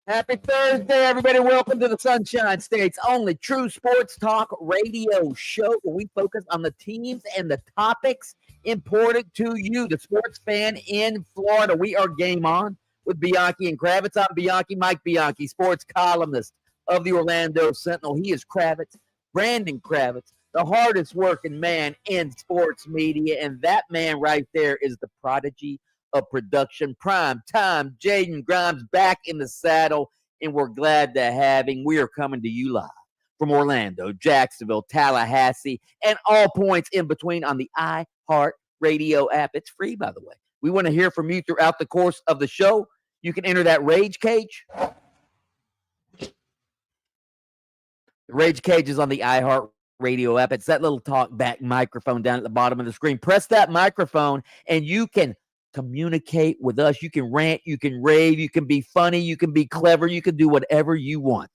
Happy Thursday, everybody. Welcome to the Sunshine State's only true sports talk radio show where we focus on the teams and the topics important to you, the sports fan in Florida. We are Game On with Bianchi and Kravitz. I'm Mike Bianchi, sports columnist of the Orlando Sentinel. He is Kravitz, Brandon Kravitz, the hardest working man in sports media. And that man right there is the prodigy of production, prime time. Jaden Grimes back in the saddle, and we're glad to have him. We are coming to you live from Orlando, Jacksonville, Tallahassee, and all points in between on the iHeart Radio app. It's free, by the way. We want to hear from you throughout the course of the show. You can enter that rage cage. The rage cage is on the iHeart Radio app. It's that little talk back microphone down at the bottom of the screen. Press that microphone, and you can communicate with us. You can rant, you can rave, you can be funny, you can be clever, you can do whatever you want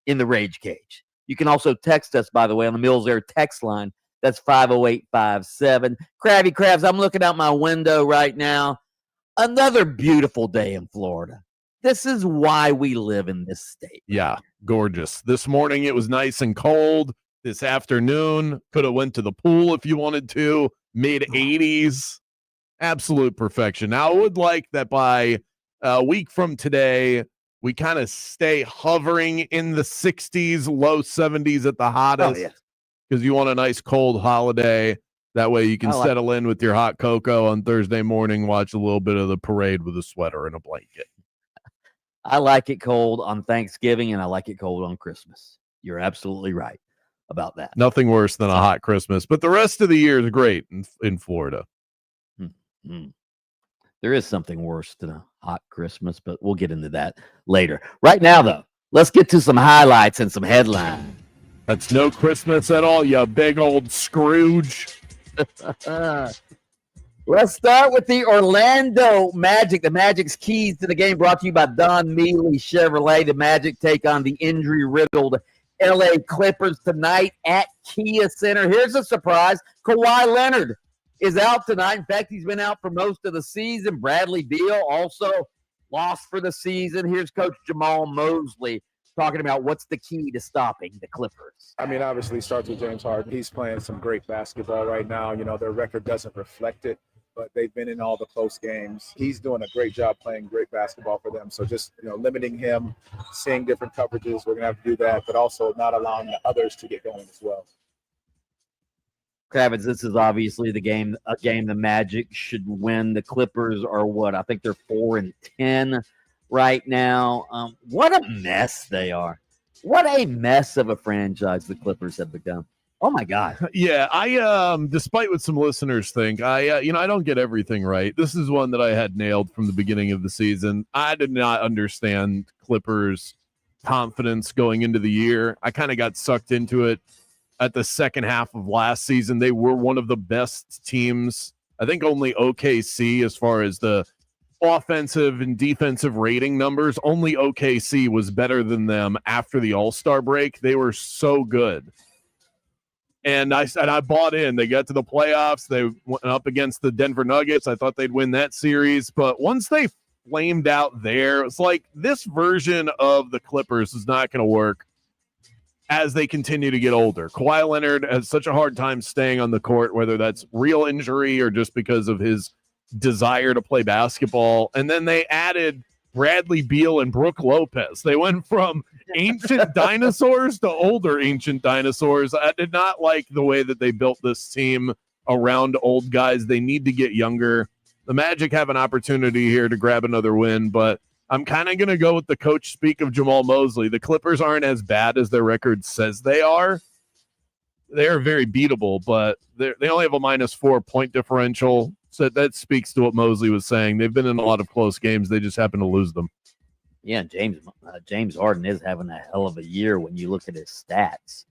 in the rage cage. You can also text us, by the way, on the Mills Air text line. That's 50857. Kravs, I'm looking out my window right now. Another beautiful day in Florida. This is why we live in this state. Yeah, gorgeous. This morning it was nice and cold. This afternoon, could have went to the pool if you wanted to. Mid-80s. Absolute perfection. Now, I would like that by a week from today, we kind of stay hovering in the 60s, low 70s at the hottest, because you want a nice cold holiday. That way you can settle in with your hot cocoa on Thursday morning, watch a little bit of the parade with a sweater and a blanket. I like it cold on Thanksgiving, and I like it cold on Christmas. You're absolutely right about that. Nothing worse than a hot Christmas, but the rest of the year is great in Florida. There is something worse than a hot Christmas, but we'll get into that later. Right now, though, let's get to some highlights and some headlines. That's no Christmas at all, you big old Scrooge. Let's start with the Orlando Magic. The Magic's keys to the game brought to you by Don Mealy Chevrolet. The Magic take on the injury-riddled LA Clippers tonight at Kia Center. Here's a surprise. Kawhi Leonard is out tonight. In fact, he's been out for most of the season. Bradley Beal also lost for the season. Here's Coach Jamal Mosley talking about what's the key to stopping the Clippers. I mean, obviously, it starts with James Harden. He's playing some great basketball right now. You know, their record doesn't reflect it, but they've been in all the close games. He's doing a great job playing great basketball for them. So just, limiting him, seeing different coverages, we're going to have to do that, but also not allowing the others to get going as well. Kravitz, this is obviously a game the Magic should win. The Clippers are what? I think they're 4-10 right now. What a mess they are. What a mess of a franchise the Clippers have become. Oh my God. Yeah, I despite what some listeners think, I don't get everything right. This is one that I had nailed from the beginning of the season. I did not understand Clippers' confidence going into the year. I kind of got sucked into it at the second half of last season. They were one of the best teams. I think only OKC, as far as the offensive and defensive rating numbers, only OKC was better than them after the All-Star break. They were so good. And I bought in. They got to the playoffs. They went up against the Denver Nuggets. I thought they'd win that series. But once they flamed out there, it's like this version of the Clippers is not going to work as they continue to get older. Kawhi Leonard has such a hard time staying on the court, whether that's real injury or just because of his desire to play basketball. And then they added Bradley Beal and Brook Lopez. They went from ancient dinosaurs to older ancient dinosaurs. I did not like the way that they built this team around old guys. They need to get younger. The Magic have an opportunity here to grab another win, but I'm kind of going to go with the coach speak of Jamal Mosley. The Clippers aren't as bad as their record says they are. They are very beatable, but they only have a -4 point differential. So that speaks to what Mosley was saying. They've been in a lot of close games. They just happen to lose them. Yeah, James Harden is having a hell of a year when you look at his stats.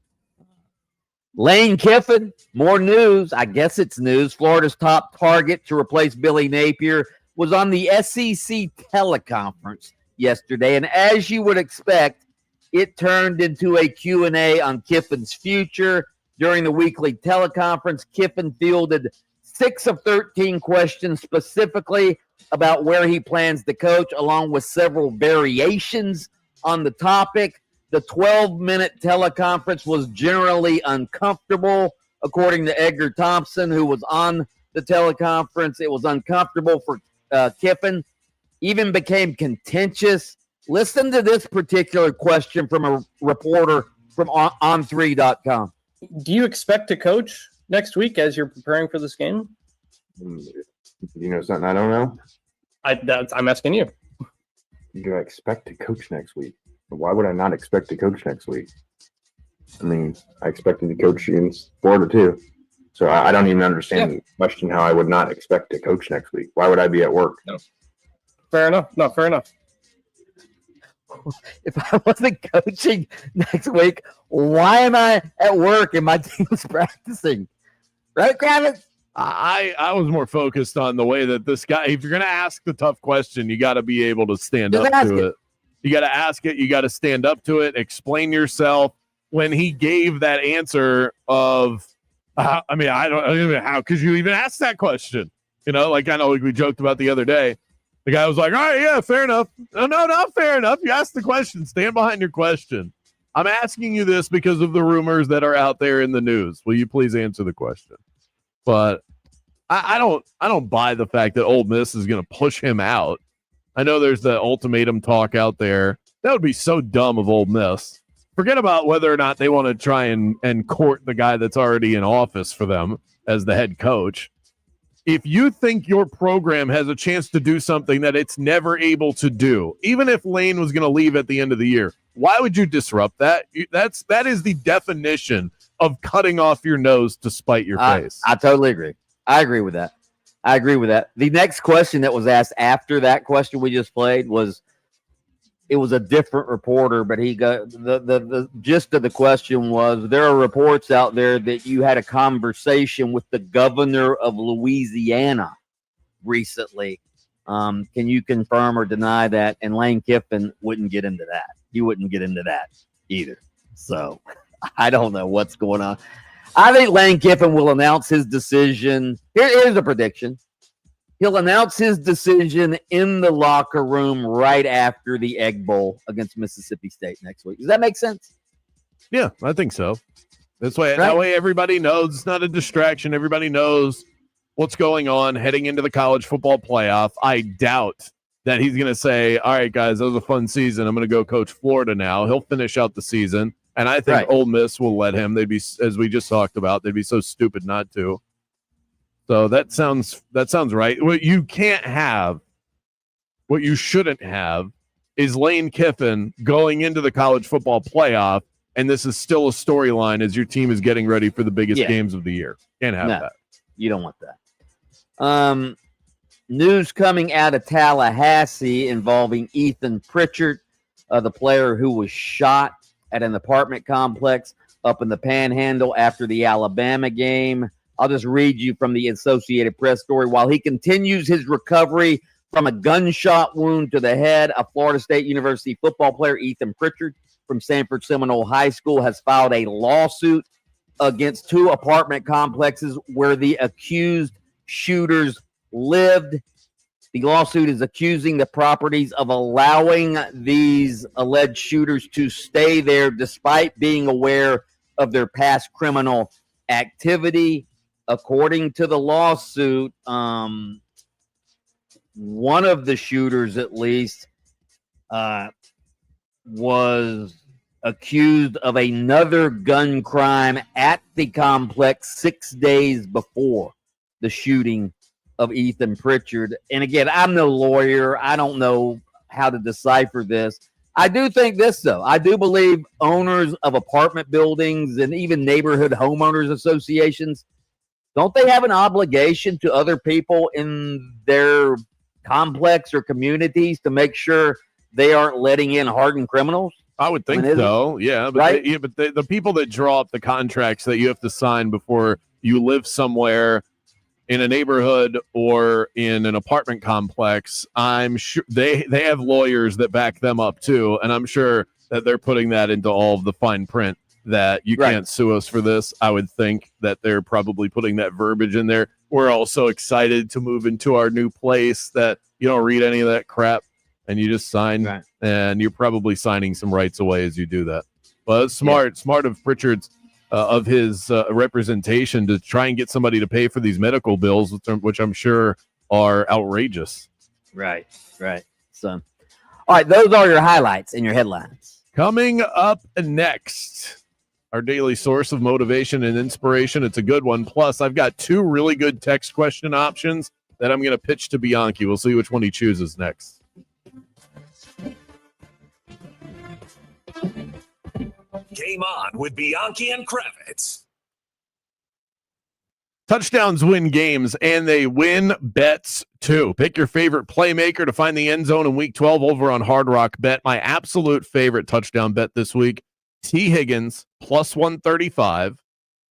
Lane Kiffin, more news. I guess it's news. Florida's top target to replace Billy Napier was on the SEC teleconference yesterday, and as you would expect, it turned into a Q&A on Kiffin's future. During the weekly teleconference, Kiffin fielded 6 of 13 questions specifically about where he plans to coach, along with several variations on the topic. The 12-minute teleconference was generally uncomfortable, according to Edgar Thompson, who was on the teleconference. It was uncomfortable for Kiffin, even became contentious. Listen to this particular question from a reporter from on3.com. Do you expect to coach next week as you're preparing for this game? You know something I don't know? I'm asking you. Do I expect to coach next week? Why would I not expect to coach next week? I mean, I expected to coach in Florida too. So I don't even understand the question how I would not expect to coach next week. Why would I be at work? No. Fair enough. No, fair enough. If I wasn't coaching next week, why am I at work and my team's practicing? Right, Kravitz? I was more focused on the way that this guy, if you're going to ask the tough question, you got to be able to stand Just up to it. You got to ask it. You got to stand up to it. Explain yourself. When he gave that answer of, I don't know how, because you even asked that question. You know, like I know we joked about the other day. The guy was like, all right, yeah, fair enough. No, not fair enough. You asked the question. Stand behind your question. I'm asking you this because of the rumors that are out there in the news. Will you please answer the question? But I don't buy the fact that Ole Miss is going to push him out. I know there's the ultimatum talk out there. That would be so dumb of Ole Miss. Forget about whether or not they want to try and court the guy that's already in office for them as the head coach. If you think your program has a chance to do something that it's never able to do, even if Lane was going to leave at the end of the year, why would you disrupt that? That is the definition of cutting off your nose to spite your face. I totally agree. I agree with that. The next question that was asked after that question we just played was, it was a different reporter, but he got the gist of the question was, there are reports out there that you had a conversation with the governor of Louisiana recently. Can you confirm or deny that? And Lane Kiffin wouldn't get into that. He wouldn't get into that either. So I don't know what's going on. I think Lane Kiffin will announce his decision. Here's a prediction. He'll announce his decision in the locker room right after the Egg Bowl against Mississippi State next week. Does that make sense? Yeah, I think so. That way everybody knows it's not a distraction. Everybody knows what's going on heading into the college football playoff. I doubt that he's going to say, all right, guys, that was a fun season. I'm going to go coach Florida now. He'll finish out the season. And I think Ole Miss will let him. They'd be, as we just talked about, they'd be so stupid not to. So that sounds right. What you can't have, what you shouldn't have, is Lane Kiffin going into the college football playoff, and this is still a storyline as your team is getting ready for the biggest games of the year. Can't have that. You don't want that. News coming out of Tallahassee involving Ethan Pritchard, the player who was shot at an apartment complex up in the Panhandle after the Alabama game. I'll just read you from the Associated Press story. While he continues his recovery from a gunshot wound to the head, a Florida State University football player, Ethan Pritchard, from Sanford Seminole High School, has filed a lawsuit against two apartment complexes where the accused shooters lived. The lawsuit is accusing the properties of allowing these alleged shooters to stay there despite being aware of their past criminal activity. According to the lawsuit, one of the shooters, at least, was accused of another gun crime at the complex 6 days before the shooting of Ethan Pritchard. And again, I'm no lawyer. I don't know how to decipher this. I do think this, though. I do believe owners of apartment buildings and even neighborhood homeowners associations, don't they have an obligation to other people in their complex or communities to make sure they aren't letting in hardened criminals? I would think so. Yeah, but right? The people that draw up the contracts that you have to sign before you live somewhere in a neighborhood or in an apartment complex, I'm sure they have lawyers that back them up too, and I'm sure that they're putting that into all of the fine print that you can't sue us for this. I would think that they're probably putting that verbiage in there. We're all so excited to move into our new place that you don't read any of that crap. and you just sign, Right. and you're probably signing some rights away as you do that. But it's smart of Pritchard's, of his representation to try and get somebody to pay for these medical bills, which I'm sure are outrageous. Right. So, all right, those are your highlights and your headlines. Coming up next, our daily source of motivation and inspiration. It's a good one. Plus, I've got 2 really good text question options that I'm going to pitch to Bianchi. We'll see which one he chooses next. Game on with Bianchi and Kravitz. Touchdowns win games, and they win bets too. Pick your favorite playmaker to find the end zone in Week 12 over on Hard Rock Bet. My absolute favorite touchdown bet this week, T. Higgins, plus 135,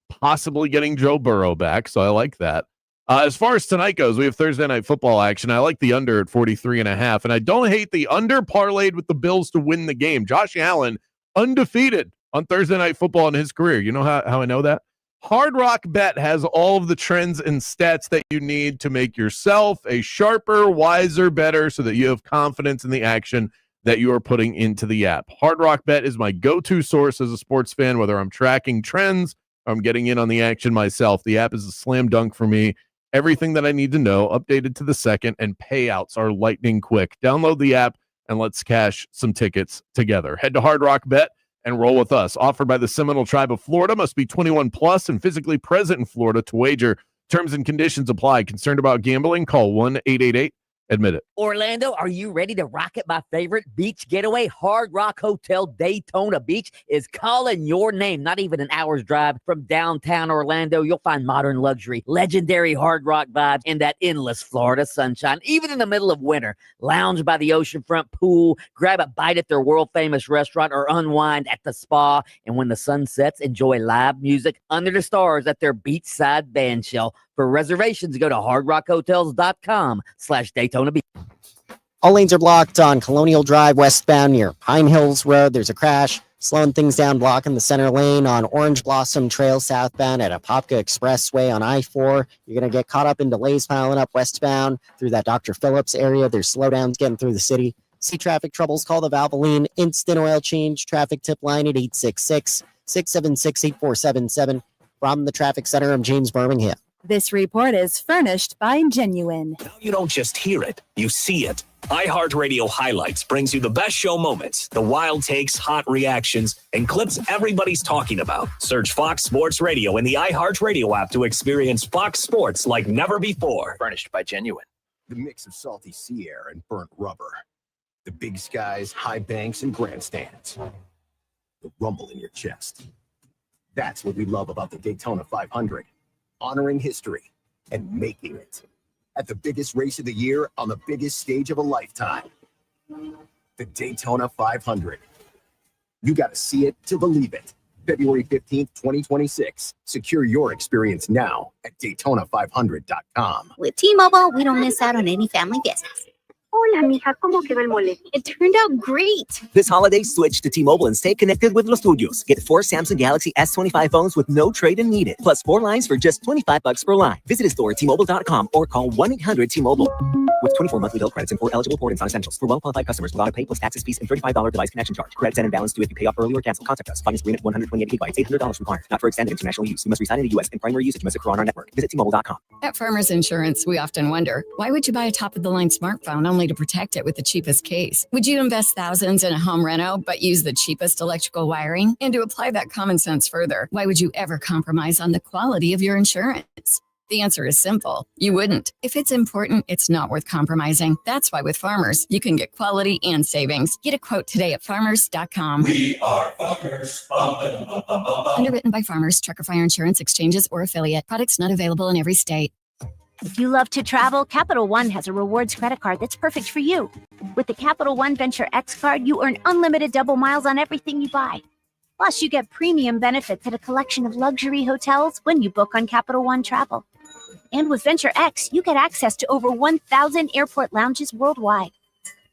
possibly getting Joe Burrow back, so I like that. As far as tonight goes, we have Thursday Night Football action. I like the under at 43.5, and I don't hate the under parlayed with the Bills to win the game. Josh Allen, undefeated on Thursday Night Football in his career. You know how I know that? Hard Rock Bet has all of the trends and stats that you need to make yourself a sharper, wiser, better, so that you have confidence in the action that you are putting into the app. Hard Rock Bet is my go-to source as a sports fan, whether I'm tracking trends or I'm getting in on the action myself. The app is a slam dunk for me. Everything that I need to know, updated to the second, and payouts are lightning quick. Download the app and let's cash some tickets together. Head to Hard Rock Bet and roll with us. Offered by the Seminole Tribe of Florida. Must be 21 plus and physically present in Florida to wager. Terms and conditions apply. Concerned about gambling? Call 1-888-ADMIT-IT. Orlando, are you ready to rock it? My favorite beach getaway, Hard Rock Hotel Daytona Beach, is calling your name. Not even an hour's drive from downtown Orlando. You'll find modern luxury, legendary Hard Rock vibes, and that endless Florida sunshine. Even in the middle of winter, lounge by the oceanfront pool, grab a bite at their world-famous restaurant, or unwind at the spa. And when the sun sets, enjoy live music under the stars at their beachside band shell. For reservations, go to hardrockhotels.com/Daytona Beach. All lanes are blocked on Colonial Drive westbound near Pine Hills Road. There's a crash, slowing things down, blocking the center lane on Orange Blossom Trail southbound at Apopka Expressway on I-4. You're going to get caught up in delays piling up westbound through that Dr. Phillips area. There's slowdowns getting through the city. See traffic troubles, call the Valvoline Instant Oil Change traffic tip line at 866-676-8477. From the Traffic Center, I'm James Birmingham. This report is furnished by Genuine. Now you don't just hear it, you see it. iHeartRadio Highlights brings you the best show moments, the wild takes, hot reactions, and clips everybody's talking about. Search Fox Sports Radio in the iHeartRadio app to experience Fox Sports like never before. Furnished by Genuine. The mix of salty sea air and burnt rubber. The big skies, high banks, and grandstands. The rumble in your chest. That's what we love about the Daytona 500. Honoring history and making it. At the biggest race of the year on the biggest stage of a lifetime. The Daytona 500. You got to see it to believe it. February 15th, 2026. Secure your experience now at Daytona500.com. With T-Mobile, we don't miss out on any family business. Hola, mija, ¿cómo quedó el mole? It turned out great. This holiday, switch to T-Mobile and stay connected with Los Tuyos. Get 4 Samsung Galaxy S25 phones with no trade-in needed, plus 4 lines for just $25 per line. Visit a store at T-Mobile.com or call 1-800-T-Mobile. With 24 monthly bill credits and 4 eligible port-ins on essentials. For well-qualified customers with auto-pay plus taxes, fees, and $35 device connection charge. Credits and imbalance due if you pay off early or cancel. Contact us. Finance agreement 128 gigabytes, $800 required. Not for extended international use. You must reside in the U.S. and primary usage must occur on our network. Visit T-Mobile.com. At Farmers Insurance, we often wonder, why would you buy a top-of-the-line smartphone only to protect it with the cheapest case? Would you invest thousands in a home reno but use the cheapest electrical wiring? And to apply that common sense further, why would you ever compromise on the quality of your insurance? The answer is simple. You wouldn't. If it's important, it's not worth compromising. That's why with Farmers, you can get quality and savings. Get a quote today at farmers.com. We are Farmers. Underwritten by Farmers, Trucker Fire Insurance Exchanges, or affiliate. Products not available in every state. If you love to travel, Capital One has a rewards credit card that's perfect for you. With the Capital One Venture X card, you earn unlimited double miles on everything you buy. Plus, you get premium benefits at a collection of luxury hotels when you book on Capital One Travel. And with Venture X, you get access to over 1,000 airport lounges worldwide.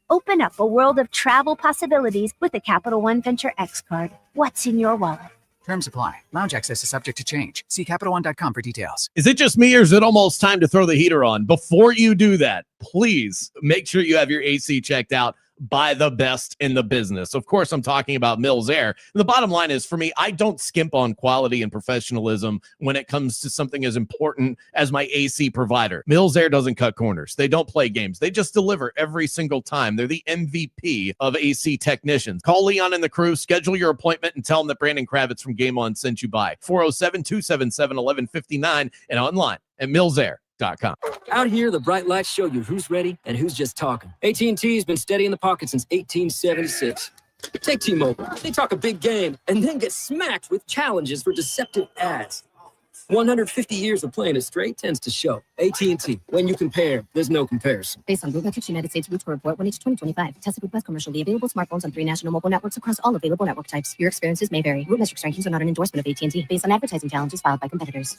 Open up a world of travel possibilities with the Capital One Venture X card. What's in your wallet? Terms apply. Lounge access is subject to change. See CapitalOne.com for details. Is it just me, or is it almost time to throw the heater on? Before you do that, please make sure you have your AC checked out by the best in the business. Of course, I'm talking about Mills Air. And the bottom line is, for me, I don't skimp on quality and professionalism when it comes to something as important as my AC provider. Mills Air doesn't cut corners. They don't play games. They just deliver every single time. They're the MVP of AC technicians. Call Leon and the crew, schedule your appointment, and tell them that Brandon Kravitz from Game On sent you by. 407-277-1159 and online at millsair.com. Out here, the bright lights show you who's ready and who's just talking. AT&T's been steady in the pocket since 1876. Take T-Mobile. They talk a big game and then get smacked with challenges for deceptive ads. 150 years of playing it straight tends to show. AT&T. When you compare, there's no comparison. Based on Google Metrics United States Root Report 1H 2025. Tested with best commercially available smartphones on 3 national mobile networks across all available network types. Your experiences may vary. Root Metrics rankings are not an endorsement of AT&T based on advertising challenges filed by competitors.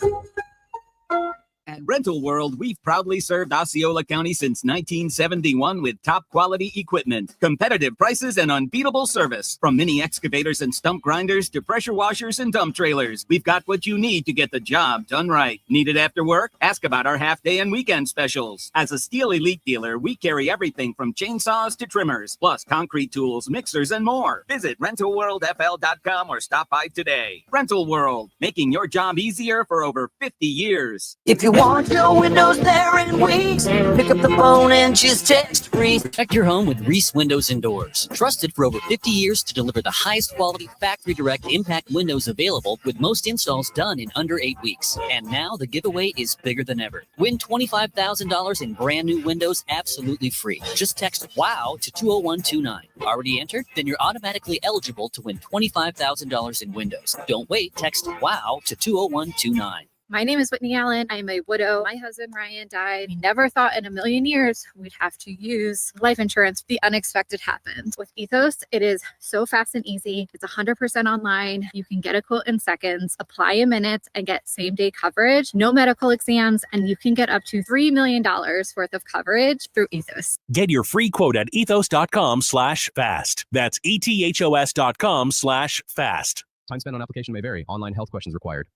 At Rental World, we've proudly served Osceola County since 1971 with top quality equipment, competitive prices, and unbeatable service. From mini excavators and stump grinders to pressure washers and dump trailers, we've got what you need to get the job done right. Need it after work? Ask about our half-day and weekend specials. As a Steel Elite dealer, we carry everything from chainsaws to trimmers, plus concrete tools, mixers, and more. Visit RentalWorldFL.com or stop by today. Rental World, making your job easier for over 50 years. If you want your windows there in weeks, pick up the phone and just text Reese. Protect your home with Reese Windows and Doors. Trusted for over 50 years to deliver the highest quality factory direct impact windows available, with most installs done in under 8 weeks. And now the giveaway is bigger than ever. Win $25,000 in brand new windows absolutely free. Just text WOW to 20129. Already entered? Then you're automatically eligible to win $25,000 in windows. Don't wait. Text WOW to 20129. My name is Whitney Allen. I'm a widow. My husband, Ryan, died. We never thought in a million years we'd have to use life insurance. The unexpected happened. With Ethos, it is so fast and easy. It's 100% online. You can get a quote in seconds, apply in minutes, and get same-day coverage. No medical exams, and you can get up to $3 million worth of coverage through Ethos. Get your free quote at ethos.com/fast. That's ethos.com/fast. Time spent on application may vary. Online health questions required.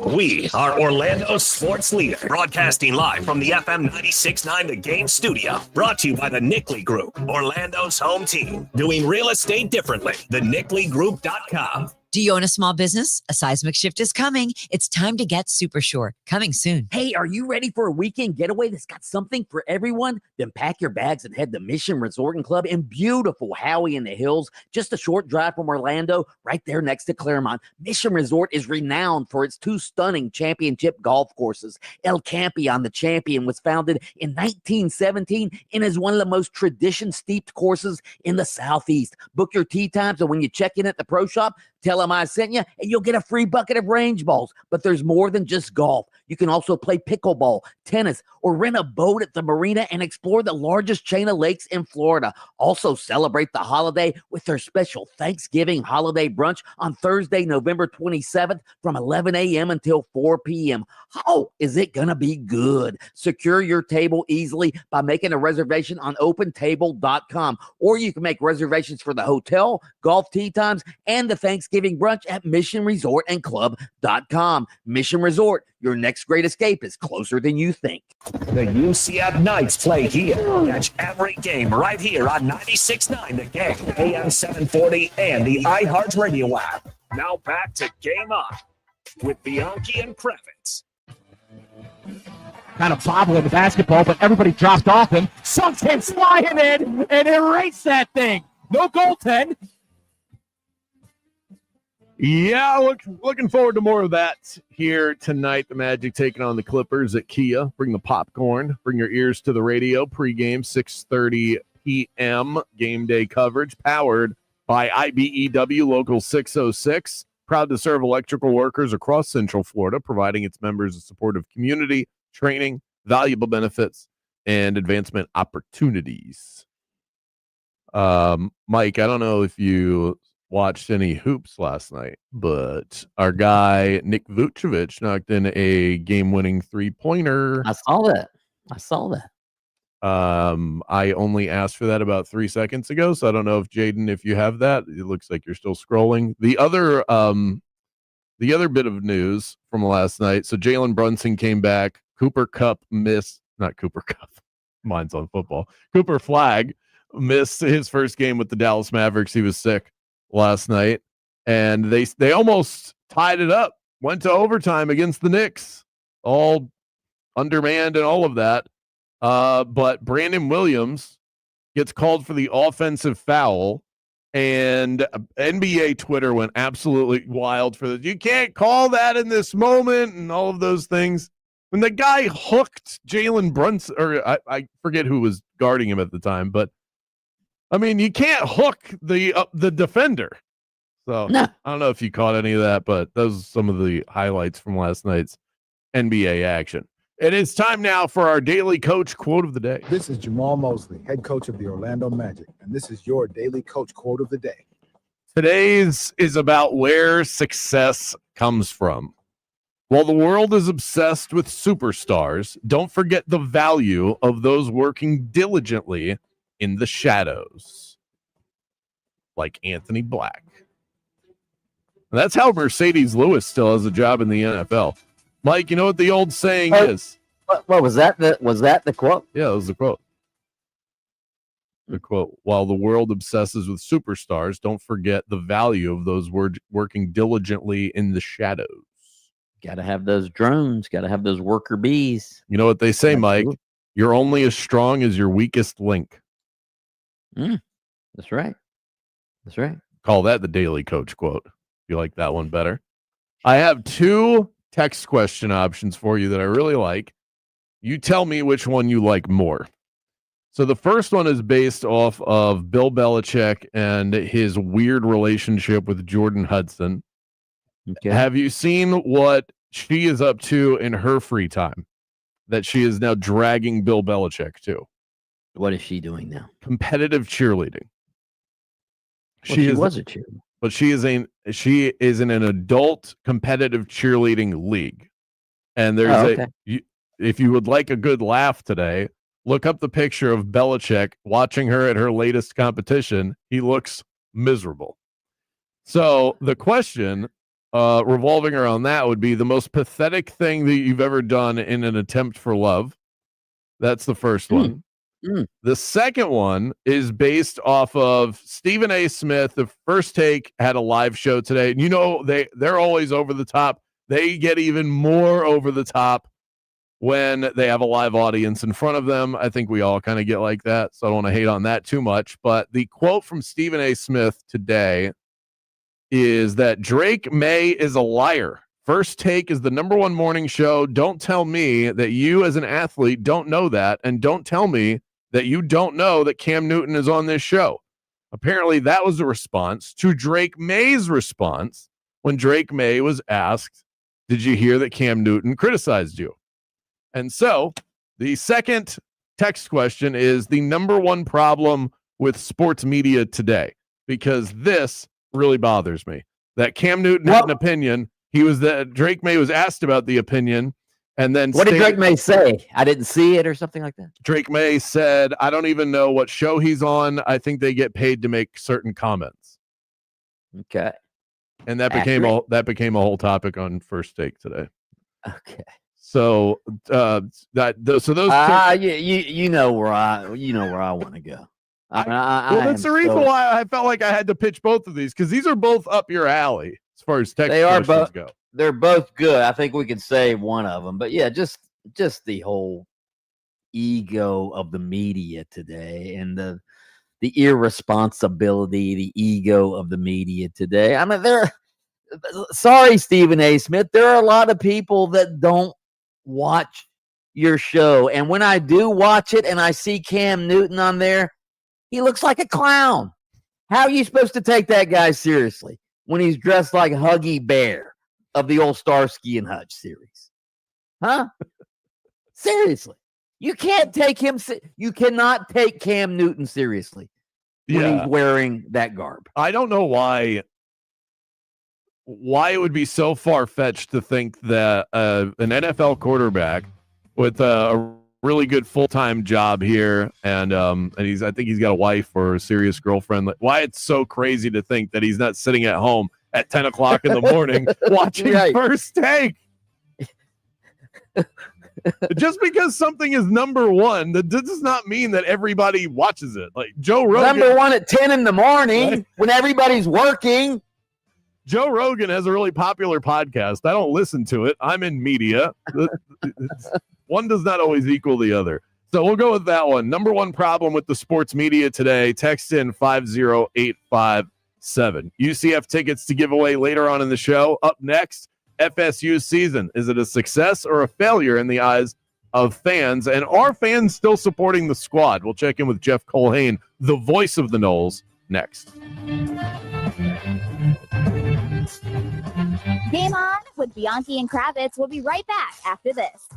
We are Orlando's sports leader, broadcasting live from the FM 96.9 The Game studio. Brought to you by the Nickley Group, Orlando's home team. Doing real estate differently. TheNickleyGroup.com. Do you own a small business? A seismic shift is coming. It's time to get Super Sure. Coming soon. Hey, are you ready for a weekend getaway that's got something for everyone? Then pack your bags and head to Mission Resort and Club in beautiful Howey in the Hills, just a short drive from Orlando, right there next to Claremont. Mission Resort is renowned for its 2 stunning championship golf courses. El Campeon, the Champion, was founded in 1917 and is one of the most tradition-steeped courses in the Southeast. Book your tee times, and when you check in at the pro shop, tell them I sent you, and you'll get a free bucket of range balls. But there's more than just golf. You can also play pickleball, tennis, or rent a boat at the marina and explore the largest chain of lakes in Florida. Also celebrate the holiday with their special Thanksgiving holiday brunch on Thursday, November 27th from 11 a.m. until 4 p.m. Oh, is it going to be good? Secure your table easily by making a reservation on opentable.com, or you can make reservations for the hotel, golf tee times, and the Thanksgiving brunch at missionresortandclub.com. Mission Resort, your next great escape is closer than you think. The UCF Knights play here. Catch every game right here on 96.9 The Game, AM 740, and the iHeartRadio app. Now back to Game On with Bianchi and Kravitz. Kind of bobbling the basketball, but everybody dropped off him. Sunk him flying in and erased that thing. No goaltend. Yeah, looking forward to more of that here tonight. The Magic taking on the Clippers at Kia. Bring the popcorn. Bring your ears to the radio. Pre-game, 6:30 p.m. Game day coverage powered by IBEW Local 606. Proud to serve electrical workers across Central Florida, providing its members a supportive community, training, valuable benefits, and advancement opportunities. Mike, I don't know if you watched any hoops last night, but our guy Nick Vucevic knocked in a game-winning three-pointer. I saw that. I only asked for that about 3 seconds ago, so I don't know if Jaden, if you have that. It looks like you're still scrolling. The other bit of news from last night. So Jalen Brunson came back. Cooper Flagg missed his first game with the Dallas Mavericks. He was sick last night, and they almost tied it up. Went to overtime against the Knicks, all undermanned and all of that. But Brandon Williams gets called for the offensive foul, and NBA Twitter went absolutely wild for this. You can't call that in this moment and all of those things. When the guy hooked Jalen Brunson, or I forget who was guarding him at the time, but I mean, you can't hook the defender. So No. I don't know if you caught any of that, but those are some of the highlights from last night's NBA action. It is time now for our daily coach quote of the day. This is Jamal Mosley, head coach of the Orlando Magic, and this is your daily coach quote of the day. Today's is about where success comes from. While the world is obsessed with superstars, don't forget the value of those working diligently in the shadows, like Anthony Black. And that's how Mercedes Lewis still has a job in the NFL. Mike, you know what the old saying is? What was that? Was that the quote? Yeah, that was the quote. The quote, while the world obsesses with superstars, don't forget the value of those working diligently in the shadows. Got to have those drones. Got to have those worker bees. You know what they say, Mike? You're only as strong as your weakest link. That's right. That's right. Call that the daily coach quote. You like that one better? I have 2 text question options for you that I really like. You tell me which one you like more. So the first one is based off of Bill Belichick and his weird relationship with Jordan Hudson. Okay. Have you seen what she is up to in her free time that she is now dragging Bill Belichick to? What is she doing now? Competitive cheerleading. Well, she was a cheerleader. But she is in an adult competitive cheerleading league. And there's if you would like a good laugh today, look up the picture of Belichick watching her at her latest competition. He looks miserable. So the question revolving around that would be the most pathetic thing that you've ever done in an attempt for love. That's the first one. The second one is based off of Stephen A. Smith. The First Take had a live show today. And you know, they're always over the top. They get even more over the top when they have a live audience in front of them. I think we all kind of get like that, so I don't want to hate on that too much. But the quote from Stephen A. Smith today is that Drake May is a liar. First Take is the #1 morning show. Don't tell me that you as an athlete don't know that, and don't tell me that you don't know that Cam Newton is on this show. Apparently that was a response to Drake May's response when Drake May was asked, did you hear that Cam Newton criticized you? And so the second text question is the #1 problem with sports media today, because this really bothers me. That Cam Newton had an opinion. Drake May was asked about the opinion, and then what did Drake May say? I didn't see it or something like that. Drake May said, I don't even know what show he's on. I think they get paid to make certain comments. Okay. And that became a whole topic on First Take today. Okay. So those you know where I want to go. That's the reason why I felt like I had to pitch both of these, because these are both up your alley as far as text questions go. They're both good. I think we can save one of them, but yeah, just the whole ego of the media today and the irresponsibility, the ego of the media today. I mean, sorry, Stephen A. Smith, there are a lot of people that don't watch your show, and when I do watch it and I see Cam Newton on there, he looks like a clown. How are you supposed to take that guy seriously when he's dressed like Huggy Bear of the old Starsky and Hutch series? Huh? Seriously. You can't take him. You cannot take Cam Newton seriously when he's wearing that garb. I don't know why it would be so far-fetched to think that an NFL quarterback with a really good full-time job here, and I think he's got a wife or a serious girlfriend. Why it's so crazy to think that he's not sitting at home at 10 o'clock in the morning watching First Take. Just because something is number one, that does not mean that everybody watches it. Like Joe Rogan. Number one at 10 in the morning when everybody's working. Joe Rogan has a really popular podcast. I don't listen to it. I'm in media. One does not always equal the other. So we'll go with that one. Number one problem with the sports media today. Text in 50857. UCF tickets to give away later on in the show. Up next, FSU season. Is it a success or a failure in the eyes of fans? And are fans still supporting the squad? We'll check in with Jeff Colhane, the voice of the Noles, next. Game on with Bianchi and Kravitz. We'll be right back after this.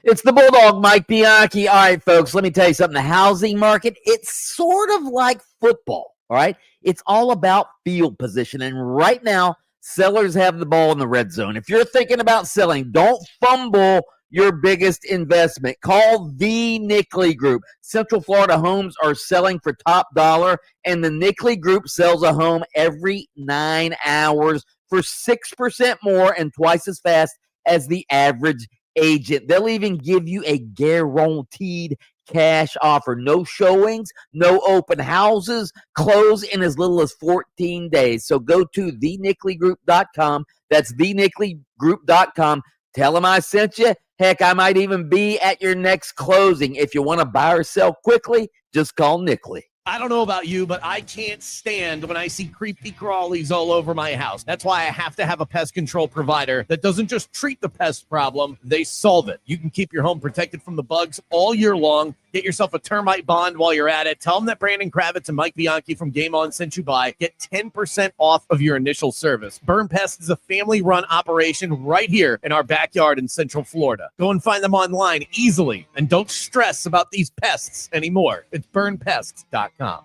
It's the Bulldog, Mike Bianchi. All right, folks, let me tell you something. The housing market, it's sort of like football, all right? It's all about field position. And right now, sellers have the ball in the red zone. If you're thinking about selling, don't fumble your biggest investment. Call the Nickley Group. Central Florida homes are selling for top dollar, and the Nickley Group sells a home every 9 hours for 6% more and twice as fast as the average agent. They'll even give you a guaranteed cash offer. No showings, no open houses, close in as little as 14 days. So go to thenickley.com. That's thenickley.com. Tell them I sent you. Heck, I might even be at your next closing. If you want to buy or sell quickly, just call Nickley. I don't know about you, but I can't stand when I see creepy crawlies all over my house. That's why I have to have a pest control provider that doesn't just treat the pest problem, they solve it. You can keep your home protected from the bugs all year long. Get yourself a termite bond while you're at it. Tell them that Brandon Kravitz and Mike Bianchi from Game On sent you by. Get 10% off of your initial service. Burn Pest is a family-run operation right here in our backyard in Central Florida. Go and find them online easily, and don't stress about these pests anymore. It's burnpests.com.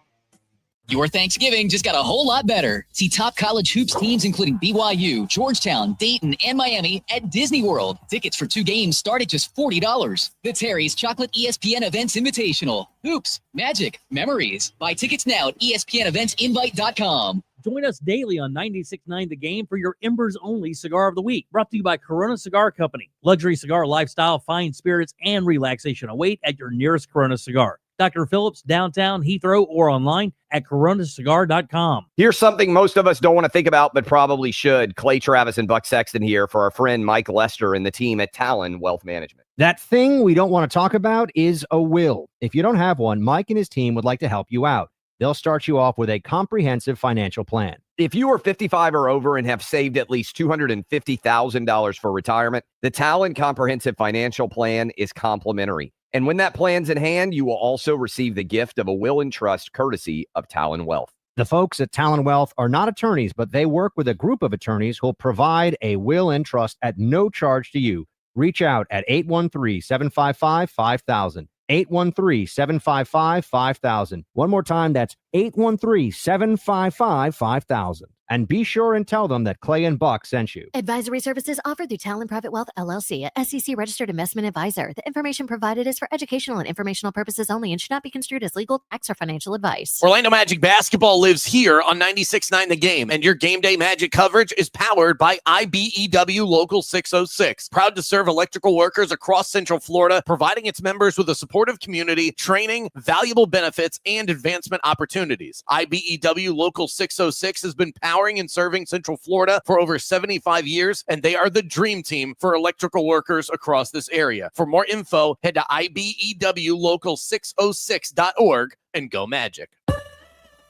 Your Thanksgiving just got a whole lot better. See top college hoops teams including BYU, Georgetown, Dayton, and Miami at Disney World. Tickets for 2 games start at just $40. The Terry's Chocolate ESPN Events Invitational. Hoops, magic, memories. Buy tickets now at ESPNEventsInvite.com. Join us daily on 96.9 The Game for your Embers Only Cigar of the Week. Brought to you by Corona Cigar Company. Luxury cigar lifestyle, fine spirits, and relaxation await at your nearest Corona Cigar. Dr. Phillips, downtown, Heathrow, or online at coronacigar.com. Here's something most of us don't want to think about, but probably should. Clay Travis and Buck Sexton here for our friend Mike Lester and the team at Talon Wealth Management. That thing we don't want to talk about is a will. If you don't have one, Mike and his team would like to help you out. They'll start you off with a comprehensive financial plan. If you are 55 or over and have saved at least $250,000 for retirement, the Talon Comprehensive Financial Plan is complimentary. And when that plan's in hand, you will also receive the gift of a will and trust courtesy of Talon Wealth. The folks at Talon Wealth are not attorneys, but they work with a group of attorneys who'll provide a will and trust at no charge to you. Reach out at 813-755-5000. 813-755-5000. One more time, that's 813-755-5000. And be sure and tell them that Clay and Buck sent you. Advisory services offered through Talon Private Wealth, LLC, a SEC registered investment advisor. The information provided is for educational and informational purposes only and should not be construed as legal, tax, or financial advice. Orlando Magic basketball lives here on 96.9 The Game, and your game day Magic coverage is powered by IBEW Local 606. Proud to serve electrical workers across Central Florida, providing its members with a supportive community, training, valuable benefits, and advancement opportunities. IBEW Local 606 has been powered and serving Central Florida for over 75 years, and they are the dream team for electrical workers across this area. For more info, head to IBEWLocal606.org and go Magic.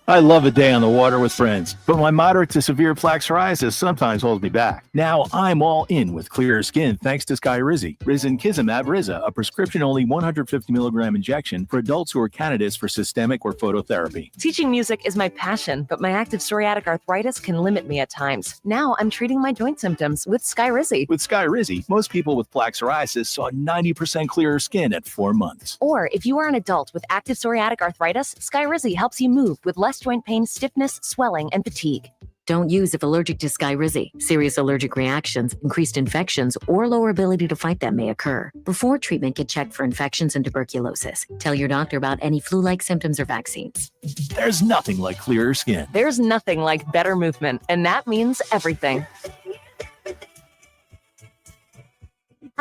I love a day on the water with friends, but my moderate to severe plaque psoriasis sometimes holds me back. Now I'm all in with clearer skin thanks to Skyrizi. Risankizumab Riza, a prescription-only 150 milligram injection for adults who are candidates for systemic or phototherapy. Teaching music is my passion, but my active psoriatic arthritis can limit me at times. Now I'm treating my joint symptoms with Skyrizi. With Skyrizi, most people with plaque psoriasis saw 90% clearer skin at 4 months. Or if you are an adult with active psoriatic arthritis, Skyrizi helps you move with less joint pain, stiffness, swelling, and fatigue. Don't use if allergic to Skyrizi. Serious allergic reactions, increased infections, or lower ability to fight them may occur. Before treatment, get checked for infections and tuberculosis. Tell your doctor about any flu-like symptoms or vaccines. There's nothing like clearer skin. There's nothing like better movement, and that means everything.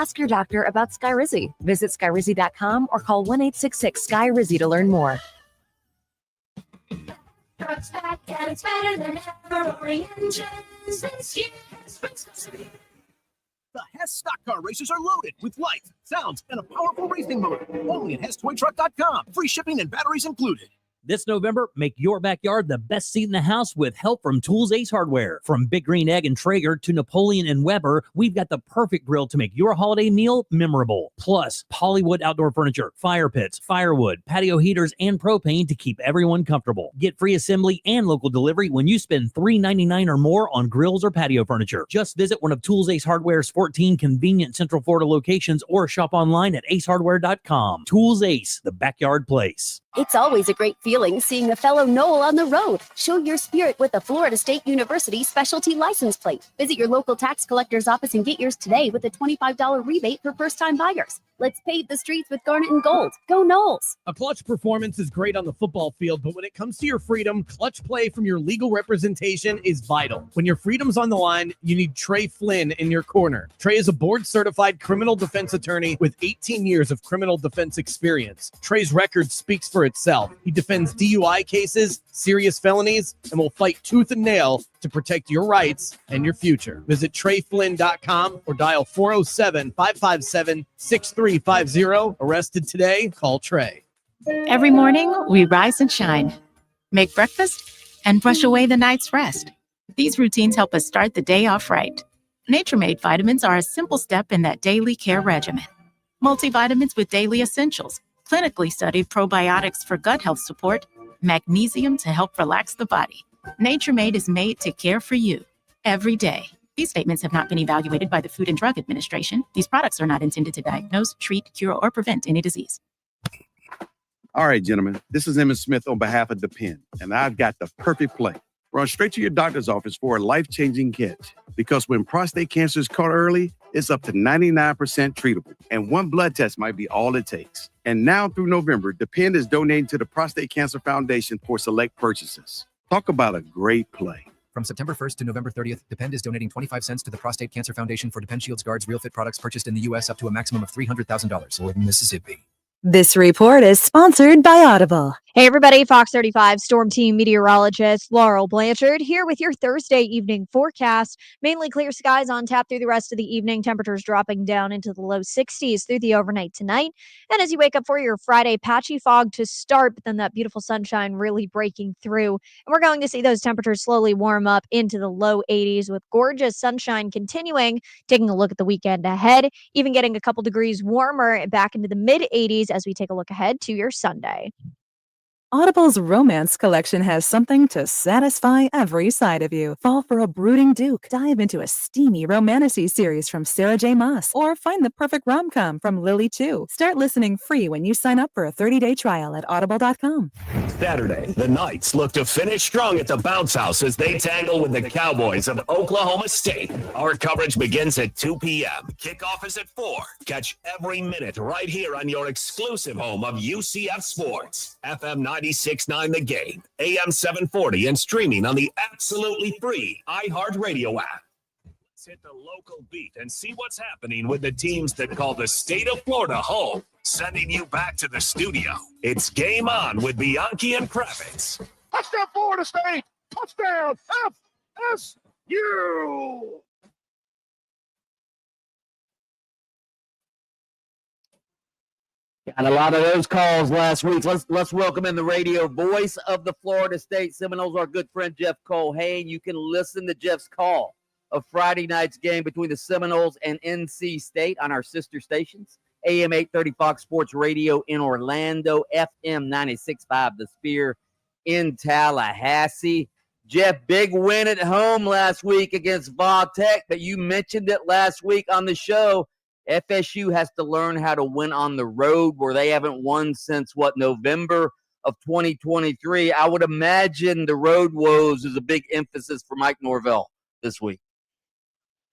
Ask your doctor about Skyrizi. Visit skyrizi.com or call 1-866-SKY-RIZZI to learn more. Trucks back and it's better than ever. Engines this year. The Hess stock car races are loaded with lights, sounds, and a powerful racing motor. Only at HessToyTruck.com. Free shipping and batteries included. This November, make your backyard the best seat in the house with help from Tools Ace Hardware. From Big Green Egg and Traeger to Napoleon and Weber, we've got the perfect grill to make your holiday meal memorable. Plus, Polywood outdoor furniture, fire pits, firewood, patio heaters, and propane to keep everyone comfortable. Get free assembly and local delivery when you spend $3.99 or more on grills or patio furniture. Just visit one of Tools Ace Hardware's 14 convenient Central Florida locations or shop online at acehardware.com. Tools Ace, the backyard place. It's always a great feeling seeing a fellow Noel on the road. Show your spirit with the Florida State University Specialty License Plate. Visit your local tax collector's office and get yours today with a $25 rebate for first-time buyers. Let's pave the streets with garnet and gold. Go Noles! A clutch performance is great on the football field, but when it comes to your freedom, clutch play from your legal representation is vital. When your freedom's on the line, you need Trey Flynn in your corner. Trey is a board-certified criminal defense attorney with 18 years of criminal defense experience. Trey's record speaks for itself. He defends DUI cases, serious felonies, and will fight tooth and nail to protect your rights and your future. Visit TreyFlynn.com or dial 407-557-6350. Arrested today? Call Trey. Every morning, we rise and shine, make breakfast, and brush away the night's rest. These routines help us start the day off right. Nature Made vitamins are a simple step in that daily care regimen. Multivitamins with daily essentials, clinically studied probiotics for gut health support, magnesium to help relax the body. Nature Made is made to care for you every day. These statements have not been evaluated by the Food and Drug Administration. These products are not intended to diagnose, treat, cure, or prevent any disease. All right, gentlemen, this is Emmett Smith on behalf of Depend, and I've got the perfect play. Run straight to your doctor's office for a life-changing kit. Because when prostate cancer is caught early, it's up to 99% treatable, and one blood test might be all it takes. And now through November, Depend is donating to the Prostate Cancer Foundation for select purchases. Talk about a great play. From September 1st to November 30th, Depend is donating 25 cents to the Prostate Cancer Foundation for Depend Shields Guards Real Fit products purchased in the U.S. up to a maximum of $300,000 or in Mississippi. This report is sponsored by Audible. Hey everybody, Fox 35 Storm Team meteorologist Laurel Blanchard here with your Thursday evening forecast. Mainly clear skies on tap through the rest of the evening. Temperatures dropping down into the low 60s through the overnight tonight. And as you wake up for your Friday, patchy fog to start, but then that beautiful sunshine really breaking through. And we're going to see those temperatures slowly warm up into the low 80s with gorgeous sunshine continuing. Taking a look at the weekend ahead, even getting a couple degrees warmer back into the mid 80s as we take a look ahead to your Sunday. Audible's romance collection has something to satisfy every side of you. Fall for a brooding duke. Dive into a steamy romantasy series from Sarah J. Maas. Or find the perfect rom-com from Lily Chu. Start listening free when you sign up for a 30-day trial at audible.com. Saturday, the Knights look to finish strong at the Bounce House as they tangle with the Cowboys of Oklahoma State. Our coverage begins at 2 p.m. Kickoff is at 4. Catch every minute right here on your exclusive home of UCF Sports. FM 96.9 The Game, AM 740, and streaming on the absolutely free iHeartRadio app. Let's hit the local beat and see what's happening with the teams that call the state of Florida home. Sending you back to the studio. It's Game On with Bianchi and Kravitz. Touchdown, Florida State! Touchdown, FSU! Got a lot of those calls last week. Let's welcome in the radio voice of the Florida State Seminoles, our good friend Jeff Cole. Hey, you can listen to Jeff's call of Friday night's game between the Seminoles and NC State on our sister stations. AM 830 Fox Sports Radio in Orlando, FM 96.5 The Spear in Tallahassee. Jeff, big win at home last week against Va-Tech, but you mentioned it last week on the show. FSU has to learn how to win on the road where they haven't won since, November of 2023. I would imagine the road woes is a big emphasis for Mike Norvell this week.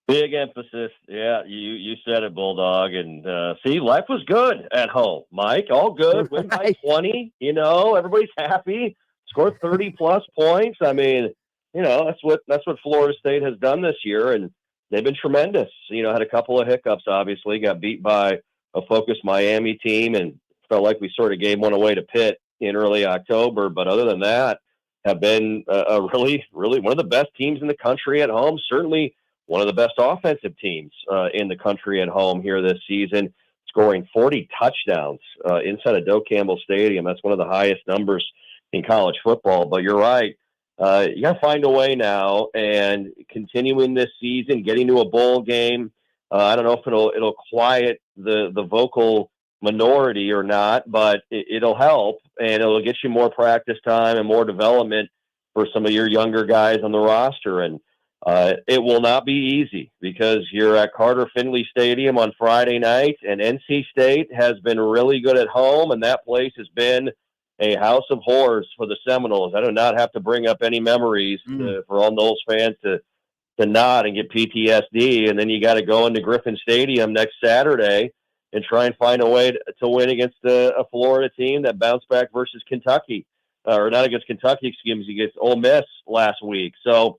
Big emphasis. Yeah, you said it, Bulldog. And see, life was good at home, Mike. All good. Win by 20. Everybody's happy. Scored 30-plus points. I mean, that's what Florida State has done this year. And they've been tremendous. Had a couple of hiccups, obviously, got beat by a focused Miami team and felt like we sort of gave one away to Pitt in early October. But other than that, have been a really, really one of the best teams in the country at home, certainly one of the best offensive teams in the country at home here this season, scoring 40 touchdowns inside of Doak Campbell Stadium. That's one of the highest numbers in college football. But you're right. You got to find a way now, and continuing this season, getting to a bowl game. I don't know if it'll quiet the vocal minority or not, but it'll help, and it'll get you more practice time and more development for some of your younger guys on the roster. And it will not be easy because you're at Carter Finley Stadium on Friday night, and NC State has been really good at home, and that place has been a house of horrors for the Seminoles. I do not have to bring up any memories for all Noles fans to nod and get PTSD, and then you got to go into Griffin Stadium next Saturday and try and find a way to win against a Florida team that bounced back versus Kentucky, or not against Kentucky, excuse me, against Ole Miss last week. So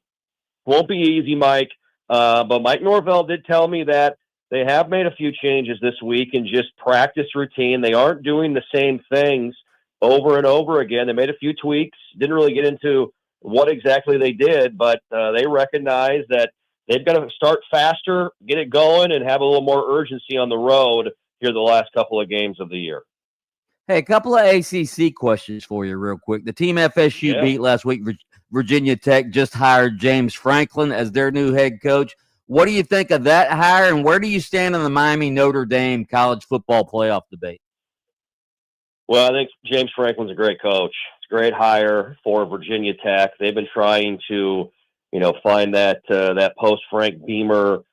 won't be easy, Mike. But Mike Norvell did tell me that they have made a few changes this week in just practice routine. They aren't doing the same things over and over again. They made a few tweaks, didn't really get into what exactly they did, but they recognize that they've got to start faster, get it going, and have a little more urgency on the road here the last couple of games of the year. Hey, a couple of ACC questions for you real quick. The team FSU beat last week, Virginia Tech, just hired James Franklin as their new head coach. What do you think of that hire, and where do you stand on the Miami-Notre Dame college football playoff debate? Well, I think James Franklin's a great coach. It's a great hire for Virginia Tech. They've been trying to, find that post-Frank Beamer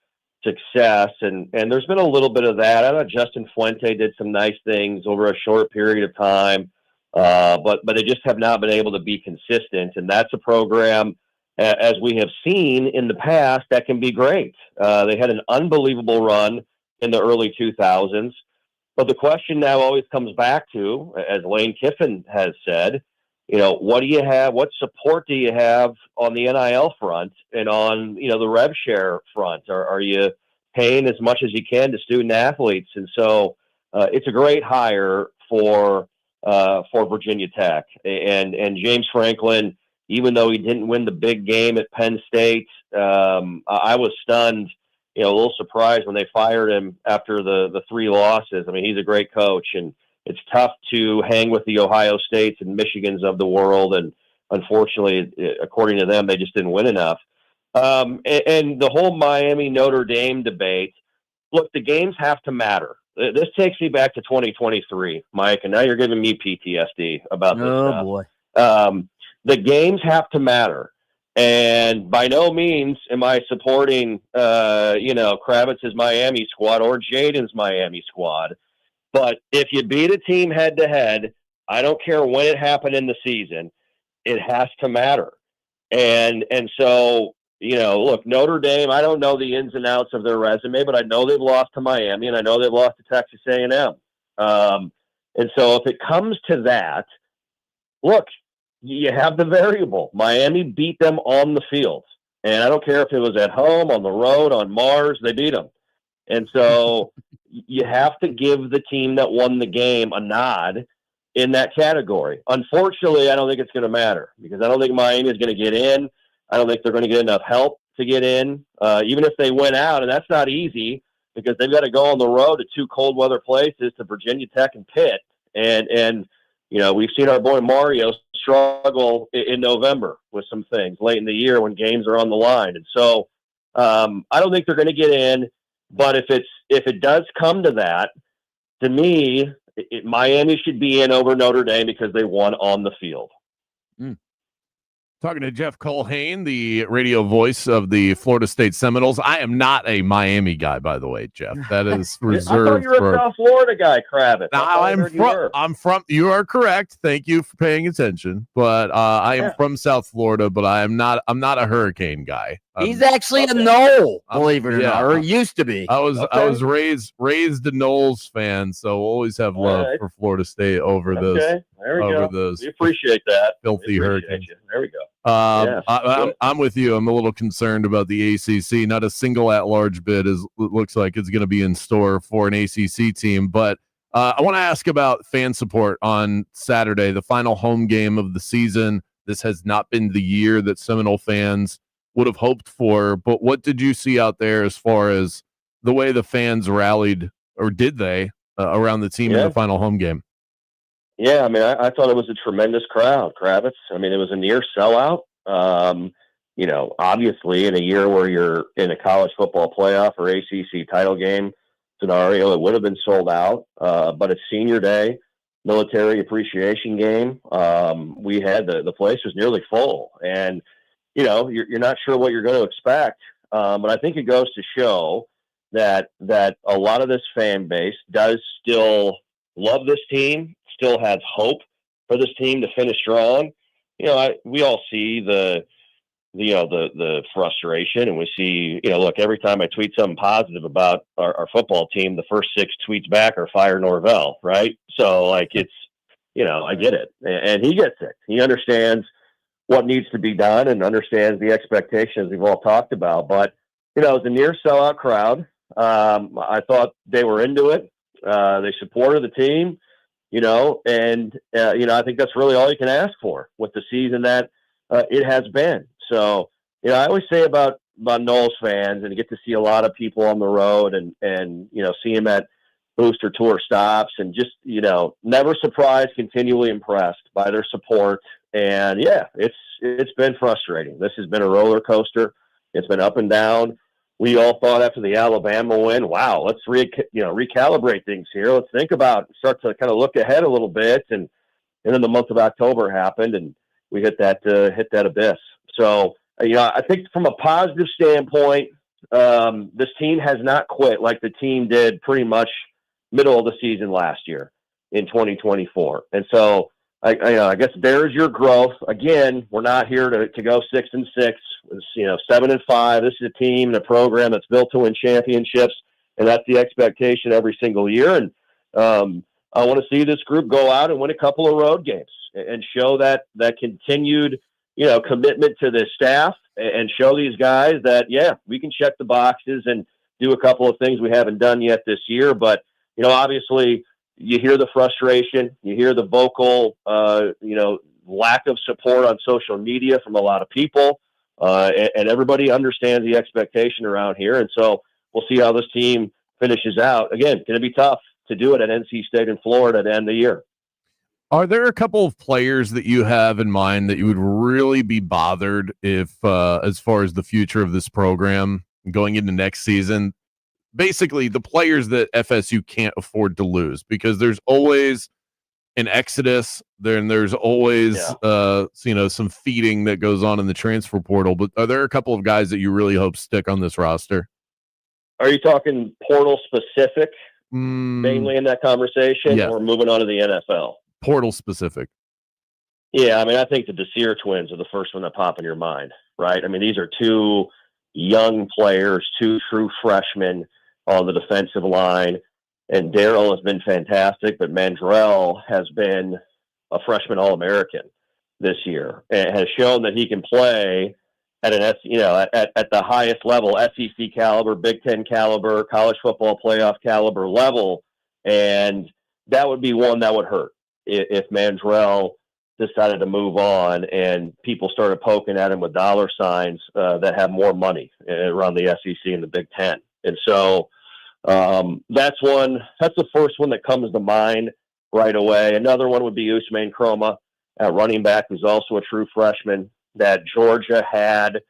success, and there's been a little bit of that. I know Justin Fuente did some nice things over a short period of time, but they just have not been able to be consistent, and that's a program, as we have seen in the past, that can be great. They had an unbelievable run in the early 2000s. But the question now always comes back to, as Lane Kiffin has said, what do you have? What support do you have on the NIL front and on, the rev share front? Are you paying as much as you can to student athletes? And so it's a great hire for Virginia Tech. And James Franklin, even though he didn't win the big game at Penn State, I was stunned. A little surprised when they fired him after the 3 losses. I mean, he's a great coach, and it's tough to hang with the Ohio States and Michigans of the world. And unfortunately, according to them, they just didn't win enough. And the whole Miami-Notre Dame debate, look, the games have to matter. This takes me back to 2023, Mike, and now you're giving me PTSD about this stuff. Boy. The games have to matter. And by no means am I supporting, Kravitz's Miami squad or Jaden's Miami squad. But if you beat a team head-to-head, I don't care when it happened in the season, it has to matter. And so, look, Notre Dame, I don't know the ins and outs of their resume, but I know they've lost to Miami, and I know they've lost to Texas A&M. And so if it comes to that, look, you have the variable. Miami beat them on the field. And I don't care if it was at home, on the road, on Mars, they beat them. And so you have to give the team that won the game a nod in that category. Unfortunately, I don't think it's going to matter because I don't think Miami is going to get in. I don't think they're going to get enough help to get in, even if they win out. And that's not easy because they've got to go on the road to 2 cold weather places, to Virginia Tech and Pitt. And we've seen our boy Mario struggle in November with some things late in the year when games are on the line. And so I don't think they're going to get in, but if it does come to that, to me, Miami should be in over Notre Dame because they won on the field. Talking to Jeff Culhane, the radio voice of the Florida State Seminoles. I am not a Miami guy, by the way, Jeff. That is reserved. I thought you were a South Florida guy, Kravitz. I'm from. You are correct. Thank you for paying attention. But I am from South Florida, but I'm not a Hurricane guy. He's actually a Nole, believe it or not, or used to be. I was raised a Noles fan, so always have love for Florida State over There we over go. those We appreciate that. filthy We appreciate Hurricanes. you. There we go. I'm with you. I'm a little concerned about the ACC. Not a single at-large bid looks like it's going to be in store for an ACC team. But I want to ask about fan support on Saturday, the final home game of the season. This has not been the year that Seminole fans would have hoped for. But what did you see out there as far as the way the fans rallied, or did they, around the team in the final home game? Yeah, I mean, I thought it was a tremendous crowd, Kravitz. I mean, it was a near sellout. Obviously, in a year where you're in a college football playoff or ACC title game scenario, it would have been sold out. But it's senior day, military appreciation game. We had the place was nearly full, and you're not sure what you're going to expect. But I think it goes to show that a lot of this fan base does still love this team, still has hope for this team to finish strong. We all see the frustration, and we see, look, every time I tweet something positive about our football team, the first 6 tweets back are fire Norvell, right? So I get it. And he gets it. He understands what needs to be done and understands the expectations we've all talked about. But, it was a near sellout crowd. I thought they were into it. They supported the team, I think that's really all you can ask for with the season that it has been. So, I always say about Noles fans, and you get to see a lot of people on the road and see them at booster tour stops, and just, never surprised, continually impressed by their support. And yeah, it's been frustrating. This has been a roller coaster. It's been up and down. We all thought after the Alabama win, wow, let's recalibrate things here. Let's start to kind of look ahead a little bit. And then the month of October happened, and we hit that abyss. So, I think from a positive standpoint, this team has not quit like the team did pretty much middle of the season last year in 2024. And so I guess there's your growth. Again, we're not here to go 6-6. It's 7-5. This is a team and a program that's built to win championships, and that's the expectation every single year. And I want to see this group go out and win a couple of road games and show that continued, commitment to this staff, and show these guys that, yeah, we can check the boxes and do a couple of things we haven't done yet this year. But, obviously you hear the frustration, you hear the vocal, lack of support on social media from a lot of people. And everybody understands the expectation around here. And so we'll see how this team finishes out. Again, going to be tough to do it at NC State and Florida at the end of the year. Are there a couple of players that you have in mind that you would really be bothered if, as far as the future of this program going into next season, basically the players that FSU can't afford to lose, because there's always an exodus there, and there's always, some feeding that goes on in the transfer portal. But are there a couple of guys that you really hope stick on this roster? Are you talking portal specific, mainly in that conversation, or moving on to the NFL? Portal specific. Yeah, I mean, I think the Desir twins are the first one that pop in your mind, right? I mean, these are 2 young players, 2 true freshmen on the defensive line. And Darryl has been fantastic, but Mandrell has been a freshman All-American this year and has shown that he can play at at the highest level, SEC caliber, Big Ten caliber, college football playoff caliber level. And that would be one that would hurt if Mandrell decided to move on and people started poking at him with dollar signs that have more money around the SEC and the Big Ten. And so that's the first one that comes to mind right away. Another one would be Usman Kroma at running back, who's also a true freshman that Georgia had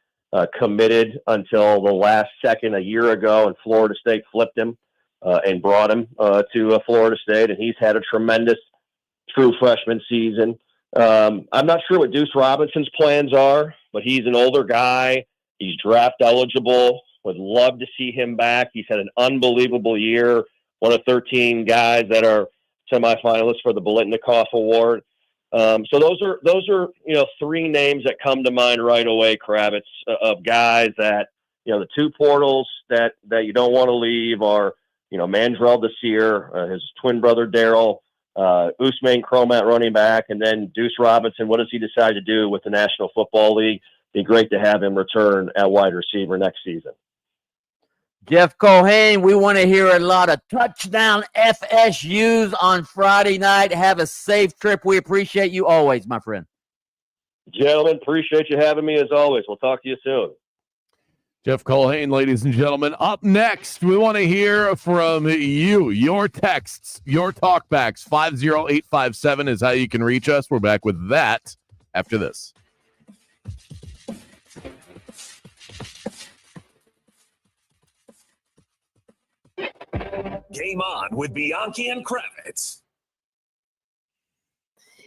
committed until the last second a year ago, and Florida State flipped him and brought him to Florida State, and he's had a tremendous true freshman season. I'm not sure what Deuce Robinson's plans are, but he's an older guy. He's draft eligible. Would love to see him back. He's had an unbelievable year. One of 13 guys that are semifinalists for the Biletnikoff Award. So those are 3 names that come to mind right away, Kravitz, of guys that, the 2 portals that you don't want to leave are, Mandrell Desir, his twin brother Darryl, Usman Cromat running back, and then Deuce Robinson. What does he decide to do with the National Football League? Be great to have him return at wide receiver next season. Jeff Cohane, we want to hear a lot of touchdown FSUs on Friday night. Have a safe trip. We appreciate you always, my friend. Gentlemen, appreciate you having me as always. We'll talk to you soon. Jeff Colhane, ladies and gentlemen. Up next, we want to hear from you. Your texts, your talkbacks. 50857 is how you can reach us. We're back with that after this. Game on with Bianchi and Kravitz.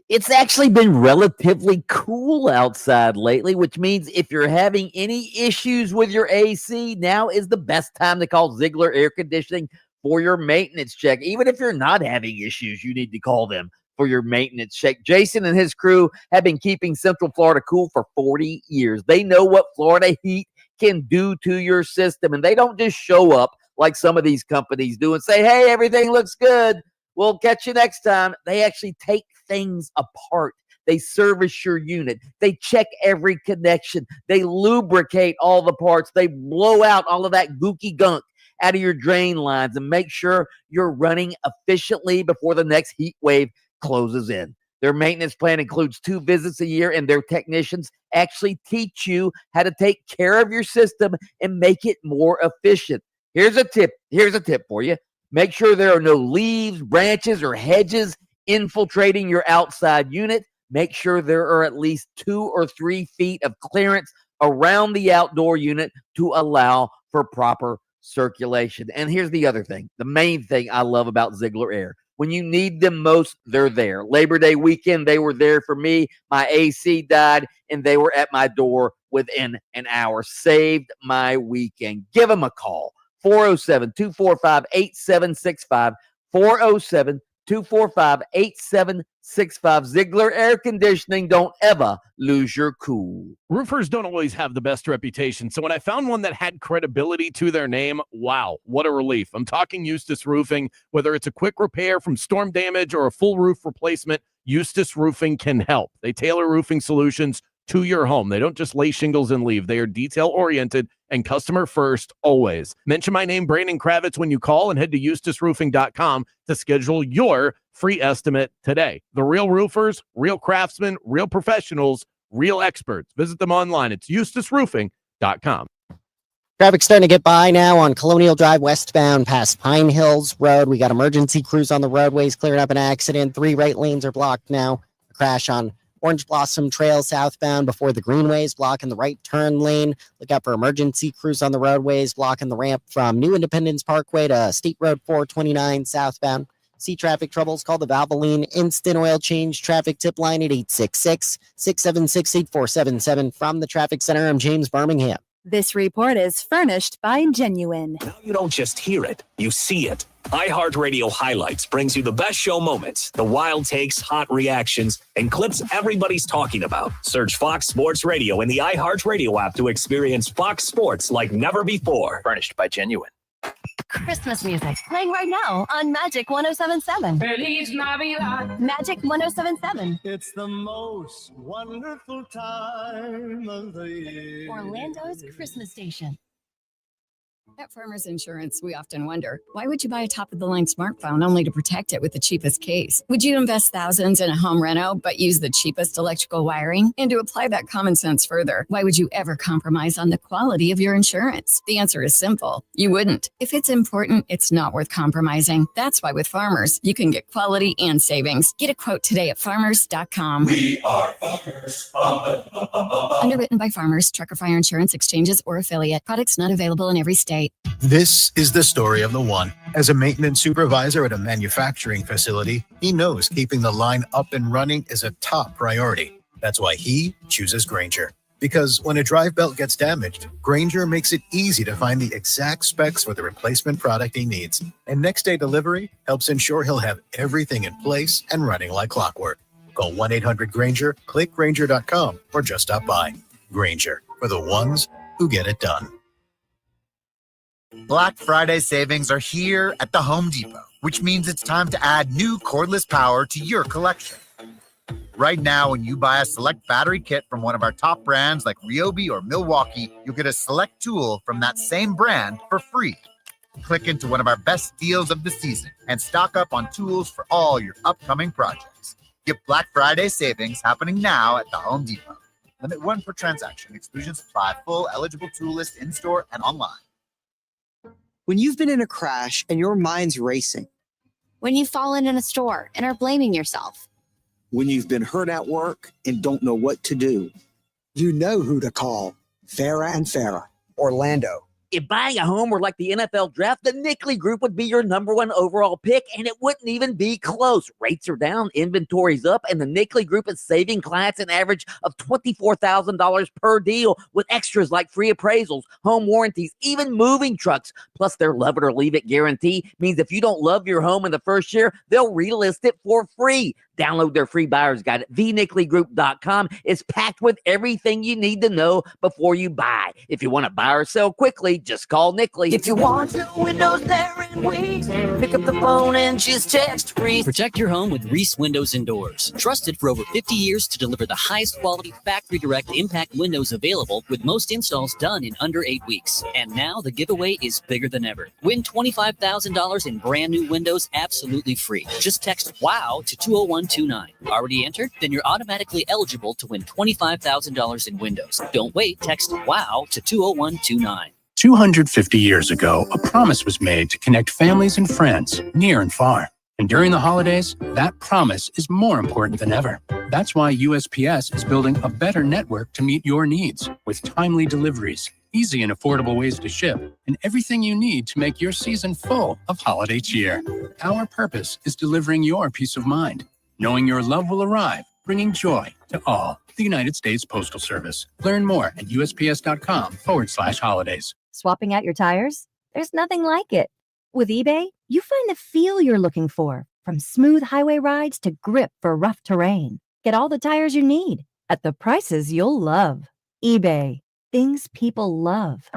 It's actually been relatively cool outside lately, which means if you're having any issues with your AC, now is the best time to call Ziegler Air Conditioning for your maintenance check. Even if you're not having issues, you need to call them for your maintenance check. Jason and his crew have been keeping Central Florida cool for 40 years. They know what Florida heat can do to your system, and they don't just show up like some of these companies do and say, hey, everything looks good. We'll catch you next time. They actually take things apart. They service your unit. They check every connection. They lubricate all the parts. They blow out all of that gooky gunk out of your drain lines and make sure you're running efficiently before the next heat wave closes in. Their maintenance plan includes 2 visits a year, and their technicians actually teach you how to take care of your system and make it more efficient. Here's a tip for you. Make sure there are no leaves, branches, or hedges infiltrating your outside unit. Make sure there are at least 2 or 3 feet of clearance around the outdoor unit to allow for proper circulation. And here's the other thing, the main thing I love about Ziegler Air. When you need them most, they're there. Labor Day weekend, they were there for me. My AC died, and they were at my door within an hour. Saved my weekend. Give them a call. 407-245-8765. 407-245-8765. Ziegler Air Conditioning. Don't ever lose your cool. Roofers don't always have the best reputation, so when I found one that had credibility to their name, wow, what a relief. I'm talking Eustace Roofing. Whether it's a quick repair from storm damage or a full roof replacement, Eustace Roofing can help. They tailor roofing solutions to your home. They don't just lay shingles and leave. They are detail-oriented and customer first always. Mention my name, Brandon Kravitz, when you call, and head to eustaceroofing.com to schedule your free estimate today. The real roofers, real craftsmen, real professionals, real experts. Visit them online. It's eustaceroofing.com. Traffic starting to get by now on Colonial Drive westbound past Pine Hills Road. We got emergency crews on the roadways clearing up an accident. 3 right lanes are blocked now. A crash on Orange Blossom Trail southbound before the Greenways, blocking the right turn lane. Look out for emergency crews on the roadways, blocking the ramp from New Independence Parkway to State Road 429 southbound. See traffic troubles? Call the Valvoline Instant Oil Change traffic tip line at 866-676-8477. From the Traffic Center, I'm James Birmingham. This report is furnished by Genuine. Now you don't just hear it, you see it. iHeartRadio Highlights brings you the best show moments, the wild takes, hot reactions, and clips everybody's talking about. Search Fox Sports Radio in the iHeartRadio app to experience Fox Sports like never before. Furnished by Genuine. Christmas music playing right now on Magic 107.7. Feliz Navidad. Magic 107.7. It's the most wonderful time of the year. Orlando's Christmas station. At Farmers Insurance, we often wonder, why would you buy a top-of-the-line smartphone only to protect it with the cheapest case? Would you invest thousands in a home reno but use the cheapest electrical wiring? And to apply that common sense further, why would you ever compromise on the quality of your insurance? The answer is simple. You wouldn't. If it's important, it's not worth compromising. That's why with Farmers, you can get quality and savings. Get a quote today at farmers.com. We are farmers. Underwritten by Farmers, Trucker Fire Insurance Exchanges, or affiliate. Products not available in every state. This is the story of the one. As a maintenance supervisor at a manufacturing facility, he knows keeping the line up and running is a top priority. That's why he chooses Grainger. Because when a drive belt gets damaged, Grainger makes it easy to find the exact specs for the replacement product he needs. And next day delivery helps ensure he'll have everything in place and running like clockwork. Call 1-800-GRAINGER, click Grainger.com, or just stop by. Grainger, for the ones who get it done. Black Friday savings are here at the Home Depot, which means it's time to add new cordless power to your collection. Right now, when you buy a select battery kit from one of our top brands like Ryobi or Milwaukee, you'll get a select tool from that same brand for free. Click into one of our best deals of the season and stock up on tools for all your upcoming projects. Get Black Friday savings happening now at the Home Depot. Limit 1 per transaction. Exclusions apply. Full eligible tool list in-store and online. When you've been in a crash and your mind's racing. When you've fallen in a store and are blaming yourself. When you've been hurt at work and don't know what to do. You know who to call. Farah and Farah, Orlando. If buying a home were like the NFL draft, the Nickley Group would be your #1 overall pick, and it wouldn't even be close. Rates are down, inventory's up, and the Nickley Group is saving clients an average of $24,000 per deal with extras like free appraisals, home warranties, even moving trucks. Plus, their love it or leave it guarantee means if you don't love your home in the first year, they'll relist it for free. Download their free buyer's guide at thenickley.com. It's packed with everything you need to know before you buy. If you want to buy or sell quickly, just call Nickley. If you want new windows there in weeks, pick up the phone and just text Reese. Protect your home with Reese Windows and Doors. Trusted for over 50 years to deliver the highest quality factory direct impact windows available, with most installs done in under 8 weeks. And now the giveaway is bigger than ever. Win $25,000 in brand new windows absolutely free. Just text WOW to 20129. Already entered? Then you're automatically eligible to win $25,000 in windows. Don't wait. Text WOW to 20129. 250 years ago, a promise was made to connect families and friends near and far. And during the holidays, that promise is more important than ever. That's why USPS is building a better network to meet your needs with timely deliveries, easy and affordable ways to ship, and everything you need to make your season full of holiday cheer. Our purpose is delivering your peace of mind, knowing your love will arrive, bringing joy to all. The United States Postal Service. Learn more at USPS.com/holidays. Swapping out your tires? There's nothing like it. With eBay, you find the feel you're looking for, from smooth highway rides to grip for rough terrain. Get all the tires you need at the prices you'll love. eBay. Things people love.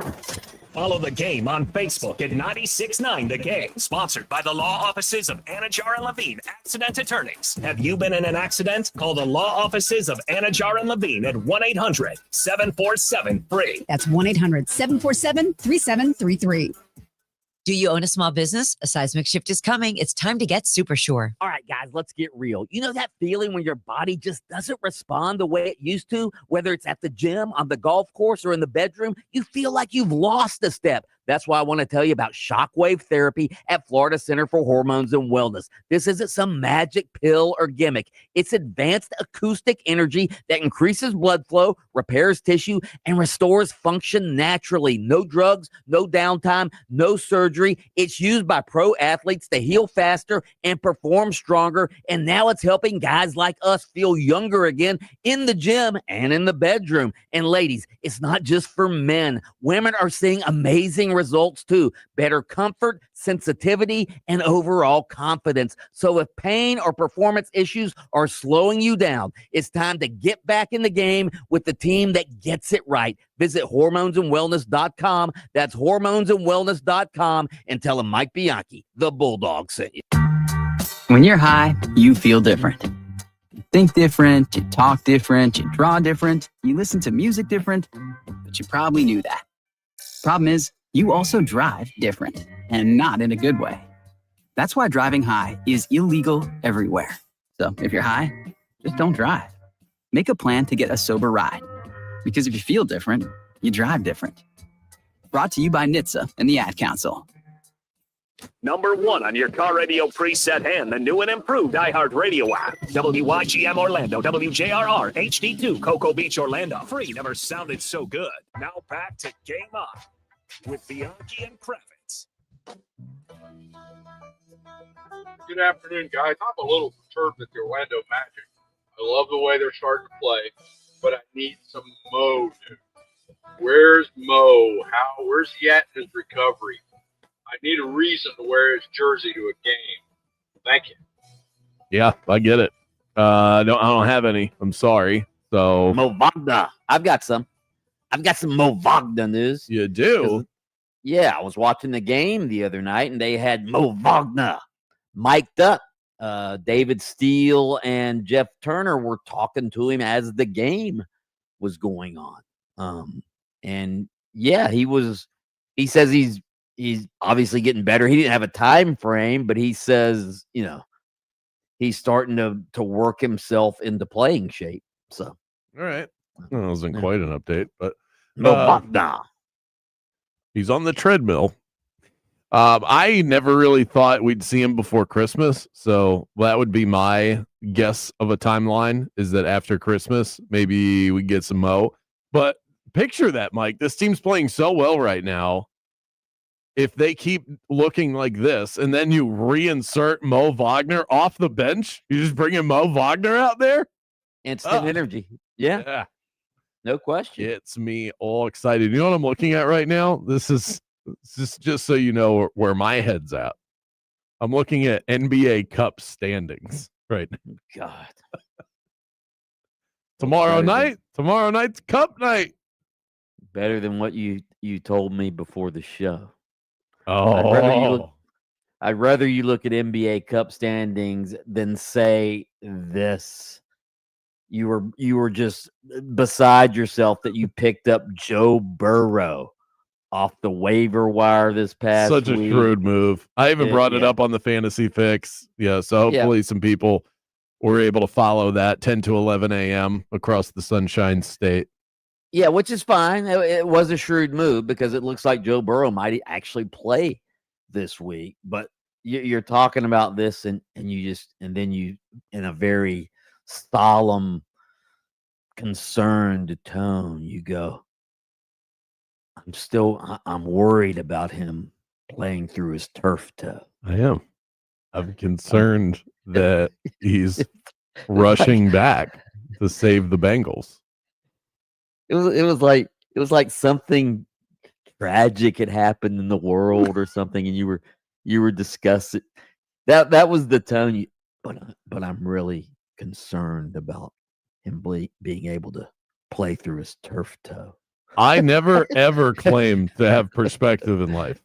Follow the game on Facebook at 96.9 The Game. Sponsored by the law offices of Anajar and Levine, accident attorneys. Have you been in an accident? Call the law offices of Anajar and Levine at 1-800-747-FREE. That's 1-800-747-3733. Do you own a small business? A seismic shift is coming. It's time to get super sure. All right, guys, let's get real. You know that feeling when your body just doesn't respond the way it used to, whether it's at the gym, on the golf course, or in the bedroom? You feel like you've lost a step. That's why I want to tell you about Shockwave Therapy at Florida Center for Hormones and Wellness. This isn't some magic pill or gimmick. It's advanced acoustic energy that increases blood flow, repairs tissue, and restores function naturally. No drugs, no downtime, no surgery. It's used by pro athletes to heal faster and perform stronger. And now it's helping guys like us feel younger again in the gym and in the bedroom. And ladies, it's not just for men. Women are seeing amazing results too. Better comfort, sensitivity, and overall confidence. So if pain or performance issues are slowing you down, it's time to get back in the game with the team that gets it right. Visit hormonesandwellness.com. That's hormonesandwellness.com, and tell them Mike Bianchi, the Bulldog, sent you. When you're high, you feel different. You think different, you talk different, you draw different, you listen to music different, but you probably knew that. Problem is, you also drive different, and not in a good way. That's why driving high is illegal everywhere. So if you're high, just don't drive. Make a plan to get a sober ride. Because if you feel different, you drive different. Brought to you by NHTSA and the Ad Council. #1 on your car radio preset and the new and improved iHeartRadio app. WYGM Orlando, WJRR, HD2, Cocoa Beach, Orlando. Free never sounded so good. Now back to Game On with Bianchi and Kravitz. Good afternoon, guys. I'm a little perturbed at the Orlando Magic. I love the way they're starting to play, but I need some Mo news. Where's Mo? Where's he at in his recovery? I need a reason to wear his jersey to a game. Thank you. Yeah, I get it. I don't have any. I'm sorry. So Mo Wagner. I've got some Mo Wagner news. You do? Yeah, I was watching the game the other night, and they had Mo Wagner mic'd up. David Steele and Jeff Turner were talking to him as the game was going on. And yeah, he says he's obviously getting better. He didn't have a time frame, but he says, he's starting to work himself into playing shape. So, all right. Well, that wasn't quite an update, but Mo Wagner. he's on the treadmill. I never really thought we'd see him before Christmas, so that would be my guess of a timeline, is that after Christmas, maybe we get some Mo. But picture that, Mike. This team's playing so well right now. If they keep looking like this, and then you reinsert Mo Wagner off the bench, you just bring in Mo Wagner out there? Instant energy. Yeah. No question. Gets me all excited. You know what I'm looking at right now? This is just so you know where my head's at. I'm looking at NBA Cup standings right now. God. Tomorrow night's Cup night. Better than what you told me before the show. Oh, I'd rather you look at NBA Cup standings than say this. You were just beside yourself that you picked up Joe Burrow off the waiver wire this past week. Such a shrewd move. I even brought it up on the Fantasy Fix. Yeah, so hopefully some people were able to follow that 10 to 11 a.m. across the Sunshine State. Yeah, which is fine. It was a shrewd move because it looks like Joe Burrow might actually play this week. But you're talking about this, and then you in a very solemn, concerned tone, you go, I'm worried about him playing through his turf toe. I am. I'm concerned that he's rushing back to save the Bengals. It was like something tragic had happened in the world or something, and you were discussing that was the tone. But I'm really concerned about him being able to play through his turf toe. I never ever claimed to have perspective in life.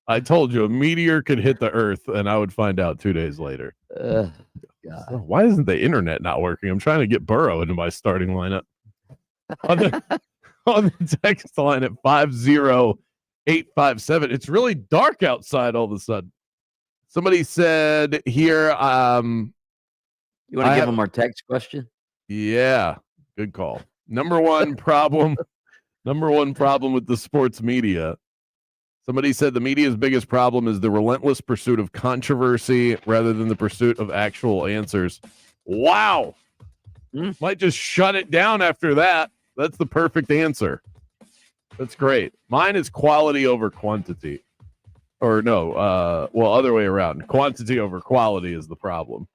I told you a meteor could hit the earth and I would find out 2 days later. God. So why isn't the internet not working? I'm trying to get Burrow into my starting lineup. On the text line at 50857. It's really dark outside all of a sudden. Somebody said here, you want to give them our text question? Yeah, good call. Number one problem with the sports media. Somebody said the media's biggest problem is the relentless pursuit of controversy rather than the pursuit of actual answers. Wow. Might just shut it down after that. That's the perfect answer. That's great. Mine is quality over quantity. Or no, other way around. Quantity over quality is the problem.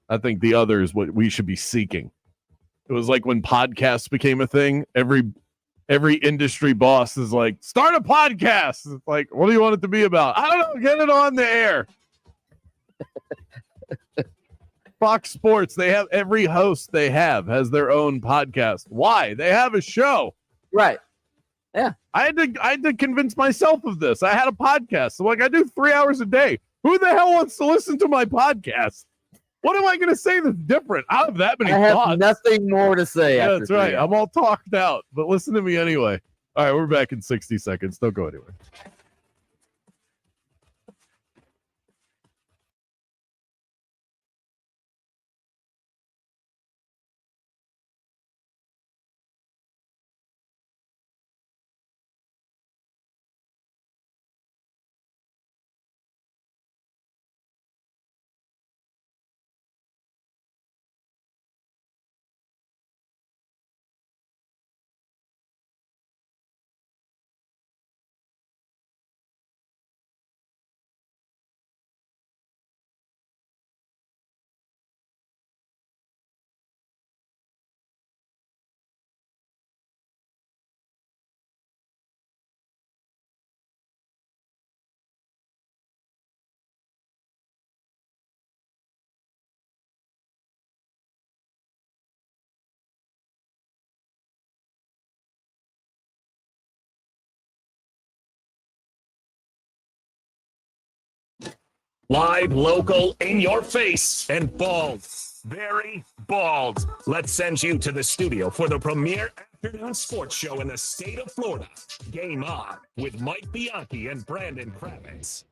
I think the other is what we should be seeking. It was like when podcasts became a thing. Every industry boss is like, start a podcast. It's like, what do you want it to be about? I don't know. Get it on the air. Fox Sports, they have every host they have has their own podcast. Why? They have a show. Right. Yeah. I had to convince myself of this. I had a podcast. So I do 3 hours a day. Who the hell wants to listen to my podcast? What am I going to say that's different? I have that many thoughts. I have nothing more to say. Yeah, after that's right. I'm all talked out, but listen to me anyway. All right, we're back in 60 seconds. Don't go anywhere. Live, local, in your face, and bald. Very bald. Let's send you to the studio for the premier afternoon sports show in the state of Florida. Game On with Mike Bianchi and Brandon Kravitz.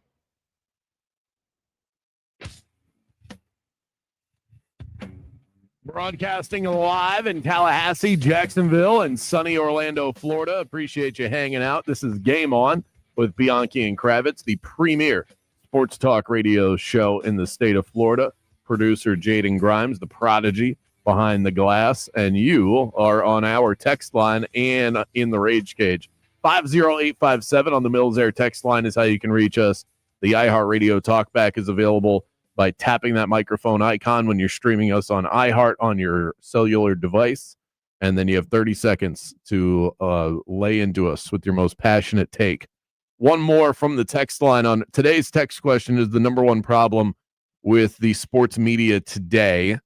Broadcasting live in Tallahassee, Jacksonville, and sunny Orlando, Florida. Appreciate you hanging out. This is Game On with Bianchi and Kravitz, the premier sports talk radio show in the state of Florida. Producer Jaden Grimes, the prodigy behind the glass, and you are on our text line and in the Rage Cage. 50857 on the Mills Air text line is how you can reach us. The iHeartRadio Talkback is available by tapping that microphone icon when you're streaming us on iHeart on your cellular device. And then you have 30 seconds to lay into us with your most passionate take. One more from the text line on today's text question is the number one problem with the sports media today.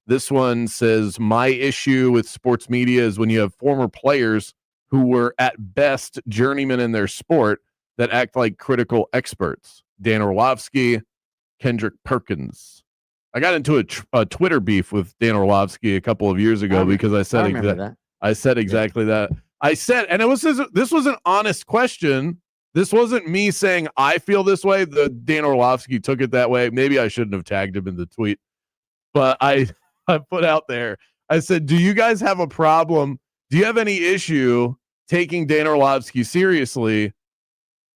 This one says, my issue with sports media is when you have former players who were at best journeymen in their sport that act like critical experts. Dan Orlovsky, Kendrick Perkins. I got into a Twitter beef with Dan Orlovsky a couple of years ago because I said exactly that. I said, and this was an honest question. This wasn't me saying I feel this way. The Dan Orlovsky took it that way. Maybe I shouldn't have tagged him in the tweet, but I put out there. I said, do you guys have a problem? Do you have any issue taking Dan Orlovsky seriously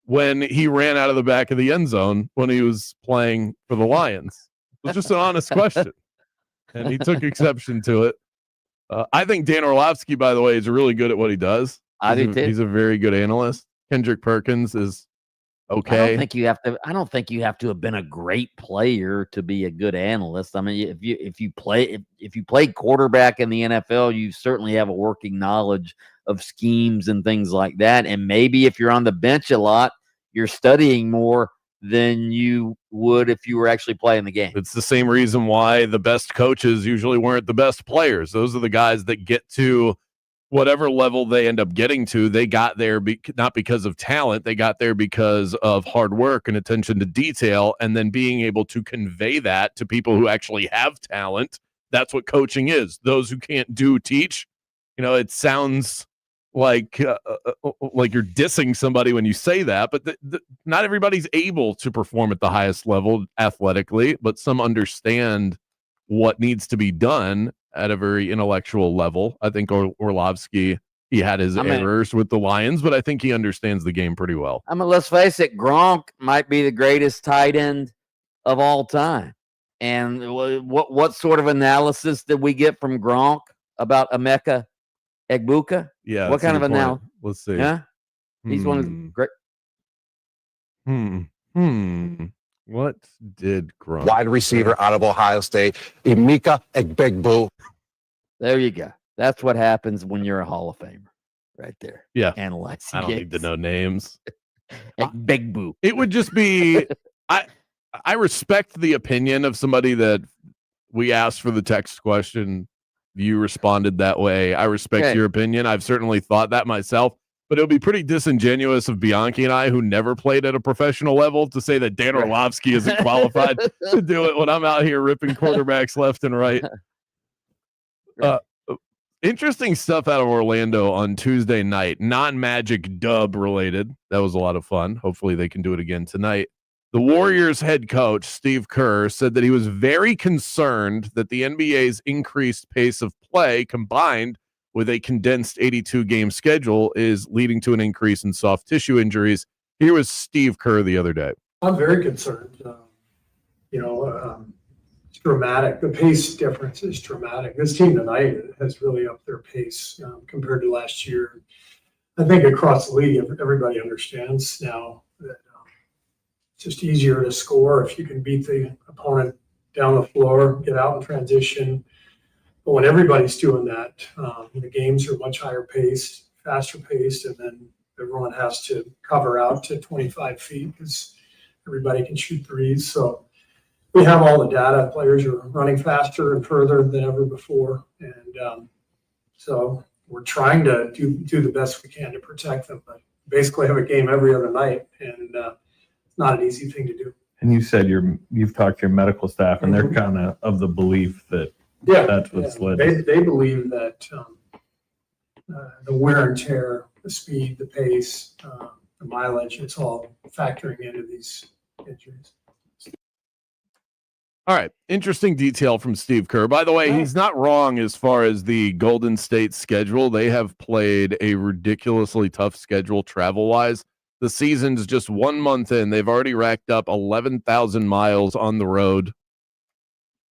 when he ran out of the back of the end zone when he was playing for the Lions? It was just an honest question, and he took exception to it. I think Dan Orlovsky, by the way, is really good at what he does. He's a very good analyst. Kendrick Perkins is okay. I don't think you have to have been a great player to be a good analyst. I mean, if you played quarterback in the NFL, you certainly have a working knowledge of schemes and things like that. And maybe if you're on the bench a lot, you're studying more than you would if you were actually playing the game. It's the same reason why the best coaches usually weren't the best players. Those are the guys that get to whatever level they end up getting to. They got there not because of talent. They got there because of hard work and attention to detail, and then being able to convey that to people who actually have talent. That's what coaching is. Those who can't teach. It sounds like you're dissing somebody when you say that, but not everybody's able to perform at the highest level athletically, but some understand what needs to be done at a very intellectual level. I think Orlovsky, he had his errors with the Lions, but I think he understands the game pretty well. I mean, let's face it, Gronk might be the greatest tight end of all time. And what sort of analysis did we get from Gronk about Emeka Egbuka? Yeah. What kind of analysis? Let's see. Yeah. He's one of the great. What did Gronk? Wide receiver out of Ohio State, Emeka Egbuka. There you go. That's what happens when you're a Hall of Famer, right there. Yeah. Analyzing. I don't need to know names. Egbuka. It would just be. I respect the opinion of somebody that we asked for the text question. You responded that way. I respect your opinion. I've certainly thought that myself. But it would be pretty disingenuous of Bianchi and I, who never played at a professional level, to say that Dan Orlovsky isn't qualified to do it when I'm out here ripping quarterbacks left and right. Interesting stuff out of Orlando on Tuesday night. Non-Magic dub related. That was a lot of fun. Hopefully they can do it again tonight. The Warriors head coach, Steve Kerr, said that he was very concerned that the NBA's increased pace of play combined with a condensed 82-game schedule is leading to an increase in soft tissue injuries. Here was Steve Kerr the other day. I'm very concerned. It's dramatic. The pace difference is dramatic. This team tonight has really upped their pace compared to last year. I think across the league, everybody understands now that it's just easier to score if you can beat the opponent down the floor, get out in transition. But when everybody's doing that, the games are much higher paced, faster paced, and then everyone has to cover out to 25 feet because everybody can shoot threes. So we have all the data. Players are running faster and further than ever before. And so we're trying to do the best we can to protect them, but basically have a game every other night. And it's not an easy thing to do. And you said you've talked to your medical staff, and they're kind of the belief that that's what's led. They believe that the wear and tear, the speed, the pace, the mileage, it's all factoring into these injuries. All right. Interesting detail from Steve Kerr. By the way, he's not wrong as far as the Golden State schedule. They have played a ridiculously tough schedule travel-wise. The season's just 1 month in. They've already racked up 11,000 miles on the road.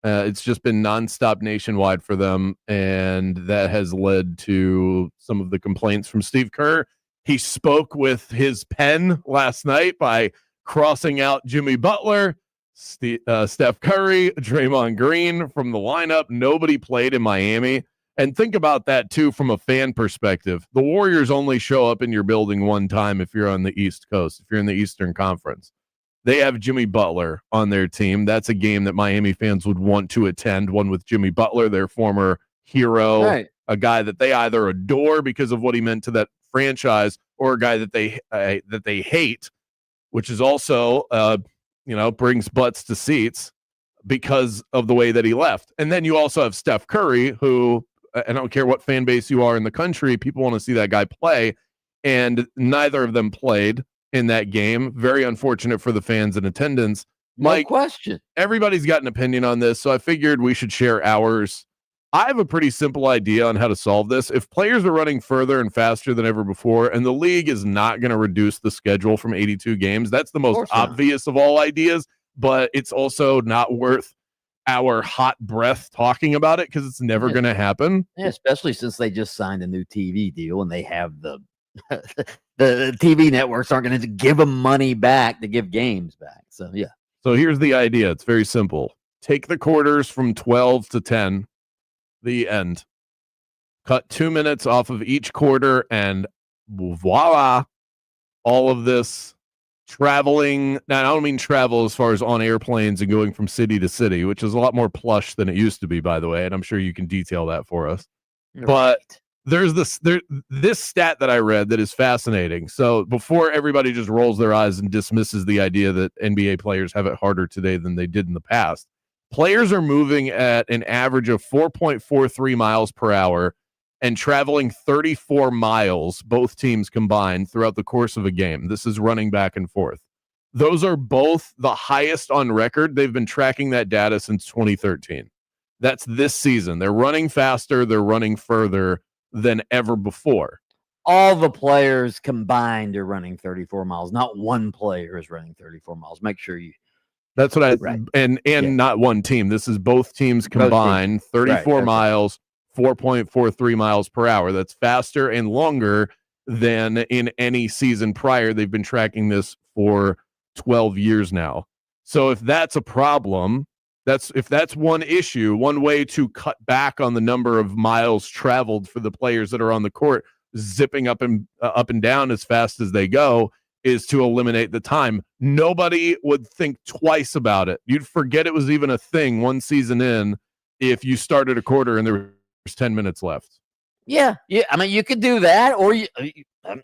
It's just been nonstop nationwide for them, and that has led to some of the complaints from Steve Kerr. He spoke with his pen last night by crossing out Jimmy Butler, Steph Curry, Draymond Green from the lineup. Nobody played in Miami. And think about that, too, from a fan perspective. The Warriors only show up in your building one time if you're on the East Coast, if you're in the Eastern Conference. They have Jimmy Butler on their team. That's a game that Miami fans would want to attend, one with Jimmy Butler, their former hero, right. A guy that they either adore because of what he meant to that franchise, or a guy that they hate, which is also, brings butts to seats because of the way that he left. And then you also have Steph Curry, who, I don't care what fan base you are in the country, people want to see that guy play, and neither of them played in that game. Very unfortunate for the fans in attendance. Mike, no question. Everybody's got an opinion on this, so I figured we should share ours. I have a pretty simple idea on how to solve this. If players are running further and faster than ever before, and the league is not going to reduce the schedule from 82 games, that's the most obvious of all ideas, but it's also not worth our hot breath talking about it because it's never going to happen. Yeah, especially since they just signed a new TV deal and they have the the TV networks aren't going to give them money back to give games back. So, yeah. So here's the idea. It's very simple. Take the quarters from 12 to 10, the end. Cut 2 minutes off of each quarter, and voila, all of this traveling. Now, I don't mean travel as far as on airplanes and going from city to city, which is a lot more plush than it used to be, by the way, and I'm sure you can detail that for us. Right. But there's this stat that I read that is fascinating. So before everybody just rolls their eyes and dismisses the idea that NBA players have it harder today than they did in the past, players are moving at an average of 4.43 miles per hour and traveling 34 miles, both teams combined, throughout the course of a game. This is running back and forth. Those are both the highest on record. They've been tracking that data since 2013. That's this season. They're running faster. They're running further than ever before. All the players combined are running 34 miles. Not one player is running 34 miles. Make sure you. That's what and not one team. This is both teams combined, 34 miles, 4.43 miles per hour. That's faster and longer than in any season prior. They've been tracking this for 12 years now. So if that's a problem, if that's one issue, one way to cut back on the number of miles traveled for the players that are on the court, zipping up and down as fast as they go, is to eliminate the time. Nobody would think twice about it. You'd forget it was even a thing one season in if you started a quarter and there was 10 minutes left. Yeah. I mean, you could do that, or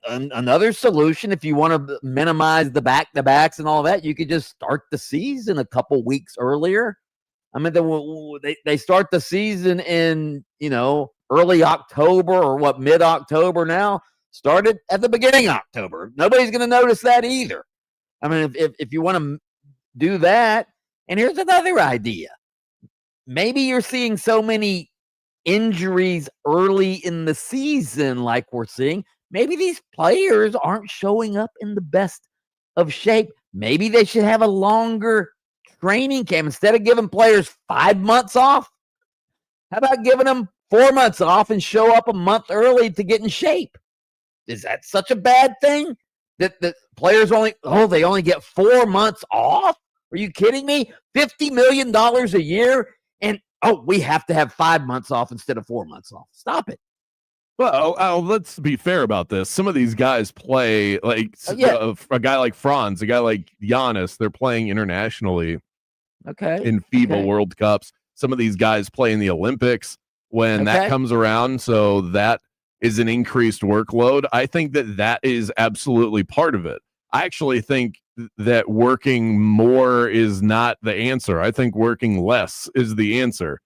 another solution, if you want to minimize the back-to-backs and all that, you could just start the season a couple weeks earlier. I mean, they start the season in, early October or mid-October now. Started at the beginning of October. Nobody's going to notice that either. I mean, if you want to do that, and here's another idea. Maybe you're seeing so many injuries early in the season like we're seeing. Maybe these players aren't showing up in the best of shape. Maybe they should have a longer training camp. Instead of giving players 5 months off, how about giving them 4 months off and show up a month early to get in shape? Is that such a bad thing that the players they only get 4 months off? Are you kidding me? $50 million a year, and we have to have 5 months off instead of 4 months off. Stop it. Well, let's be fair about this. Some of these guys play like a guy like Franz, a guy like Giannis. They're playing internationally. In FIBA World Cups. Some of these guys play in the Olympics when that comes around. So that is an increased workload. I think that is absolutely part of it. I actually think that working more is not the answer. I think working less is the answer.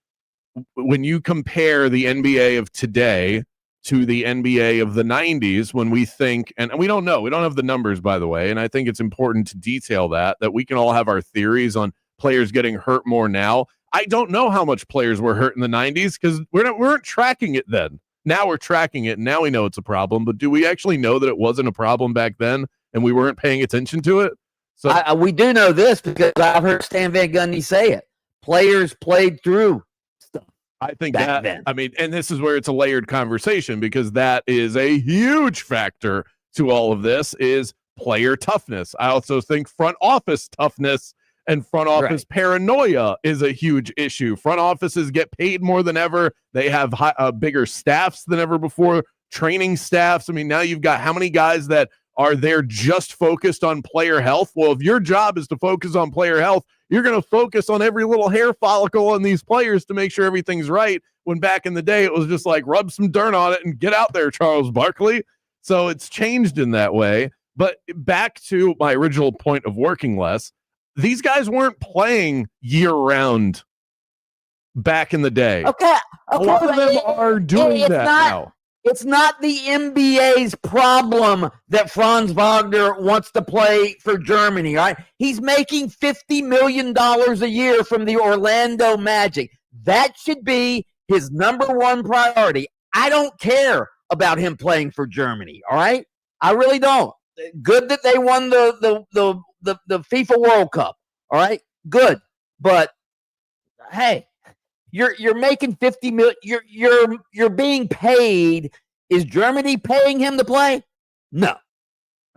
When you compare the NBA of today to the NBA of the 90s, when we think, and we don't know, we don't have the numbers, by the way, and I think it's important to detail that we can all have our theories on players getting hurt more now. I don't know how much players were hurt in the 90s because we weren't tracking it then. Now we're tracking it, and now we know it's a problem. But do we actually know that it wasn't a problem back then and we weren't paying attention to it? So we do know this because I've heard Stan Van Gundy say it. Players played through stuff. I think that, I mean, and this is where it's a layered conversation because that is a huge factor to all of this is player toughness. I also think front office toughness and front office paranoia is a huge issue. Front offices get paid more than ever. They have bigger staffs than ever before, training staffs. I mean, now you've got how many guys that are there just focused on player health? Well, if your job is to focus on player health, you're going to focus on every little hair follicle on these players to make sure everything's right. When back in the day, it was just like rub some dirt on it and get out there, Charles Barkley. So it's changed in that way. But back to my original point of working less, these guys weren't playing year-round back in the day. Okay. A lot of them are doing that now. It's not the NBA's problem that Franz Wagner wants to play for Germany, right? He's making $50 million a year from the Orlando Magic. That should be his number one priority. I don't care about him playing for Germany, all right? I really don't. Good that they won the FIFA World Cup, all right? Good. But hey, you're making $50 million. You're being paid. Is Germany paying him to play? No.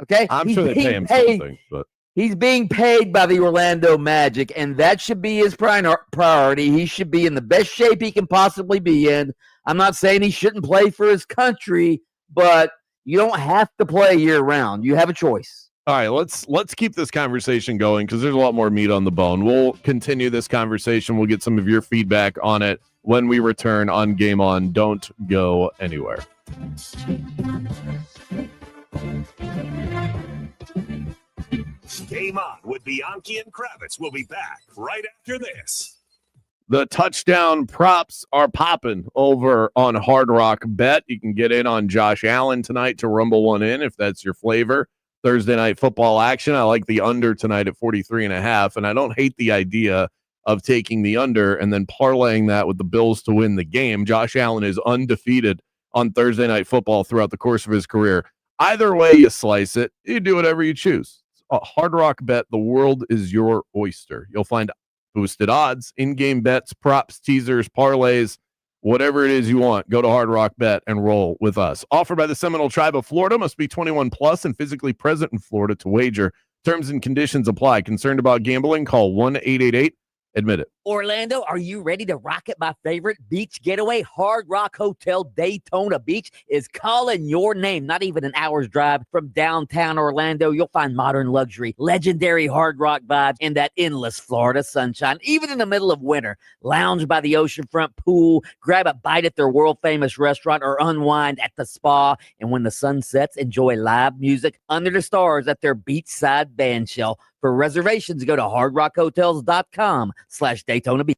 Okay. I'm sure they pay him something, but he's being paid by the Orlando Magic, and that should be his priority. He should be in the best shape he can possibly be in. I'm not saying he shouldn't play for his country, but you don't have to play year round. You have a choice. All right, let's keep this conversation going because there's a lot more meat on the bone. We'll continue this conversation. We'll get some of your feedback on it when we return on Game On. Don't go anywhere. Game On with Bianchi and Kravitz. We'll be back right after this. The touchdown props are popping over on Hard Rock Bet. You can get in on Josh Allen tonight to rumble one in if that's your flavor. Thursday night football action. I like the under tonight at 43.5, and I don't hate the idea of taking the under and then parlaying that with the Bills to win the game. Josh Allen is undefeated on Thursday night football throughout the course of his career. Either way you slice it, you do whatever you choose. Hard Rock Bet, the world is your oyster. You'll find boosted odds, in-game bets, props, teasers, parlays, whatever it is you want. Go to Hard Rock Bet and roll with us. Offered by the Seminole Tribe of Florida. Must be 21 plus and physically present in Florida to wager. Terms and conditions apply. Concerned about gambling? Call 1-888-ADMIT-IT. Orlando, are you ready to rocket my favorite beach getaway? Hard Rock Hotel Daytona Beach is calling your name. Not even an hour's drive from downtown Orlando. You'll find modern luxury, legendary Hard Rock vibes, and that endless Florida sunshine. Even in the middle of winter, lounge by the oceanfront pool, grab a bite at their world-famous restaurant, or unwind at the spa. And when the sun sets, enjoy live music under the stars at their beachside band shell. For reservations, go to hardrockhotels.com/Daytona Beach.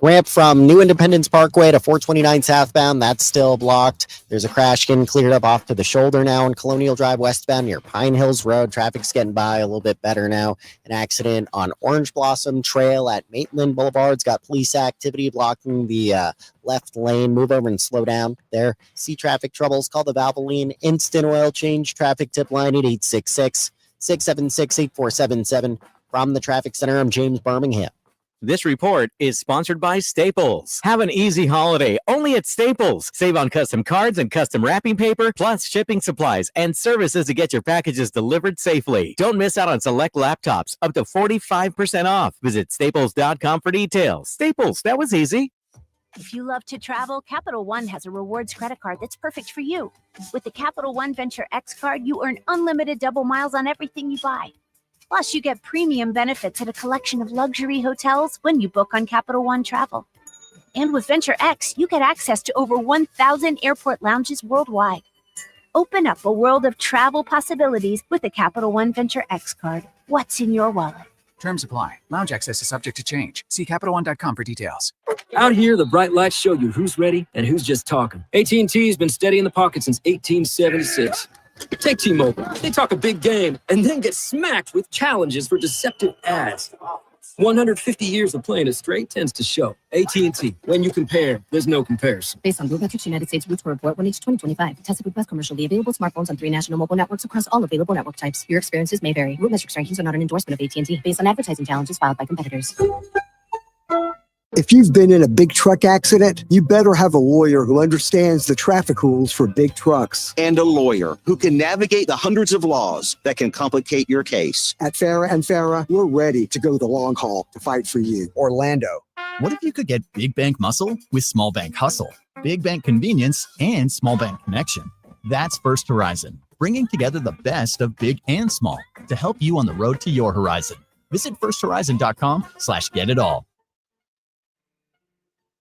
Ramp from New Independence Parkway to 429 southbound, that's still blocked. There's a crash getting cleared up off to the shoulder now on Colonial Drive westbound near Pine Hills Road. Traffic's getting by a little bit better now. An accident on Orange Blossom Trail at Maitland Boulevard's got police activity blocking the left lane. Move over and slow down there. See traffic troubles? Call the Valvoline Instant Oil Change traffic tip line at 866-676-8477. From the Traffic Center, I'm James Birmingham. This report is sponsored by Staples. Have an easy holiday only at Staples. Save on custom cards and custom wrapping paper, plus shipping supplies and services to get your packages delivered safely. Don't miss out on select laptops up to 45% off. Visit staples.com for details. Staples, that was easy. If you love to travel, Capital One has a rewards credit card that's perfect for you. With the Capital One Venture X card, you earn unlimited double miles on everything you buy. Plus, you get premium benefits at a collection of luxury hotels when you book on Capital One Travel. And with Venture X, you get access to over 1,000 airport lounges worldwide. Open up a world of travel possibilities with the Capital One Venture X card. What's in your wallet? Terms apply. Lounge access is subject to change. See CapitalOne.com for details. Out here, the bright lights show you who's ready and who's just talking. AT&T's been steady in the pocket since 1876. Take T-Mobile. They talk a big game and then get smacked with challenges for deceptive ads. 150 years of playing it straight tends to show. AT&T. When you compare, there's no comparison. Based on BlueMetrics United States Roots Report 1H 2025. Tested with Best commercially available smartphones on 3 national mobile networks across all available network types. Your experiences may vary. RootMetrics rankings are not an endorsement of AT&T. Based on advertising challenges filed by competitors. If you've been in a big truck accident, you better have a lawyer who understands the traffic rules for big trucks. And a lawyer who can navigate the hundreds of laws that can complicate your case. At Farah and Farah, we're ready to go the long haul to fight for you. Orlando. What if you could get big bank muscle with small bank hustle, big bank convenience, and small bank connection? That's First Horizon, bringing together the best of big and small to help you on the road to your horizon. Visit firsthorizon.com/get-it-all.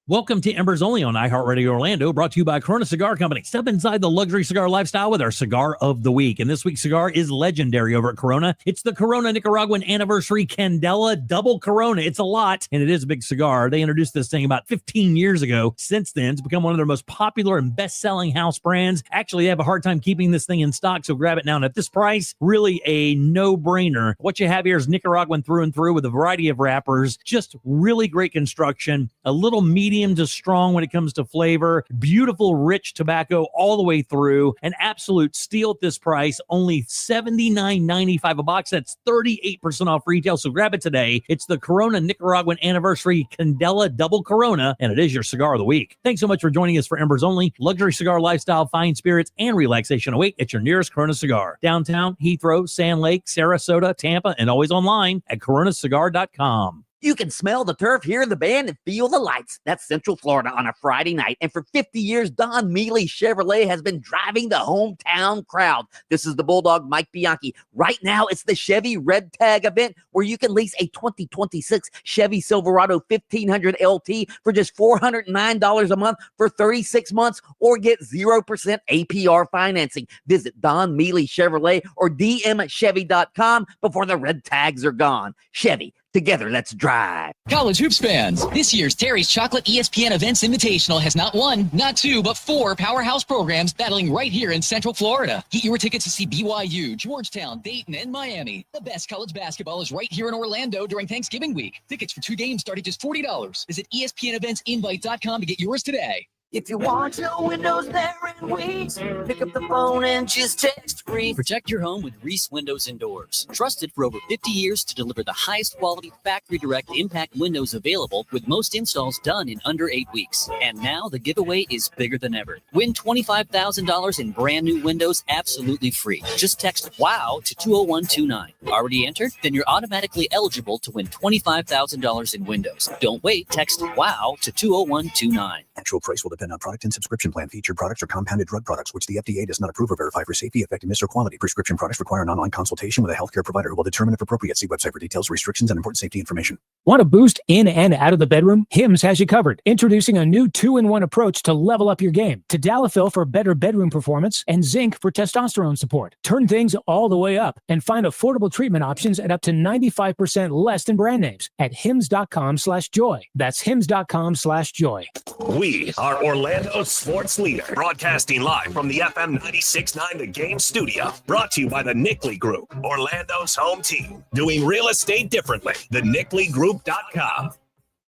Welcome to Embers Only on iHeartRadio Orlando, brought to you by Corona Cigar Company. Step inside the luxury cigar lifestyle with our cigar of the week. And this week's cigar is legendary over at Corona. It's the Corona Nicaraguan Anniversary Candela Double Corona. It's a lot, and it is a big cigar. They introduced this thing about 15 years ago. Since then, it's become one of their most popular and best-selling house brands. Actually, they have a hard time keeping this thing in stock, so grab it now. And at this price, really a no-brainer. What you have here is Nicaraguan through and through with a variety of wrappers. Just really great construction. A little medium to strong when it comes to flavor. Beautiful, rich tobacco all the way through. An absolute steal at this price. Only $79.95 a box. That's 38% off retail. So grab it today. It's the Corona Nicaraguan Anniversary Candela Double Corona, and it is your cigar of the week. Thanks so much for joining us for Embers Only. Luxury cigar lifestyle, fine spirits, and relaxation await at your nearest Corona Cigar. Downtown, Heathrow, Sand Lake, Sarasota, Tampa, and always online at coronacigar.com. You can smell the turf, hear the band, and feel the lights. That's Central Florida on a Friday night. And for 50 years, Don Mealy Chevrolet has been driving the hometown crowd. This is the Bulldog, Mike Bianchi. Right now, it's the Chevy Red Tag event where you can lease a 2026 Chevy Silverado 1500 LT for just $409 a month for 36 months or get 0% APR financing. Visit Don Mealy Chevrolet or dmchevy.com before the red tags are gone. Chevy. Together, let's drive. College hoops fans, this year's Terry's Chocolate ESPN Events Invitational has not one, not two, but four powerhouse programs battling right here in Central Florida. Get your tickets to see BYU, Georgetown, Dayton, and Miami. The best college basketball is right here in Orlando during Thanksgiving week. Tickets for 2 games start at just $40. Visit ESPNEventsInvite.com to get yours today. If you want your windows there in weeks, pick up the phone and just text free. Protect your home with Reese Windows and Doors. Trusted for over 50 years to deliver the highest quality factory direct impact windows available, with most installs done in under 8 weeks. And now the giveaway is bigger than ever. Win $25,000 in brand new windows absolutely free. Just text WOW to 20129. Already entered? Then you're automatically eligible to win $25,000 in windows. Don't wait. Text WOW to 20129. Actual price will depend on product and subscription plan. Featured products are compounded drug products, which the FDA does not approve or verify for safety, effectiveness, or quality. Prescription products require an online consultation with a healthcare provider who will determine if appropriate. See website for details, restrictions, and important safety information. Want a boost in and out of the bedroom? Hims has you covered. Introducing a new 2-in-1 approach to level up your game. Tadalafil for better bedroom performance and zinc for testosterone support. Turn things all the way up and find affordable treatment options at up to 95% less than brand names at hims.com/joy. That's hims.com/joy. We are Orlando's sports leader, broadcasting live from the FM 96.9 The Game studio. Brought to you by the Nickley Group, Orlando's home team. Doing real estate differently. TheNickleyGroup.com.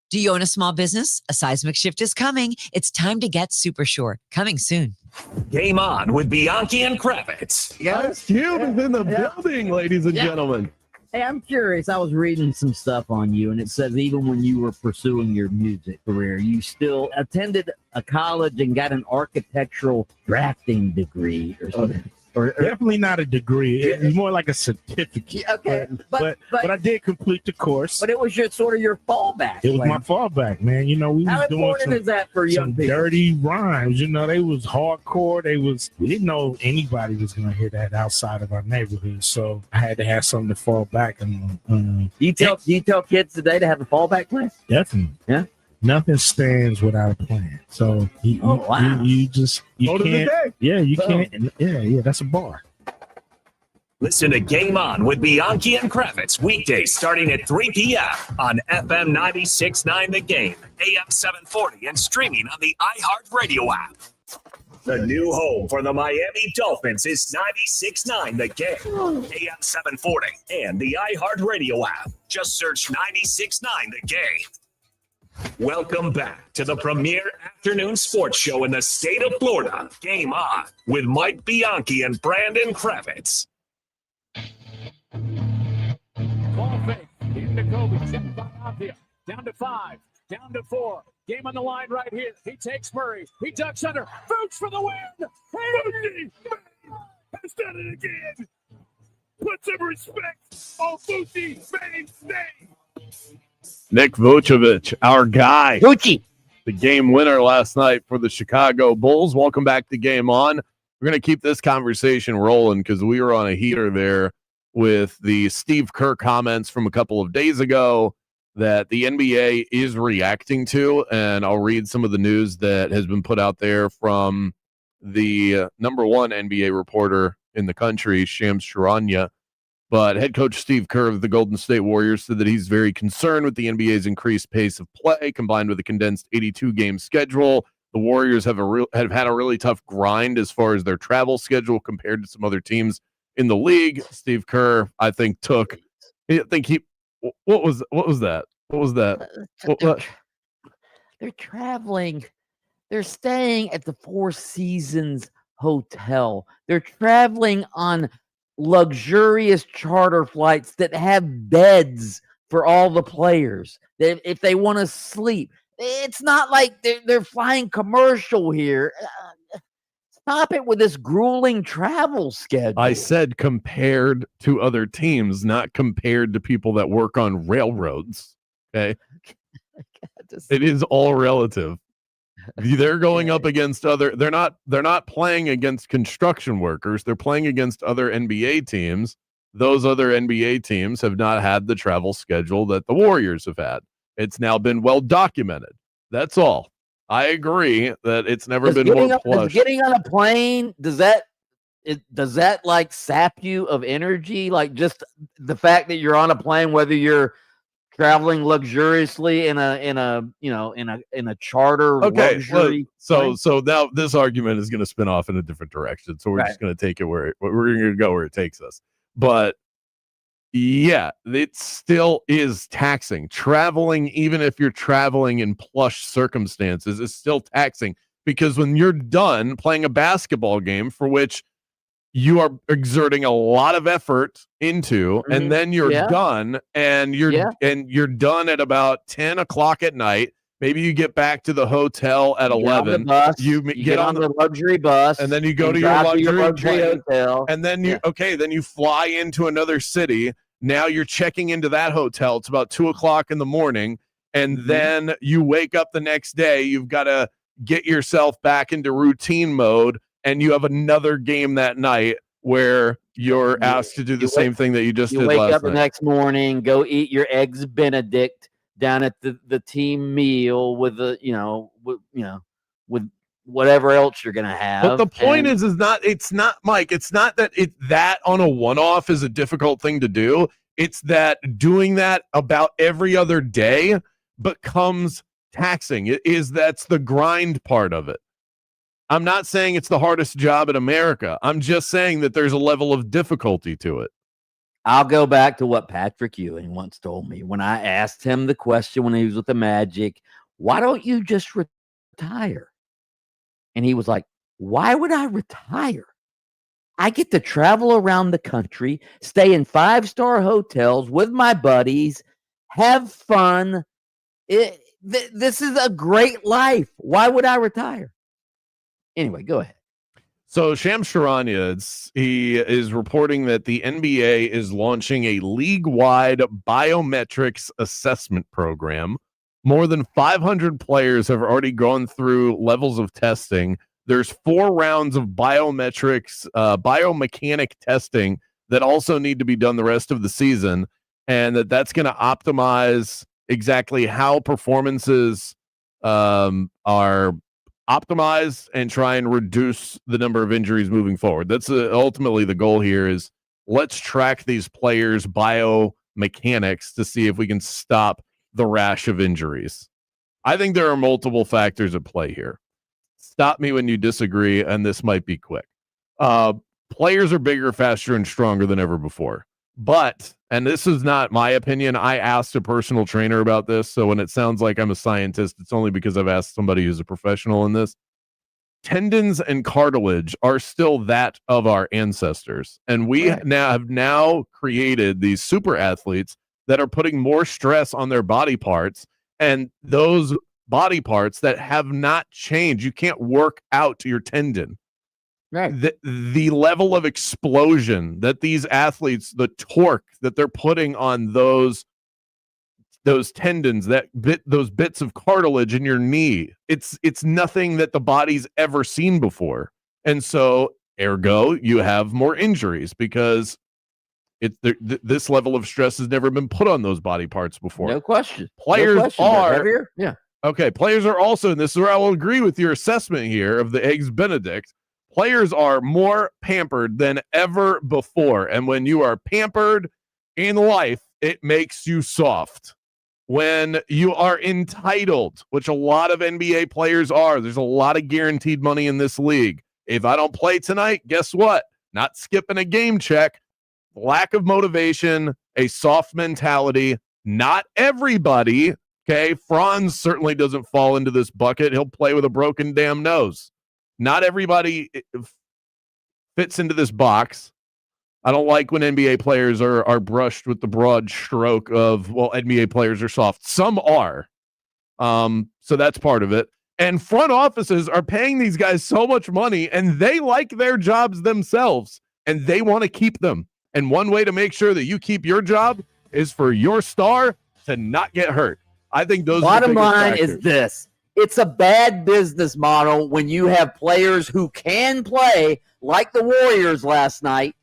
Do you own a small business? A seismic shift is coming. It's time to get super sure. Coming soon. Game on with Bianchi and Kravitz. Ice Cube is in the building, ladies and gentlemen. Hey, I'm curious. I was reading some stuff on you, and it says even when you were pursuing your music career, you still attended a college and got an architectural drafting degree or something. Definitely not a degree. It was more like a certificate. Okay, but I did complete the course. But it was your fallback. It was my fallback, man. You know, we How was doing important is that for young people? Dirty rhymes. You know, they was hardcore. We didn't know anybody was gonna hear that outside of our neighborhood. So I had to have something to fall back on. Do you tell kids today to have a fallback plan? Definitely. Yeah. Nothing stands without a plan. So you Go to the can't. day. Yeah, you Boom. can't. Yeah, that's a bar. Listen to Game On with Bianchi and Kravitz weekdays starting at 3 p.m. on FM 96.9 The Game, AM 740, and streaming on the iHeartRadio app. The new home for the Miami Dolphins is 96.9 The Game, AM 740, and the iHeartRadio app. Just search 96.9 The Game. Welcome back to the premier afternoon sports show in the state of Florida, Game On, with Mike Bianchi and Brandon Kravitz. Ball fake. Into Kobe. Check by Avia. Down to 5. Down to 4. Game on the line right here. He takes Murray. He ducks under. Boots for the win. Booty has done it again. Put some respect on Booty Main's name. Nick Vucevic, our guy. Gucci. The game winner last night for the Chicago Bulls. Welcome back to Game On. We're going to keep this conversation rolling because we were on a heater there with the Steve Kerr comments from a couple of days ago that the NBA is reacting to, and I'll read some of the news that has been put out there from the number one NBA reporter in the country, Shams Charania. But head coach Steve Kerr of the Golden State Warriors said that he's very concerned with the NBA's increased pace of play combined with a condensed 82-game schedule. The Warriors have had a really tough grind as far as their travel schedule compared to some other teams in the league. Steve Kerr, I think, what was that? What? They're traveling. They're staying at the Four Seasons Hotel. They're traveling on luxurious charter flights that have beds for all the players. If they want to sleep, it's not like they're flying commercial here. Stop it with this grueling travel schedule. I said compared to other teams, not compared to people that work on railroads. Okay. It is all relative. They're going up against they're not playing against construction workers. They're playing against other NBA teams. Those other NBA teams have not had the travel schedule that the Warriors have had. It's now been well documented. That's all. I agree that it's never been more plush. Getting on a plane, does that like sap you of energy? Like just the fact that you're on a plane, whether you're traveling luxuriously in a charter luxury. So now this argument is going to spin off in a different direction. So we're just going to take it we're going to go where it takes us. But yeah, it still is taxing. Traveling, even if you're traveling in plush circumstances, is still taxing because when you're done playing a basketball game for which you are exerting a lot of effort into, and then you're done, and you're done at about 10 o'clock at night. Maybe you get back to the hotel at 11. You get on the luxury bus, and then you go to your luxury hotel, and then you fly into another city. Now you're checking into that hotel. It's about 2 o'clock in the morning, and then you wake up the next day. You've got to get yourself back into routine mode, and you have another game that night where you're asked to do the same thing that you just did last night. You wake up the next morning, go eat your eggs Benedict down at the team meal with with whatever else you're gonna have. But the point is not Mike. It's not that that on a one-off is a difficult thing to do. It's that doing that about every other day becomes taxing. That's the grind part of it. I'm not saying it's the hardest job in America. I'm just saying that there's a level of difficulty to it. I'll go back to what Patrick Ewing once told me when I asked him the question when he was with the Magic, why don't you just retire? And he was like, why would I retire? I get to travel around the country, stay in 5-star hotels with my buddies, have fun. This is a great life. Why would I retire? Anyway, go ahead. So Shams Charania, he is reporting that the NBA is launching a league-wide biometrics assessment program. More than 500 players have already gone through levels of testing. There's 4 rounds of biomechanic testing that also need to be done the rest of the season, and that's going to optimize exactly how performances are optimize and try and reduce the number of injuries moving forward. That's ultimately the goal here is let's track these players' biomechanics to see if we can stop the rash of injuries. I think there are multiple factors at play here. Stop me when you disagree, and this might be quick. Players are bigger, faster, and stronger than ever before. But, and this is not my opinion, I asked a personal trainer about this, so when it sounds like I'm a scientist, it's only because I've asked somebody who's a professional in this. Tendons and cartilage are still that of our ancestors. And we have now created these super athletes that are putting more stress on their body parts, and those body parts that have not changed. You can't work out your tendon. Right. The level of explosion that these athletes, the torque that they're putting on those tendons, those bits of cartilage in your knee, it's nothing that the body's ever seen before. And so, ergo, you have more injuries because this level of stress has never been put on those body parts before. No question. Players are heavier. Yeah. Okay. Players are also, and this is where I will agree with your assessment here of the Eggs Benedict. Players are more pampered than ever before. And when you are pampered in life, it makes you soft. When you are entitled, which a lot of NBA players are, there's a lot of guaranteed money in this league. If I don't play tonight, guess what? Not skipping a game check. Lack of motivation, a soft mentality. Not everybody, okay? Franz certainly doesn't fall into this bucket. He'll play with a broken damn nose. Not everybody fits into this box. I don't like when NBA players are brushed with the broad stroke of, well, NBA players are soft. Some are. So that's part of it. And front offices are paying these guys so much money, and they like their jobs themselves, and they want to keep them. And one way to make sure that you keep your job is for your star to not get hurt. I think those bottom are the line factors. is this. It's a bad business model when you have players who can play, like the Warriors last night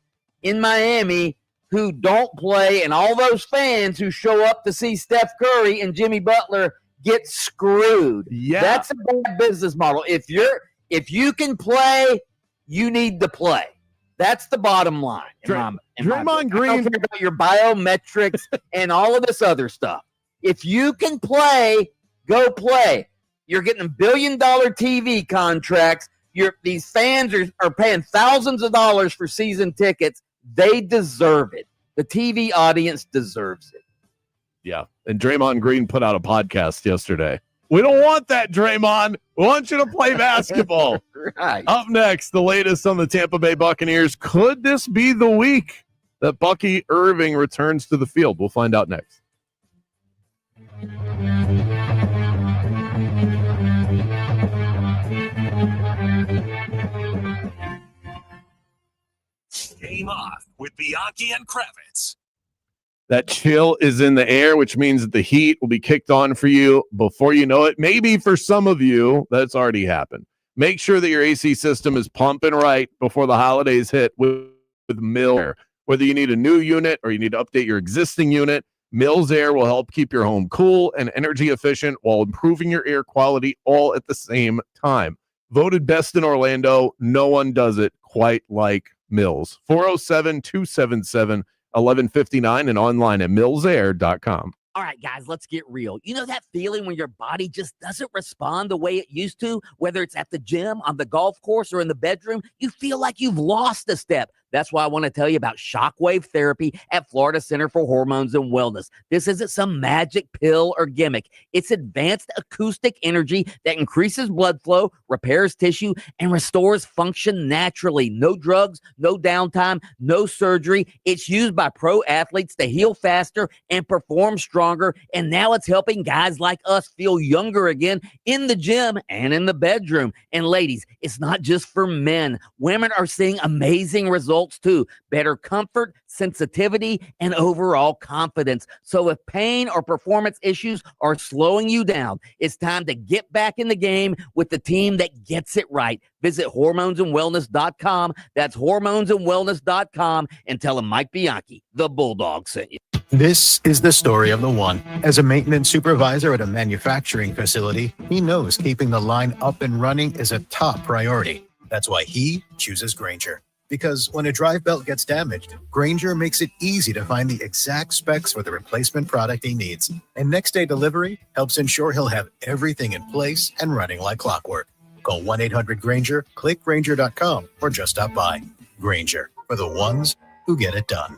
in Miami, who don't play, and all those fans who show up to see Steph Curry and Jimmy Butler get screwed. Yeah. That's a bad business model. If you can play, you need to play. That's the bottom line. Draymond Green. I don't care about your biometrics and all of this other stuff. If you can play, go play. You're getting $1 billion TV contracts. These fans are paying thousands of dollars for season tickets. They deserve it. The TV audience deserves it. Yeah. And Draymond Green put out a podcast yesterday. We don't want that, Draymond. We want you to play basketball. Right. Up next, the latest on the Tampa Bay Buccaneers. Could this be the week that Bucky Irving returns to the field? We'll find out next. Game off with Bianchi and Kravitz. That chill is in the air, which means that the heat will be kicked on for you before you know it. Maybe for some of you, that's already happened. Make sure that your AC system is pumping right before the holidays hit with Mills Air. Whether you need a new unit or you need to update your existing unit, Mills Air will help keep your home cool and energy efficient while improving your air quality all at the same time. Voted best in Orlando, no one does it quite like Mills. 407-277-1159 and online at millsair.com. All right, guys, let's get real. You know that feeling when your body just doesn't respond the way it used to, whether it's at the gym, on the golf course, or in the bedroom? You feel like you've lost a step. That's why I want to tell you about Shockwave Therapy at Florida Center for Hormones and Wellness. This isn't some magic pill or gimmick. It's advanced acoustic energy that increases blood flow, repairs tissue, and restores function naturally. No drugs, no downtime, no surgery. It's used by pro athletes to heal faster and perform stronger. And now it's helping guys like us feel younger again in the gym and in the bedroom. And ladies, it's not just for men. Women are seeing amazing results too. Better comfort, sensitivity, and overall confidence. So if pain or performance issues are slowing you down, it's time to get back in the game with the team that gets it right. Visit hormonesandwellness.com. That's hormonesandwellness.com and tell them Mike Bianchi, the Bulldog, sent you. This is the story of the one. As a maintenance supervisor at a manufacturing facility, he knows keeping the line up and running is a top priority. That's why he chooses Grainger. Because when a drive belt gets damaged, Grainger makes it easy to find the exact specs for the replacement product he needs. And next day delivery helps ensure he'll have everything in place and running like clockwork. Call 1-800-GRAINGER, click Grainger.com, or just stop by. Grainger, for the ones who get it done.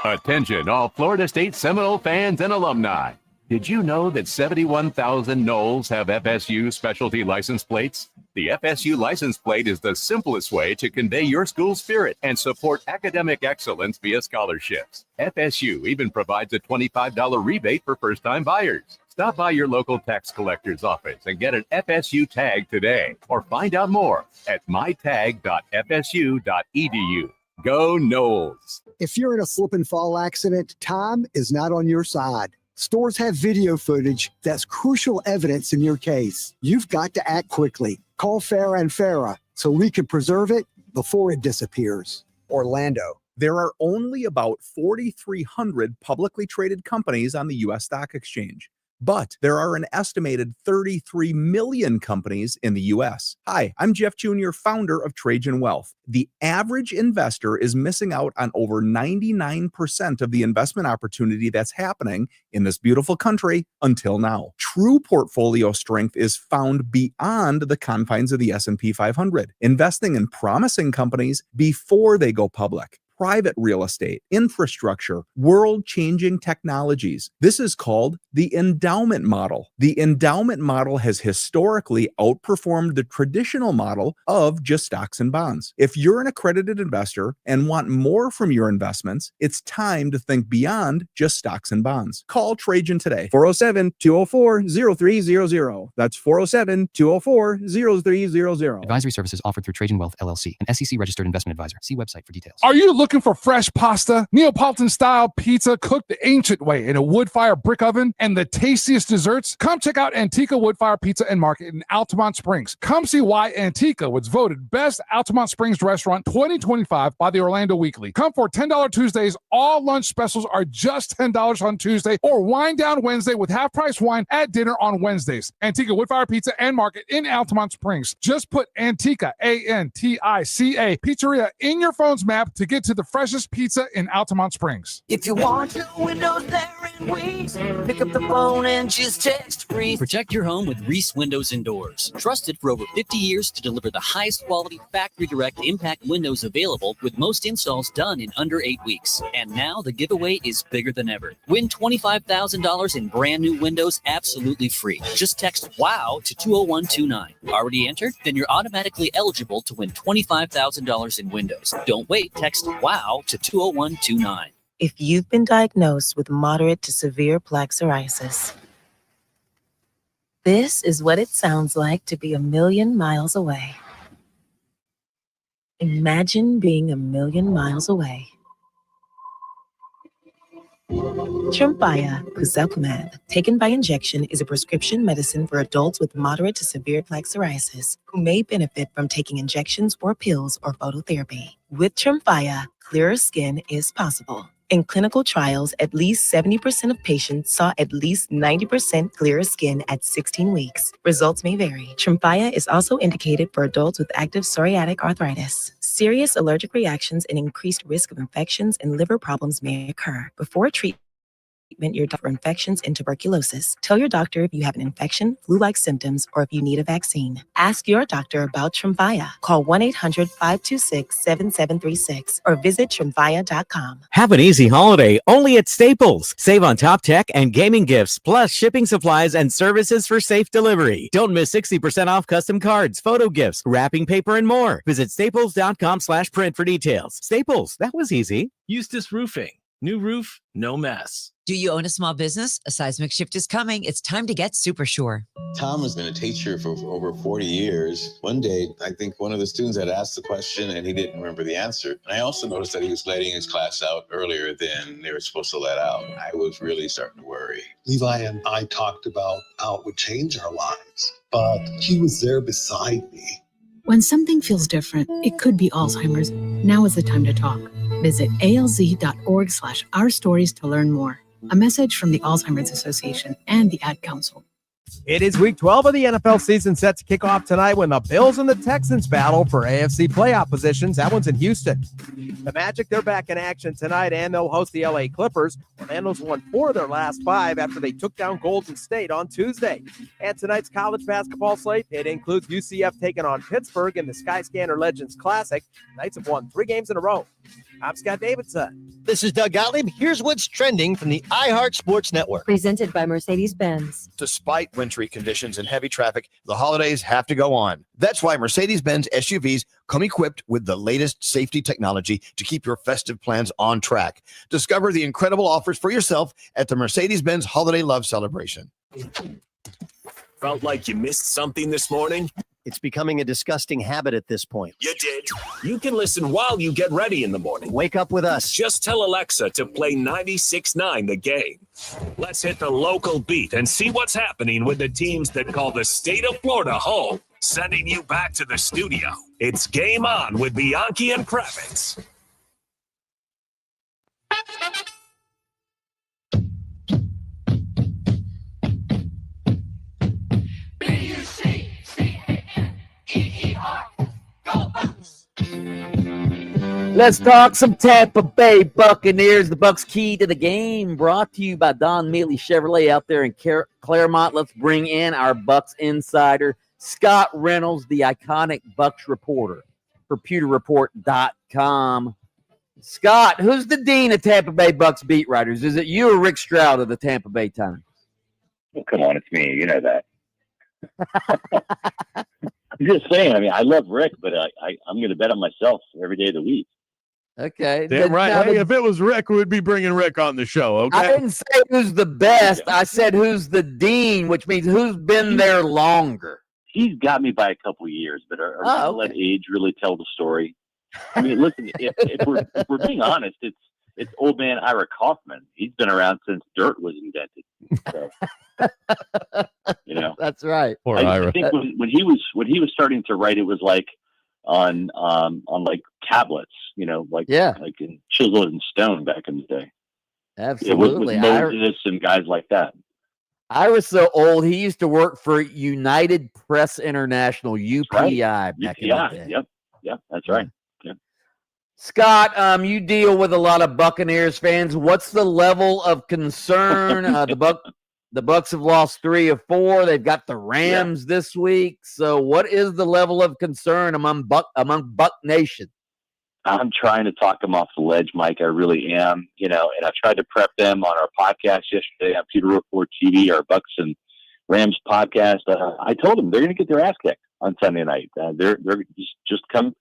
Attention, all Florida State Seminole fans and alumni. Did you know that 71,000 Noles have FSU specialty license plates? The FSU license plate is the simplest way to convey your school spirit and support academic excellence via scholarships. FSU even provides a $25 rebate for first-time buyers. Stop by your local tax collector's office and get an FSU tag today, or find out more at mytag.fsu.edu. Go Noles! If you're in a slip and fall accident, time is not on your side. Stores have video footage that's crucial evidence in your case. You've got to act quickly. Call Farah and Farah so we can preserve it before it disappears. Orlando. There are only about 4,300 publicly traded companies on the U.S. Stock Exchange. But there are an estimated 33 million companies in the U.S. Hi, I'm Jeff Jr., founder of Trajan Wealth. The average investor is missing out on over 99% of the investment opportunity that's happening in this beautiful country until now. True portfolio strength is found beyond the confines of the S&P 500, investing in promising companies before they go public. Private real estate, infrastructure, world-changing technologies. This is called the endowment model. The endowment model has historically outperformed the traditional model of just stocks and bonds. If you're an accredited investor and want more from your investments, it's time to think beyond just stocks and bonds. Call Trajan today, 407-204-0300. That's 407-204-0300. Advisory services offered through Trajan Wealth, LLC, an SEC-registered investment advisor. See website for details. Are you looking for fresh pasta, Neapolitan-style pizza cooked the ancient way in a wood-fire brick oven, and the tastiest desserts? Come check out Antica Wood-Fire Pizza and Market in Altamont Springs. Come see why Antica was voted Best Altamont Springs Restaurant 2025 by the Orlando Weekly. Come for $10 Tuesdays. All lunch specials are just $10 on Tuesday, or Wine Down Wednesday with half-price wine at dinner on Wednesdays. Antica Wood-Fire Pizza and Market in Altamont Springs. Just put Antica, A-N-T-I-C-A, Pizzeria in your phone's map to get to the freshest pizza in Altamont Springs. If you want your windows there in weeks, pick up the phone and just text Reese. Protect your home with Reese Windows and Doors. Trusted for over 50 years to deliver the highest quality factory direct impact windows available, with most installs done in under 8 weeks. And now the giveaway is bigger than ever. Win $25,000 in brand new windows absolutely free. Just text WOW to 20129. Already entered? Then you're automatically eligible to win $25,000 in windows. Don't wait. Text WOW to 20129. If you've been diagnosed with moderate to severe plaque psoriasis, this is what it sounds like to be 1,000,000 miles away. Imagine being 1,000,000 miles away. Tremfya Guselkumab, taken by injection, is a prescription medicine for adults with moderate to severe plaque psoriasis who may benefit from taking injections or pills or phototherapy. With Tremfya, clearer skin is possible. In clinical trials, at least 70% of patients saw at least 90% clearer skin at 16 weeks. Results may vary. Tremfya is also indicated for adults with active psoriatic arthritis. Serious allergic reactions and increased risk of infections and liver problems may occur. Before treatment, your doctor for infections and tuberculosis. Tell your doctor if you have an infection, flu-like symptoms, or if you need a vaccine. Ask your doctor about Tremfya. Call 1-800-526-7736 or visit Tremfya.com. Have an easy holiday only at Staples. Save on top tech and gaming gifts, plus shipping supplies and services for safe delivery. Don't miss 60% off custom cards, photo gifts, wrapping paper, and more. Visit staples.com/print for details. Staples, that was easy. Eustace Roofing. New roof, no mess. Do you own a small business? A seismic shift is coming. It's time to get super sure. Tom has been a teacher for over 40 years. One day, I think one of the students had asked the question and he didn't remember the answer. And I also noticed that he was letting his class out earlier than they were supposed to let out. I was really starting to worry. Levi and I talked about how it would change our lives, but he was there beside me. When something feels different, it could be Alzheimer's. Now is the time to talk. Visit alz.org/ourstories to learn more. A message from the Alzheimer's Association and the Ad Council. It is week 12 of the NFL season set to kick off tonight when the Bills and the Texans battle for AFC playoff positions. That one's in Houston. The Magic, they're back in action tonight, and they'll host the LA Clippers. Orlando's won 4 of their last 5 after they took down Golden State on Tuesday. And tonight's college basketball slate, it includes UCF taking on Pittsburgh in the Skyscanner Legends Classic. Knights have won 3 games in a row. I'm Scott Davidson. This is Doug Gottlieb. Here's what's trending from the iHeart Sports Network. Presented by Mercedes-Benz. Despite wintry conditions and heavy traffic, the holidays have to go on. That's why Mercedes-Benz SUVs come equipped with the latest safety technology to keep your festive plans on track. Discover the incredible offers for yourself at the Mercedes-Benz Holiday Love Celebration. Felt like you missed something this morning? It's becoming a disgusting habit at this point. You did. You can listen while you get ready in the morning. Wake up with us. Just tell Alexa to play 96.9 The Game. Let's hit the local beat and see what's happening with the teams that call the state of Florida home. Sending you back to the studio. It's Game On with Bianchi and Kravitz. Let's talk some Tampa Bay Buccaneers. The Bucs key to the game, brought to you by Don Mealy Chevrolet out there in Claremont. Let's bring in our Bucs insider, Scott Reynolds, the iconic Bucs reporter for PewterReport.com. Scott, who's the dean of Tampa Bay Bucs beat writers? Is it you or Rick Stroud of the Tampa Bay Times? Well, come on, it's me. You know that. I'm just saying. I mean, I love Rick, but I'm going to bet on myself every day of the week. Okay. Damn right. Hey, if it was Rick, we'd be bringing Rick on the show, okay? I didn't say who's the best. I said who's the dean, which means who's been there longer. He's got me by a couple of years, but are we going to let age really tell the story? I mean, listen, if we're being honest, it's old man Ira Kaufman. He's been around since dirt was invented. So, you know, that's right. Poor Ira. I think when he was starting to write, it was like on like tablets, you know, like in chisel and stone back in the day. Absolutely, with Moses and guys like that. Ira's so old. He used to work for United Press International, UPI, back in the day. Yep, that's right. Yep. Scott, you deal with a lot of Buccaneers fans. What's the level of concern? The Bucs have lost 3 of 4. They've got the Rams this week. So, what is the level of concern among Buck Nation? I'm trying to talk them off the ledge, Mike. I really am. You know, and I tried to prep them on our podcast yesterday on Pewter Report TV, our Bucs and Rams podcast. I told them they're going to get their ass kicked on Sunday night. They're just come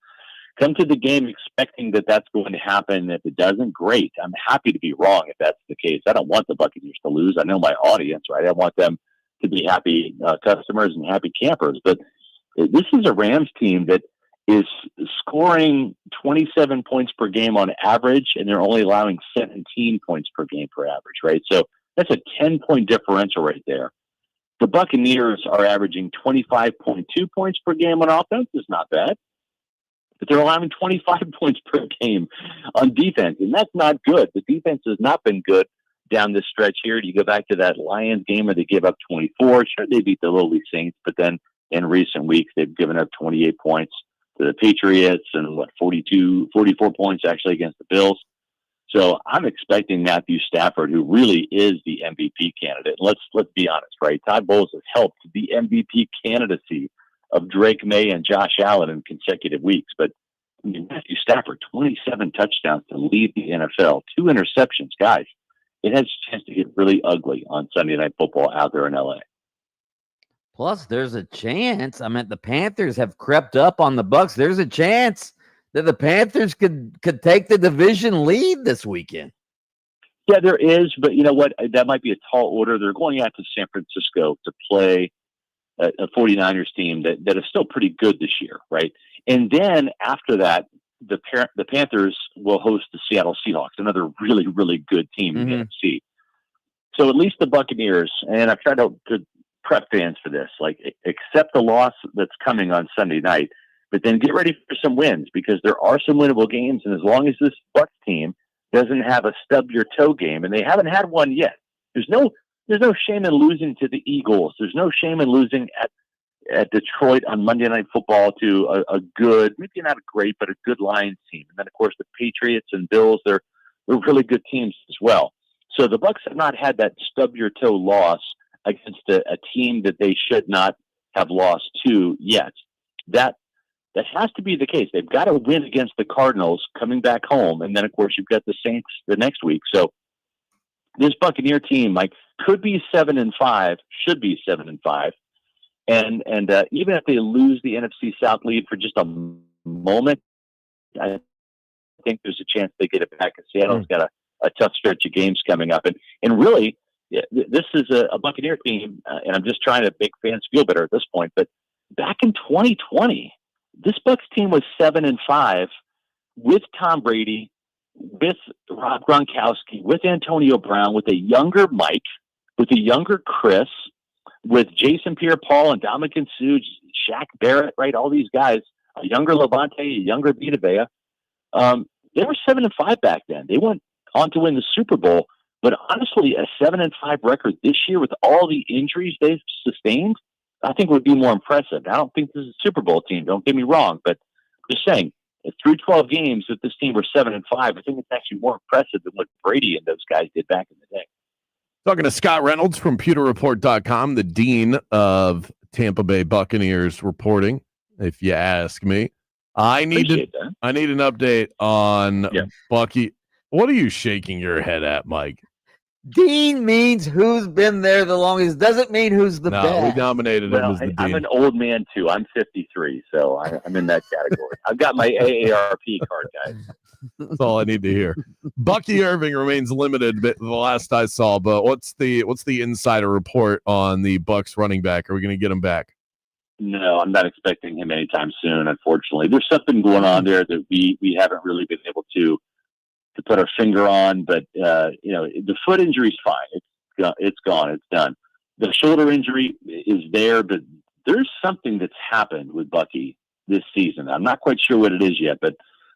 to the game expecting that that's going to happen. If it doesn't, great. I'm happy to be wrong if that's the case. I don't want the Buccaneers to lose. I know my audience, right? I want them to be happy customers and happy campers. But this is a Rams team that is scoring 27 points per game on average, and they're only allowing 17 points per game per average, right? So that's a 10-point differential right there. The Buccaneers are averaging 25.2 points per game on offense. It's not bad. But they're allowing 25 points per game on defense, and that's not good. The defense has not been good down this stretch here. You go back to that Lions game where they gave up 24. Sure, they beat the lowly Saints, but then in recent weeks, they've given up 28 points to the Patriots and 44 points actually against the Bills. So I'm expecting Matthew Stafford, who really is the MVP candidate. Let's be honest, right? Todd Bowles has helped the MVP candidacy of Drake May and Josh Allen in consecutive weeks. But I mean, Matthew Stafford, 27 touchdowns to lead the NFL, 2 interceptions, guys. It has a chance to get really ugly on Sunday Night Football out there in LA. Plus, there's a chance. I mean, the Panthers have crept up on the Bucs. There's a chance that the Panthers could take the division lead this weekend. Yeah, there is, but you know what? That might be a tall order. They're going out to San Francisco to play a 49ers team that is still pretty good this year, right? And then after that, the Panthers will host the Seattle Seahawks, another really, really good team in the NFC. So at least the Buccaneers, and I've tried to prep fans for this, like accept the loss that's coming on Sunday night, but then get ready for some wins because there are some winnable games. And as long as this Bucks team doesn't have a stub your toe game, and they haven't had one yet, there's no shame in losing to the Eagles. There's no shame in losing at Detroit on Monday Night Football to a good, maybe not a great, but a good Lions team. And then, of course, the Patriots and Bills, they're really good teams as well. So the Bucks have not had that stub your toe loss against a team that they should not have lost to yet. That has to be the case. They've got to win against the Cardinals coming back home. And then, of course, you've got the Saints the next week. So this Buccaneer team, Mike, could be 7-5, should be 7-5. And even if they lose the NFC South lead for just a moment, I think there's a chance they get it back. Seattle's got a tough stretch of games coming up. And really, this is a Buccaneer team, and I'm just trying to make fans feel better at this point, but back in 2020, this Bucs team was 7-5 with Tom Brady, with Rob Gronkowski, with Antonio Brown, with a younger Mike, with a younger Chris, with Jason Pierre-Paul and Dominican Suh, Shaq Barrett, right? All these guys, a younger Levante, a younger Vita Vea. They were 7-5 back then. They went on to win the Super Bowl, but honestly, a 7-5 record this year with all the injuries they've sustained, I think would be more impressive. I don't think this is a Super Bowl team. Don't get me wrong, but I'm just saying, through 12 games, if this team were 7-5, I think it's actually more impressive than what Brady and those guys did back in the day. Talking to Scott Reynolds from PewterReport.com, the dean of Tampa Bay Buccaneers reporting, if you ask me. I need an update on Bucky. What are you shaking your head at, Mike? Dean means who's been there the longest. Doesn't mean who's the best. We nominated him as the dean. I'm an old man, too. I'm 53, so I'm in that category. I've got my AARP card, guys. That's all I need to hear. Bucky Irving remains limited, the last I saw. But what's the insider report on the Bucs running back? Are we going to get him back? No, I'm not expecting him anytime soon. Unfortunately, there's something going on there that we haven't really been able to put our finger on. But the foot injury's fine. It's gone. It's done. The shoulder injury is there, but there's something that's happened with Bucky this season. I'm not quite sure what it is yet, but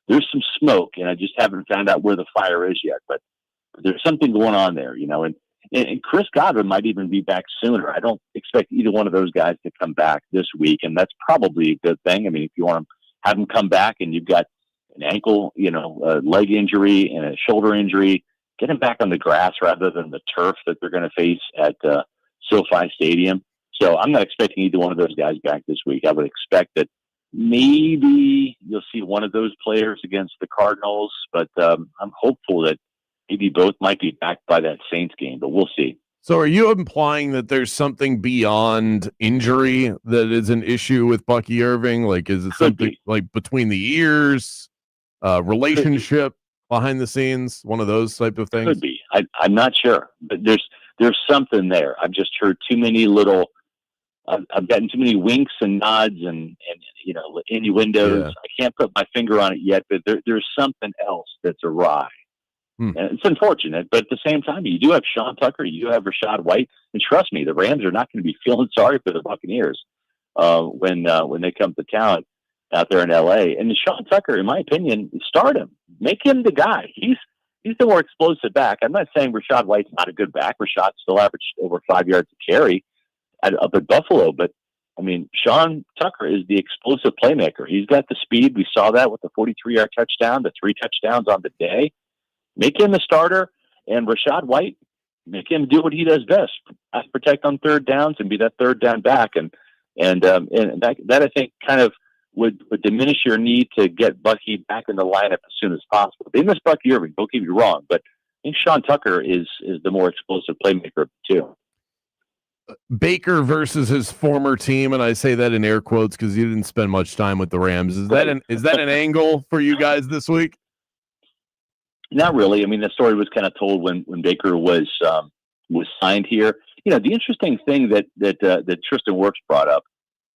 there's some smoke, and I just haven't found out where the fire is yet. But there's something going on there, And Chris Godwin might even be back sooner. I don't expect either one of those guys to come back this week, and that's probably a good thing. I mean, if you want to have them come back and you've got an ankle, a leg injury and a shoulder injury, get them back on the grass rather than the turf that they're going to face at SoFi Stadium. So I'm not expecting either one of those guys back this week. I would expect that maybe you'll see one of those players against the Cardinals, but I'm hopeful that maybe both might be back by that Saints game, but we'll see. So are you implying that there's something beyond injury that is an issue with Bucky Irving? Like, is it something like between the ears, relationship behind the scenes, one of those type of things? Could be. I'm not sure, but there's something there. I've just heard too many little. I've gotten too many winks and nods and innuendos. Yeah. I can't put my finger on it yet, but there's something else that's awry. And it's unfortunate, but at the same time, you do have Sean Tucker, you do have Rashad White, and trust me, the Rams are not going to be feeling sorry for the Buccaneers when they come to town out there in LA. And Sean Tucker, in my opinion, start him, make him the guy. He's the more explosive back. I'm not saying Rashad White's not a good back. Rashad still averaged over 5 yards a carry up at Buffalo, but I mean, Sean Tucker is the explosive playmaker. He's got the speed. We saw that with the 43-yard touchdown, the 3 touchdowns on the day. Make him the starter, and Rashad White, make him do what he does best: protect on third downs and be that third down back. And that I think kind of would diminish your need to get Bucky back in the lineup as soon as possible. They miss Bucky Irving. Don't get me wrong, but I think Sean Tucker is the more explosive playmaker of the two. Baker versus his former team, and I say that in air quotes because you didn't spend much time with the Rams. Is that an angle for you guys this week? Not really. I mean, the story was kind of told when Baker was signed here. The interesting thing that Tristan Wirfs brought up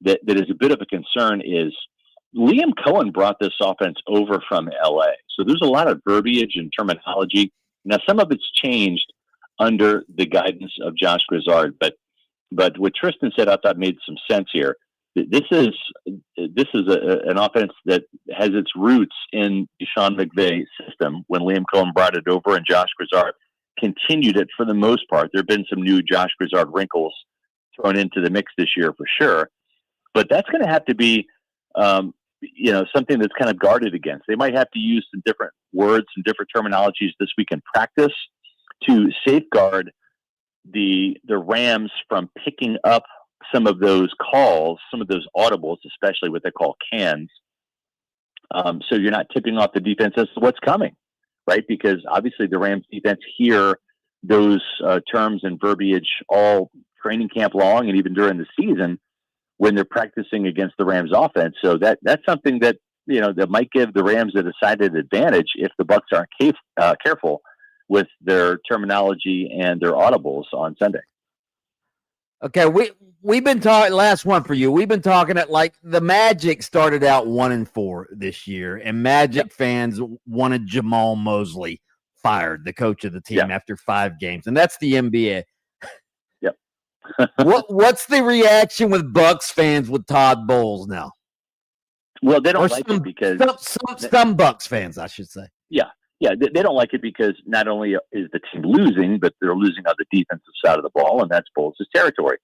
that is a bit of a concern is Liam Cohen brought this offense over from LA. So there's a lot of verbiage and terminology. Now, some of it's changed under the guidance of Josh Grizzard, but what Tristan said I thought made some sense here. This is an offense that has its roots in Sean McVay's system when Liam Cohen brought it over and Josh Grizzard continued it for the most part. There have been some new Josh Grizzard wrinkles thrown into the mix this year for sure, but that's going to have to be, something that's kind of guarded against. They might have to use some different words and different terminologies this week in practice to safeguard the Rams from picking up some of those calls, some of those audibles, especially what they call cans. So you're not tipping off the defense as to what's coming, right? Because obviously the Rams defense hear those terms and verbiage all training camp long and even during the season when they're practicing against the Rams offense. So that's something that, that might give the Rams a decided advantage if the Bucs aren't careful with their terminology and their audibles on Sunday. Okay, we've been talking. Last one for you. We've been talking at like the Magic started out 1-4 this year, and Magic fans wanted Jamal Mosley fired, the coach of the team, after 5 games, and that's the NBA. Yep. What's the reaction with Bucks fans with Todd Bowles now? Well, they don't like it because some Bucks fans, I should say. Yeah, they don't like it because not only is the team losing, but they're losing on the defensive side of the ball, and that's Bowles' territory.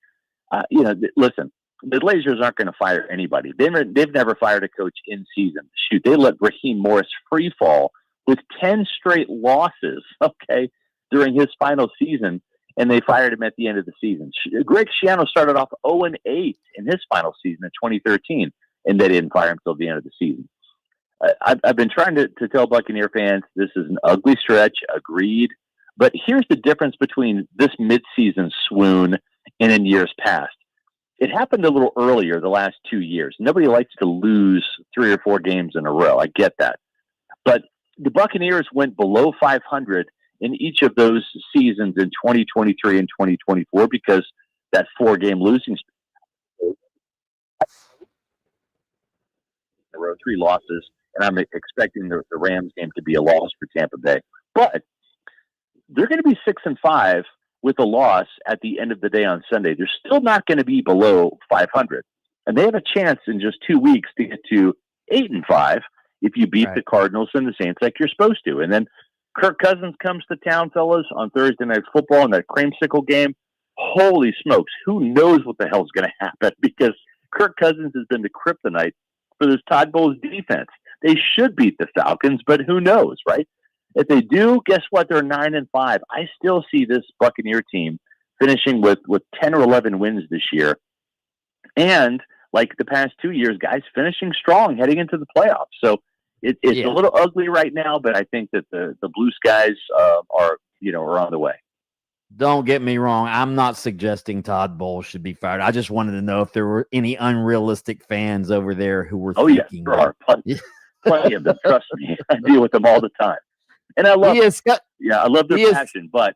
Listen, the Blazers aren't going to fire anybody. They've never fired a coach in season. Shoot, they let Raheem Morris free fall with 10 straight losses, during his final season, and they fired him at the end of the season. Greg Schiano started off 0-8 in his final season in 2013, and they didn't fire him until the end of the season. I've been trying to tell Buccaneer fans this is an ugly stretch, agreed. But here's the difference between this midseason swoon and in years past. It happened a little earlier the last 2 years. Nobody likes to lose 3 or 4 games in a row. I get that. But the Buccaneers went below 500 in each of those seasons in 2023 and 2024 because that 4-game losing streak. 3 losses. And I'm expecting the Rams game to be a loss for Tampa Bay. But they're going to be 6-5 with a loss at the end of the day on Sunday. They're still not going to be below 500. And they have a chance in just 2 weeks to get to 8-5 if you beat the Cardinals and the Saints like you're supposed to. And then Kirk Cousins comes to town, fellas, on Thursday Night Football in that creamsicle game. Holy smokes, who knows what the hell's going to happen? Because Kirk Cousins has been the kryptonite for this Todd Bowles defense. They should beat the Falcons, but who knows, right? If they do, guess what? They're 9-5. I still see this Buccaneer team finishing with 10 or 11 wins this year. And like the past 2 years, guys finishing strong heading into the playoffs. So it's a little ugly right now, but I think that the blue skies are on the way. Don't get me wrong. I'm not suggesting Todd Bowles should be fired. I just wanted to know if there were any unrealistic fans over there who were thinking. There are plenty of them. Trust me, I deal with them all the time, and I love. I love their passion, but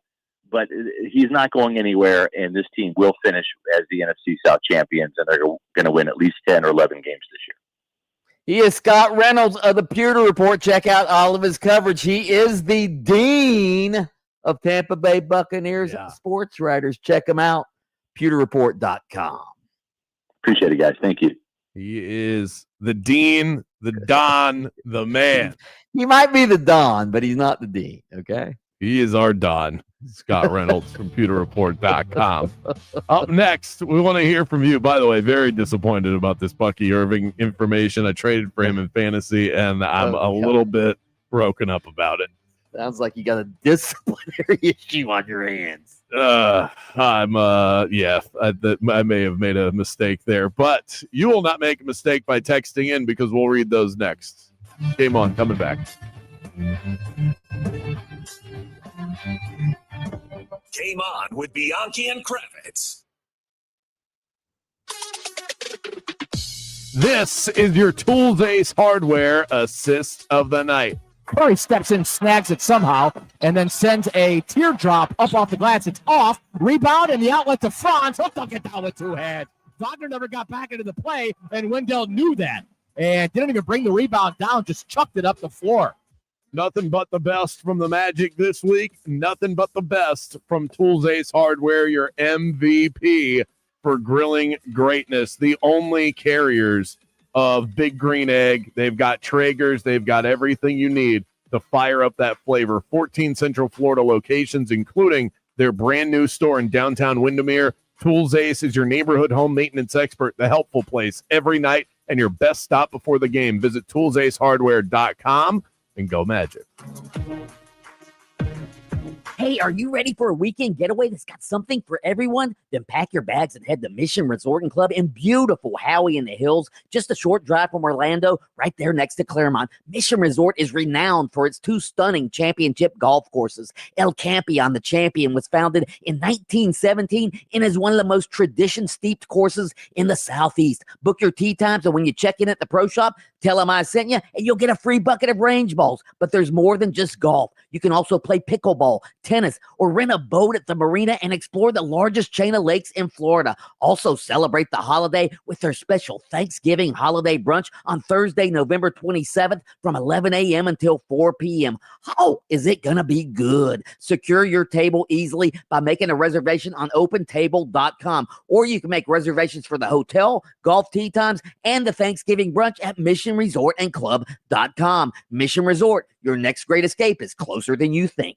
he's not going anywhere, and this team will finish as the NFC South champions, and they're going to win at least 10 or 11 games this year. He is Scott Reynolds of the Pewter Report. Check out all of his coverage. He is the dean of Tampa Bay Buccaneers sports writers. Check him out, pewterreport.com. Appreciate it, guys. Thank you. He is the dean, the don, the man. He might be the don, but he's not the dean, okay? He is our don, Scott Reynolds from pewterreport.com. Up next, we want to hear from you. By the way, very disappointed about this Bucky Irving information. I traded for him in fantasy, and I'm a little bit broken up about it. Sounds like you got a disciplinary issue on your hands. I may have made a mistake there, but you will not make a mistake by texting in because we'll read those next. Game on, coming back. Game on with Bianchi and Kravitz. This is your Tools Ace Hardware assist of the night. Curry steps in, snags it somehow, and then sends a teardrop up off the glass. It's off. Rebound, and the outlet to Franz. He'll dunk it down with 2 hands. Wagner never got back into the play, and Wendell knew that. And didn't even bring the rebound down, just chucked it up the floor. Nothing but the best from the Magic this week. Nothing but the best from Tools Ace Hardware, your MVP for grilling greatness. The only carriers of Big Green Egg. They've got Traegers. They've got everything you need to fire up that flavor. 14 Central Florida locations, including their brand new store in downtown Windermere. Tools Ace is your neighborhood home maintenance expert, the helpful place every night and your best stop before the game. Visit toolsacehardware.com and go Magic. Hey, are you ready for a weekend getaway that's got something for everyone? Then pack your bags and head to Mission Resort and Club in beautiful Howey in the Hills, just a short drive from Orlando, right there next to Claremont. Mission Resort is renowned for its 2 stunning championship golf courses. El Campeon, the Champion, was founded in 1917 and is one of the most tradition-steeped courses in the Southeast. Book your tee times, and when you check in at the pro shop, tell them I sent you, and you'll get a free bucket of range balls. But there's more than just golf. You can also play pickleball, tennis, or rent a boat at the marina and explore the largest chain of lakes in Florida. Also celebrate the holiday with their special Thanksgiving holiday brunch on Thursday, November 27th from 11 a.m. until 4 p.m. Oh, is it going to be good? Secure your table easily by making a reservation on opentable.com, or you can make reservations for the hotel, golf tee times, and the Thanksgiving brunch at missionresortandclub.com. Mission Resort, your next great escape is closer than you think.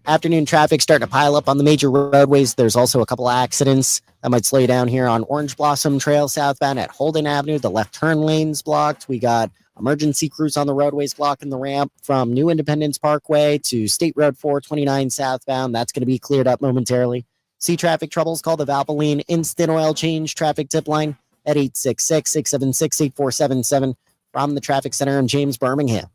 Afternoon traffic starting to pile up on the major roadways. There's also a couple of accidents that might slow you down here on Orange Blossom Trail southbound at Holden Avenue. The left turn lane's blocked. We got emergency crews on the roadways blocking the ramp from New Independence Parkway to State Road 429 southbound. That's going to be cleared up momentarily. See traffic troubles? Call the Valvoline Instant Oil Change traffic tip line at 866-676-8477 from the traffic center in James, Birmingham.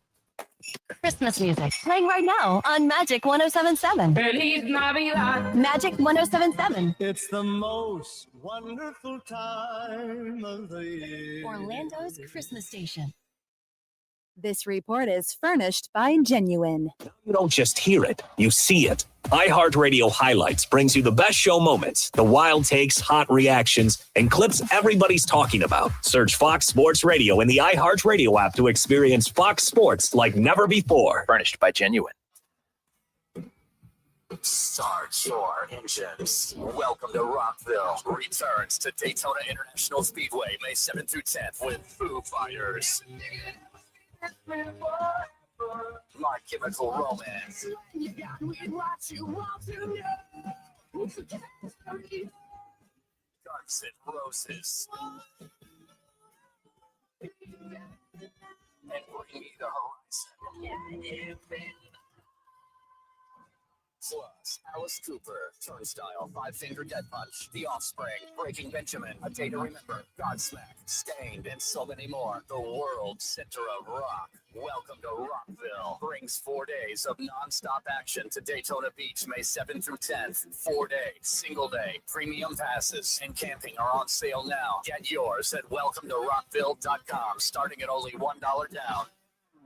Christmas music playing right now on Magic 107.7. Feliz Navidad. Magic 107.7. It's the most wonderful time of the year. Orlando's Christmas station. This report is furnished by Genuine. You don't just hear it, you see it. iHeartRadio Highlights brings you the best show moments, the wild takes, hot reactions, and clips everybody's talking about. Search Fox Sports Radio in the iHeartRadio app to experience Fox Sports like never before. Furnished by Genuine. Start your engines. Welcome to Rockville. Returns to Daytona International Speedway May 7th through 10th with Foo Fighters. My Chemical Romance. Guns N' Roses. And Bring Me the Horizon. Plus, Alice Cooper, Turnstile, Five Finger Death Punch, The Offspring, Breaking Benjamin, A Day to Remember, Godsmack, Stained, and so many more. The world center of rock. Welcome to Rockville. Brings 4 days of non-stop action to Daytona Beach, May 7th through 10th. 4 days, single day, premium passes, and camping are on sale now. Get yours at welcometorockville.com, starting at only $1 down.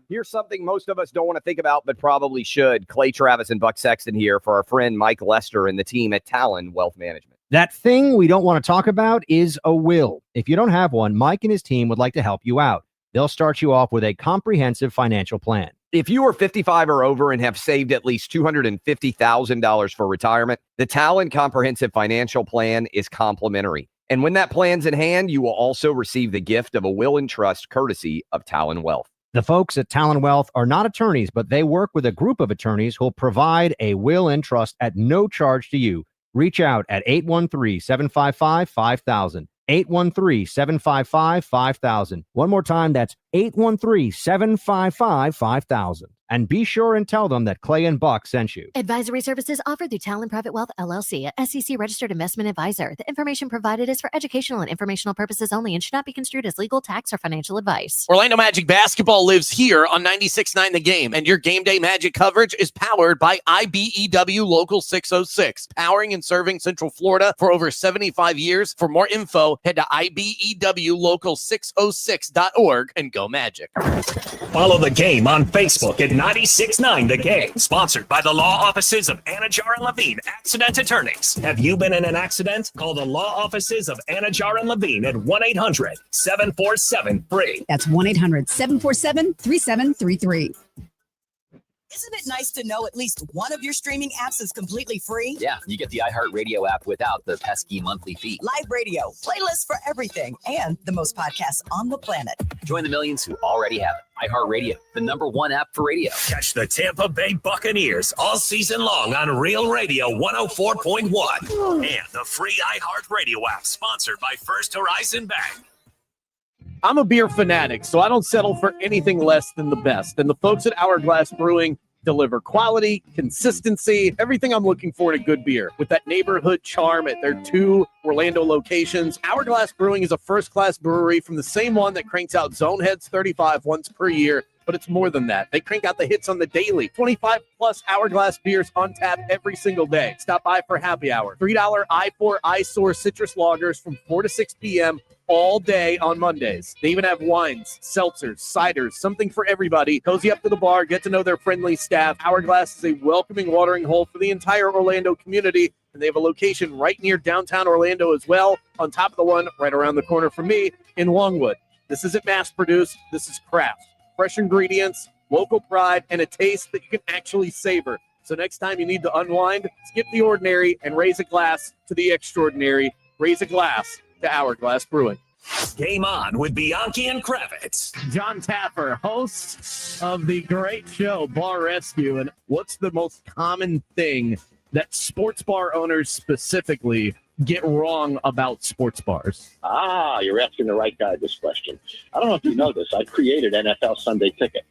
Here's something most of us don't want to think about, but probably should. Clay Travis and Buck Sexton here for our friend Mike Lester and the team at Talon Wealth Management. That thing we don't want to talk about is a will. If you don't have one, Mike and his team would like to help you out. They'll start you off with a comprehensive financial plan. If you are 55 or over and have saved at least $250,000 for retirement, the Talon Comprehensive Financial Plan is complimentary. And when that plan's in hand, you will also receive the gift of a will and trust courtesy of Talon Wealth. The folks at Talon Wealth are not attorneys, but they work with a group of attorneys who'll provide a will and trust at no charge to you. Reach out at 813-755-5000. 813-755-5000. One more time, that's 813-755-5000. And be sure and tell them that Clay and Buck sent you. Advisory services offered through Talon Private Wealth, LLC, a SEC registered investment advisor. The information provided is for educational and informational purposes only and should not be construed as legal, tax, or financial advice. Orlando Magic basketball lives here on 96.9 The Game, and your game day Magic coverage is powered by IBEW Local 606, powering and serving Central Florida for over 75 years. For more info, head to IBEWLocal606.org and go Magic. Follow the game on Facebook at 96.9 The Game. Sponsored by the law offices of Anajar and Levine, accident attorneys. Have you been in an accident? Call the law offices of Anajar and Levine at 1-800-747-FREE. That's 1-800-747-3733. Isn't it nice to know at least one of your streaming apps is completely free? Yeah, you get the iHeartRadio app without the pesky monthly fee. Live radio, playlists for everything, and the most podcasts on the planet. Join the millions who already have it. iHeartRadio, the #1 app for radio. Catch the Tampa Bay Buccaneers all season long on Real Radio 104.1 and the free iHeartRadio app, sponsored by First Horizon Bank. I'm a beer fanatic, so I don't settle for anything less than the best. And the folks at Hourglass Brewing deliver quality, consistency, everything I'm looking for in a good beer. With that neighborhood charm at their 2 Orlando locations, Hourglass Brewing is a first-class brewery from the same one that cranks out Zoneheads 35 once per year. But it's more than that. They crank out the hits on the daily. 25-plus Hourglass beers on tap every single day. Stop by for happy hour. $3 I4 iSour citrus lagers from 4 to 6 p.m. all day on Mondays. They even have wines, seltzers, ciders, something for everybody. Cozy up to the bar, get to know their friendly staff. Hourglass is a welcoming watering hole for the entire Orlando community, and they have a location right near downtown Orlando as well, on top of the one right around the corner from me in Longwood. This isn't mass-produced. This is craft. Fresh ingredients, local pride, and a taste that you can actually savor. So next time you need to unwind, skip the ordinary and raise a glass to the extraordinary. Raise a glass to Hourglass Brewing. Game on with Bianchi and Kravitz. John Taffer, host of the great show Bar Rescue. And what's the most common thing that sports bar owners specifically get wrong about sports bars? You're asking the right guy this question. I don't know if you know this. I created NFL Sunday Ticket.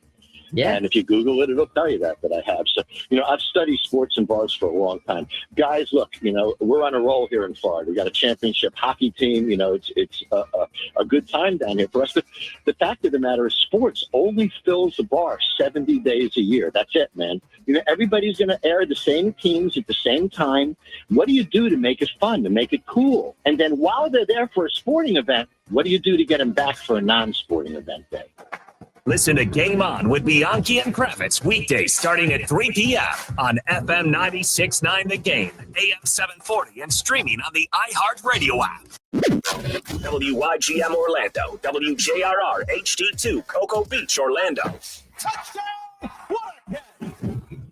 Yeah. And if you Google it, it'll tell you that I have. So, I've studied sports and bars for a long time. Guys, look, we're on a roll here in Florida. We got a championship hockey team. It's a good time down here for us. But the fact of the matter is sports only fills the bar 70 days a year. That's it, man. Everybody's going to air the same teams at the same time. What do you do to make it fun, to make it cool? And then while they're there for a sporting event, what do you do to get them back for a non-sporting event day? Listen to Game On with Bianchi and Kravitz weekdays starting at 3 p.m. on FM 96.9 The Game, AM 740, and streaming on the iHeartRadio app. WYGM Orlando, WJRR HD2 Cocoa Beach, Orlando.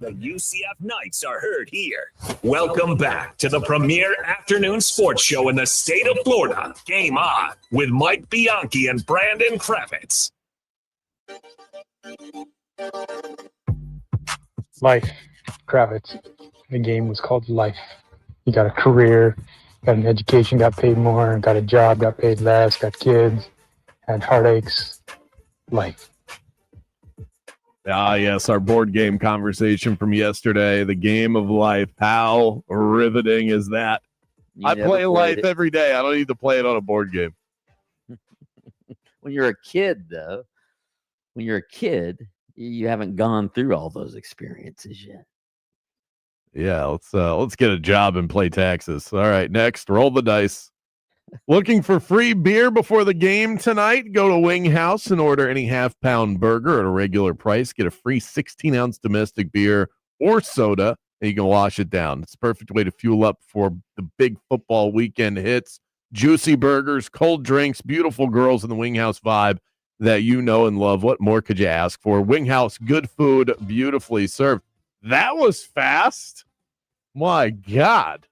The UCF Knights are heard here. Welcome back to the premier afternoon sports show in the state of Florida. Game On with Mike Bianchi and Brandon Kravitz. Life, Kravitz. The game was called life. You got a career, got an education, got paid more, got a job, got paid less, got kids, had heartaches. Life. Ah, yes, our board game conversation from yesterday, the game of life. How riveting is that? I play life every day. I don't need to play it on a board game. When you're a kid, though, you haven't gone through all those experiences yet. Yeah, let's get a job and play taxes. All right, next, roll the dice. Looking for free beer before the game tonight? Go to Wing House and order any half-pound burger at a regular price. Get a free 16-ounce domestic beer or soda, and you can wash it down. It's a perfect way to fuel up for the big football weekend hits. Juicy burgers, cold drinks, beautiful girls in the Wing House vibe that you know and love. What more could you ask for? Wing House, good food, beautifully served. That was fast. My God.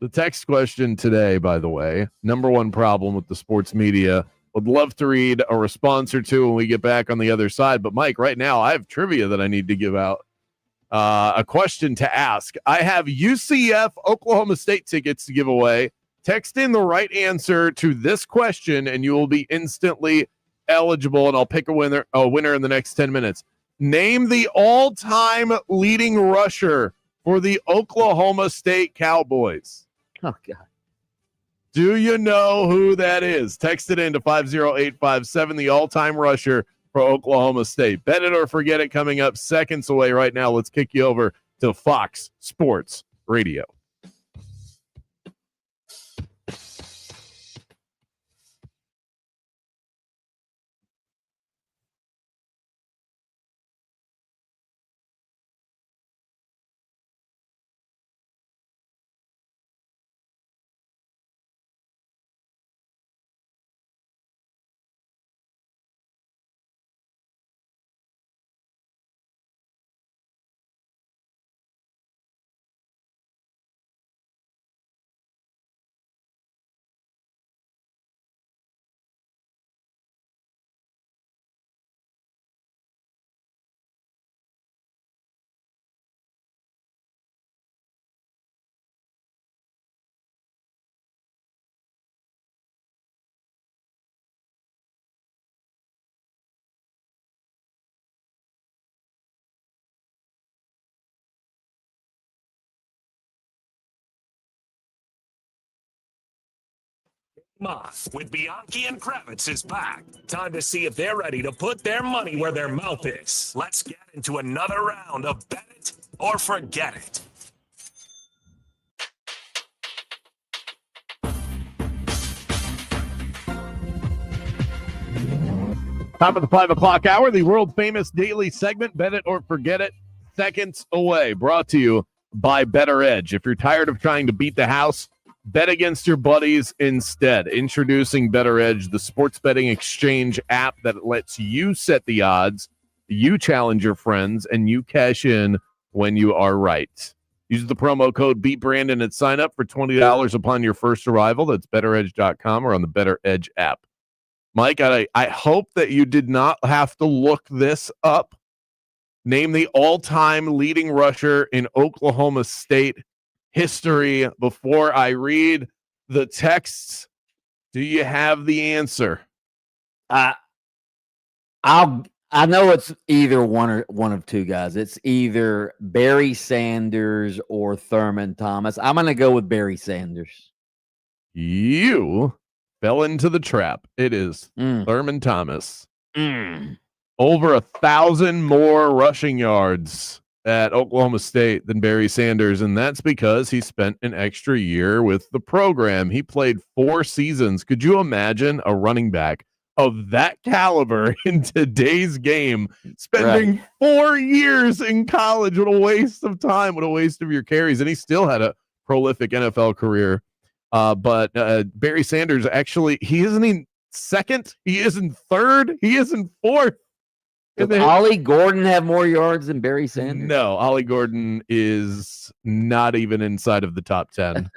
The text question today, by the way, number one problem with the sports media. Would love to read a response or two when we get back on the other side. But, Mike, right now I have trivia that I need to give out. A question to ask. I have UCF Oklahoma State tickets to give away. Text in the right answer to this question, and you will be instantly eligible, and I'll pick a winner in the next 10 minutes. Name the all-time leading rusher for the Oklahoma State Cowboys. Oh, God. Do you know who that is? Text it in to 50857, the all-time rusher for Oklahoma State. Bet it or forget it, coming up seconds away right now. Let's kick you over to Fox Sports Radio. Moth with Bianchi and Kravitz is back. Time to see if they're ready to put their money where their mouth is. Let's get into another round of Bet It or Forget It. Top of the 5 o'clock hour, the world famous daily segment, Bet It or Forget It, seconds away, brought to you by Better Edge. If you're tired of trying to beat the house, bet against your buddies instead. Introducing Better Edge, the sports betting exchange app that lets you set the odds, you challenge your friends, and you cash in when you are right. Use the promo code BeatBrandon at sign up for $20 upon your first arrival. That's betteredge.com or on the Better Edge app. Mike, I hope that you did not have to look this up. Name the all-time leading rusher in Oklahoma State history before I read the texts. Do you have the answer? I know it's either one of two guys. It's either Barry Sanders or Thurman Thomas. I'm going to go with Barry Sanders. You fell into the trap. It is Thurman Thomas. Over 1,000 more rushing yards at Oklahoma State than Barry Sanders, and that's because he spent an extra year with the program. He played 4 seasons. Could you imagine a running back of that caliber in today's game spending 4 years in college? What a waste of time. What a waste of your carries. And he still had a prolific NFL career. But Barry Sanders, actually, he isn't in second. He isn't third. He isn't fourth. Does Ollie Gordon have more yards than Barry Sanders? No, Ollie Gordon is not even inside of the top 10.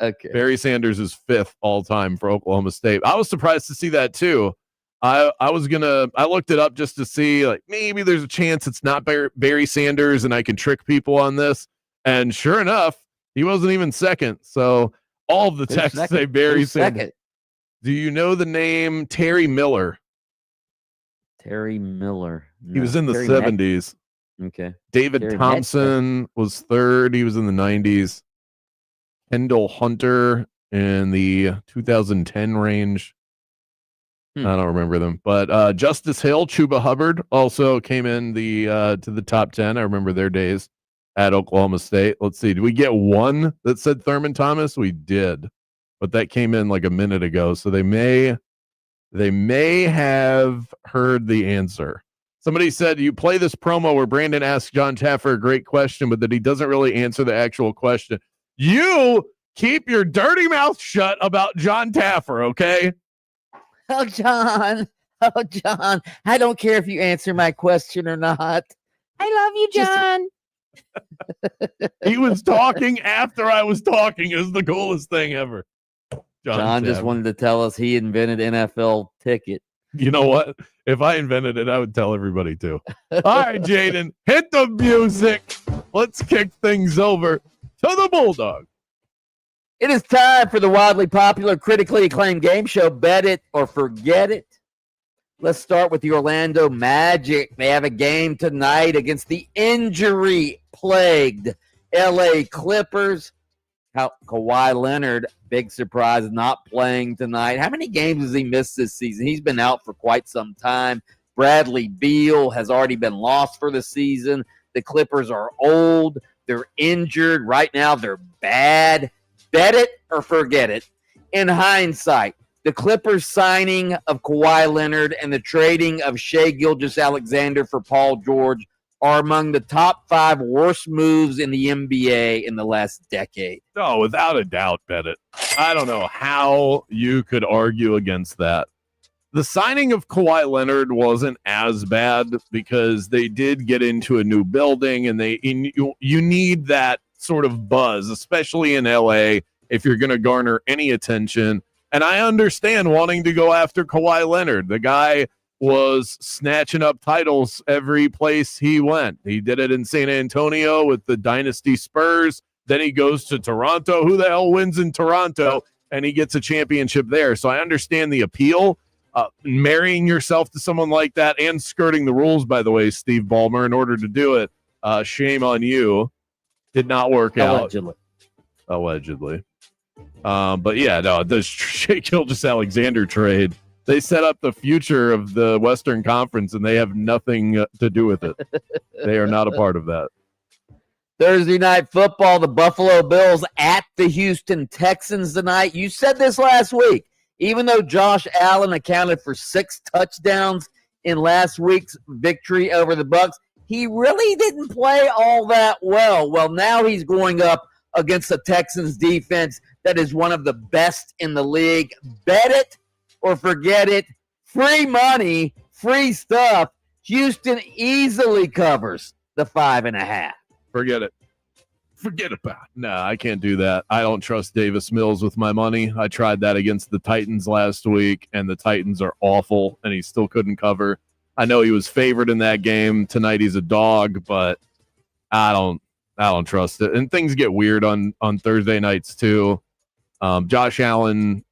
Okay. Barry Sanders is 5th all time for Oklahoma State. I was surprised to see that too. I looked it up just to see, like, maybe there's a chance it's not Barry Sanders and I can trick people on this. And sure enough, he wasn't even second. So all of the texts say Barry Sanders. Do you know the name Terry Miller? Terry Miller. No. He was in the Terry 70s. Okay. David Terry Thompson was 3rd. He was in the 90s. Kendall Hunter in the 2010 range. I don't remember them. But Justice Hill, Chuba Hubbard also came in to the top 10. I remember their days at Oklahoma State. Let's see. Did we get one that said Thurman Thomas? We did. But that came in like a minute ago. So they may have heard the answer. Somebody said, you play this promo where Brandon asks John Taffer a great question, but that he doesn't really answer the actual question. You keep your dirty mouth shut about John Taffer, okay? Oh, John. I don't care if you answer my question or not. I love you, John. He was talking after I was talking. It was the coolest thing ever. John just wanted to tell us he invented NFL ticket. You know what? If I invented it, I would tell everybody too. All right, Jaden, hit the music. Let's kick things over to the Bulldog. It is time for the wildly popular, critically acclaimed game show, Bet It or Forget It. Let's start with the Orlando Magic. They have a game tonight against the injury-plagued LA Clippers. Kawhi Leonard, big surprise, not playing tonight. How many games has he missed this season? He's been out for quite some time. Bradley Beal has already been lost for the season. The Clippers are old. They're injured. Right now, they're bad. Bet it or forget it. In hindsight, the Clippers signing of Kawhi Leonard and the trading of Shai Gilgeous-Alexander for Paul George are among the top 5 worst moves in the NBA in the last decade. Oh, without a doubt, bet it. I don't know how you could argue against that. The signing of Kawhi Leonard wasn't as bad because they did get into a new building, and you need that sort of buzz, especially in LA, if you're going to garner any attention. And I understand wanting to go after Kawhi Leonard. The guy was snatching up titles every place he went. He did it in San Antonio with the Dynasty Spurs. Then he goes to Toronto. Who the hell wins in Toronto? And he gets a championship there. So I understand the appeal. Marrying yourself to someone like that and skirting the rules, by the way, Steve Ballmer, in order to do it, shame on you. Did not work out. Allegedly. But yeah, no, the Shea Gilgeous-Alexander trade, they set up the future of the Western Conference, and they have nothing to do with it. They are not a part of that. Thursday night football, the Buffalo Bills at the Houston Texans tonight. You said this last week. Even though Josh Allen accounted for 6 touchdowns in last week's victory over the Bucs, he really didn't play all that well. Well, now he's going up against the Texans defense that is one of the best in the league. Bet it or forget it. Free money, free stuff. Houston easily covers the 5.5. Forget it. Forget about it. No, I can't do that. I don't trust Davis Mills with my money. I tried that against the Titans last week, and the Titans are awful, and he still couldn't cover. I know he was favored in that game. Tonight he's a dog, but I don't trust it. And things get weird on Thursday nights too. Josh Allen,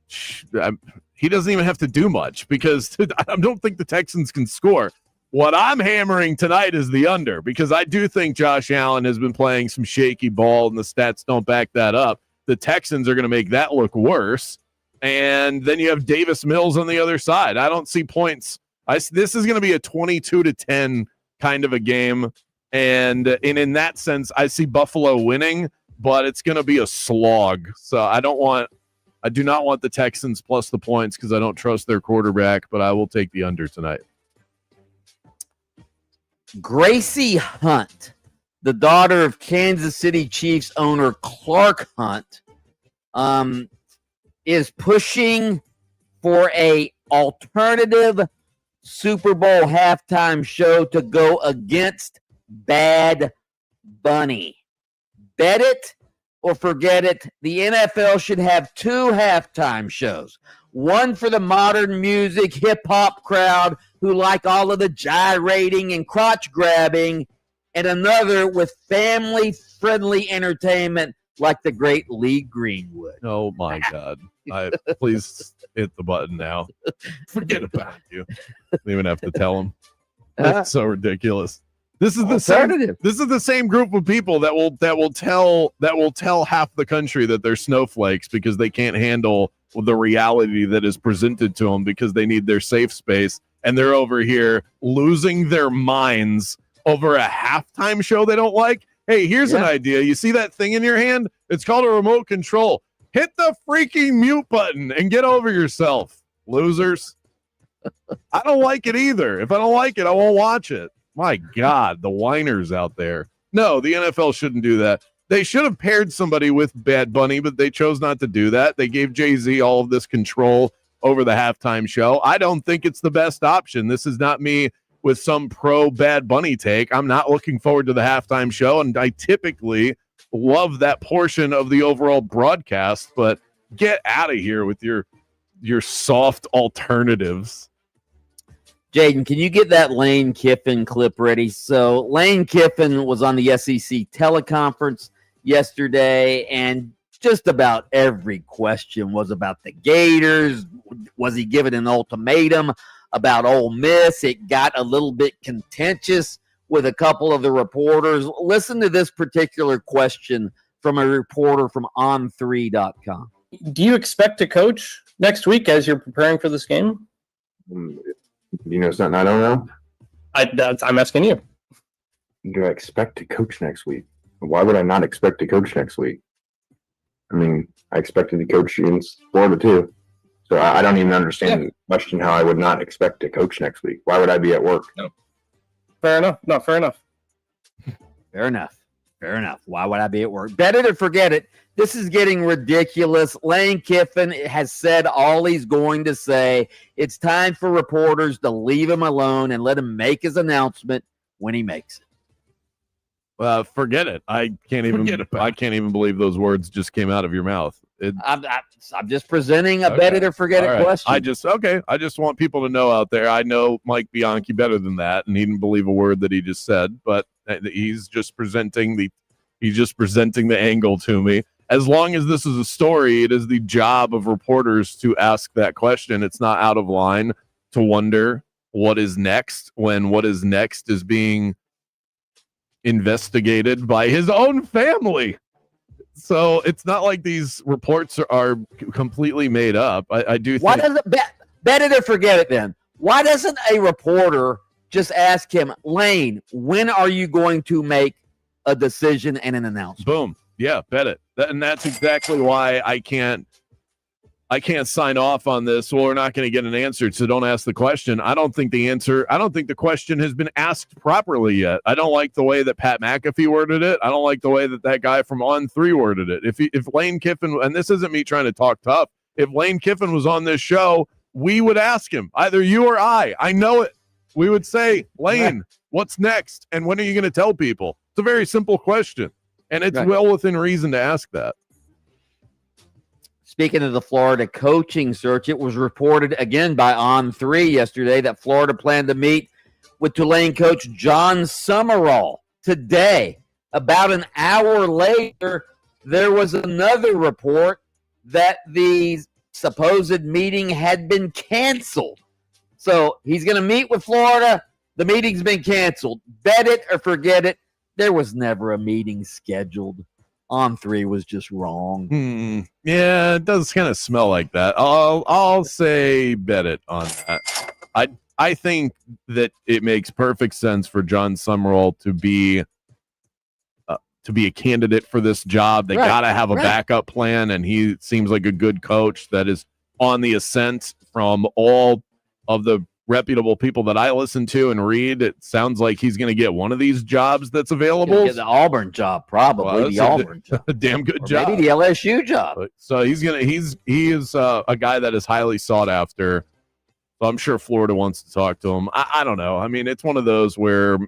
he doesn't even have to do much because I don't think the Texans can score. What I'm hammering tonight is the under, because I do think Josh Allen has been playing some shaky ball, and the stats don't back that up. The Texans are going to make that look worse. And then you have Davis Mills on the other side. I don't see points. This is going to be a 22-10 kind of a game. And in that sense, I see Buffalo winning, but it's going to be a slog. So I do not want the Texans plus the points because I don't trust their quarterback, but I will take the under tonight. Gracie Hunt, the daughter of Kansas City Chiefs owner Clark Hunt, is pushing for a alternative Super Bowl halftime show to go against Bad Bunny. Bet it or forget it. The NFL should have 2 halftime shows. One for the modern music hip-hop crowd who like all of the gyrating and crotch grabbing, and another with family-friendly entertainment like the great Lee Greenwood. Oh, my God. Please hit the button now. Forget about you. Don't even have to tell him. That's so ridiculous. This is the same group of people that will tell half the country that they're snowflakes because they can't handle the reality that is presented to them because they need their safe space, and they're over here losing their minds over a halftime show they don't like. Hey, here's an idea. You see that thing in your hand? It's called a remote control. Hit the freaking mute button and get over yourself, losers. I don't like it either. If I don't like it, I won't watch it. My God, the whiners out there. No, the NFL shouldn't do that. They should have paired somebody with Bad Bunny, but they chose not to do that. They gave Jay-Z all of this control over the halftime show. I don't think it's the best option. This is not me with some pro Bad Bunny take. I'm not looking forward to the halftime show, and I typically love that portion of the overall broadcast, but get out of here with your soft alternatives. Jaden, can you get that Lane Kiffin clip ready? So Lane Kiffin was on the SEC teleconference yesterday, and just about every question was about the Gators. Was he given an ultimatum about Ole Miss? It got a little bit contentious with a couple of the reporters. Listen to this particular question from a reporter from on3.com. Do you expect to coach next week as you're preparing for this game? You know something I don't know? I'm asking you. Do I expect to coach next week? Why would I not expect to coach next week? I mean, I expected to coach in Florida too. So I don't even understand the question how I would not expect to coach next week. Why would I be at work? No. Fair enough. No, fair enough. Fair enough. Fair enough. Why would I be at work? Bet it or forget it. This is getting ridiculous. Lane Kiffin has said all he's going to say. It's time for reporters to leave him alone and let him make his announcement when he makes it. Forget it. I can't even believe those words just came out of your mouth. I'm just presenting a bet it or forget it question. I just want people to know out there. I know Mike Bianchi better than that, and he didn't believe a word that he just said. But he's just presenting the angle to me. As long as this is a story, it is the job of reporters to ask that question. It's not out of line to wonder what is next when what is next is being investigated by his own family. So it's not like these reports are completely made up. I do think. Why doesn't bet it or forget it then? Why doesn't a reporter just ask him, Lane, when are you going to make a decision and an announcement? Boom. Yeah, bet it. And that's exactly why I can't sign off on this. Well, we're not going to get an answer, so don't ask the question. I don't think the question has been asked properly yet. I don't like the way that Pat McAfee worded it. I don't like the way that guy from On3 worded it. If Lane Kiffin, and this isn't me trying to talk tough, if Lane Kiffin was on this show, we would ask him, either you or I know it. We would say, Lane, what's next? And when are you going to tell people? It's a very simple question, and it's well within reason to ask that. Speaking of the Florida coaching search, it was reported again by On3 yesterday that Florida planned to meet with Tulane coach John Summerall today. About an hour later, there was another report that the supposed meeting had been canceled. So he's going to meet with Florida. The meeting's been canceled. Bet it or forget it. There was never a meeting scheduled. On3 was just wrong. Yeah, it does kind of smell like that. I'll say bet it on that. I think that it makes perfect sense for John Summerall to be a candidate for this job. They got to have a backup plan, and he seems like a good coach that is on the ascent from all of the reputable people that I listen to and read. It sounds like he's going to get one of these jobs that's available. Get the Auburn job, probably the Auburn job. A damn good or job. Maybe the LSU job. So he is a guy that is highly sought after. So I'm sure Florida wants to talk to him. I don't know. I mean, it's one of those where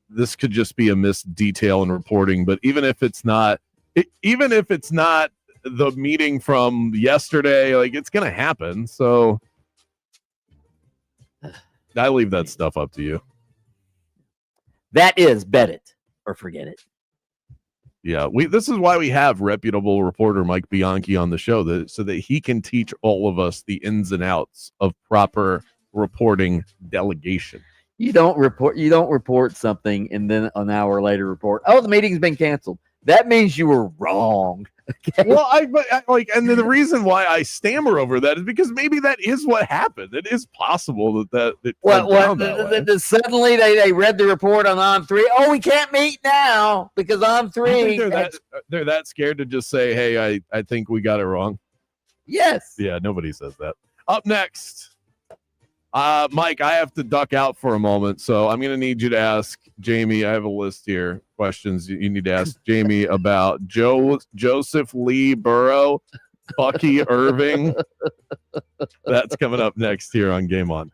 this could just be a missed detail in reporting. But even if it's not the meeting from yesterday, like, it's going to happen. So I leave that stuff up to you. That is bet it or forget it. Yeah, this is why we have reputable reporter Mike Bianchi on the show, so that he can teach all of us the ins and outs of proper reporting delegation. You don't report something and then an hour later report, oh, the meeting's been canceled. That means you were wrong. Okay? Well, and the reason why I stammer over that is because maybe that is what happened. It is possible suddenly they read the report on On3. Oh, we can't meet now because On3. They're that scared to just say, hey, I think we got it wrong. Yes. Yeah, nobody says that. Up next, Mike, I have to duck out for a moment, so I'm going to need you to ask Jamie. I have a list here. Questions you need to ask Jamie about Joseph Lee Burrow, Bucky Irving. That's coming up next here on Game On.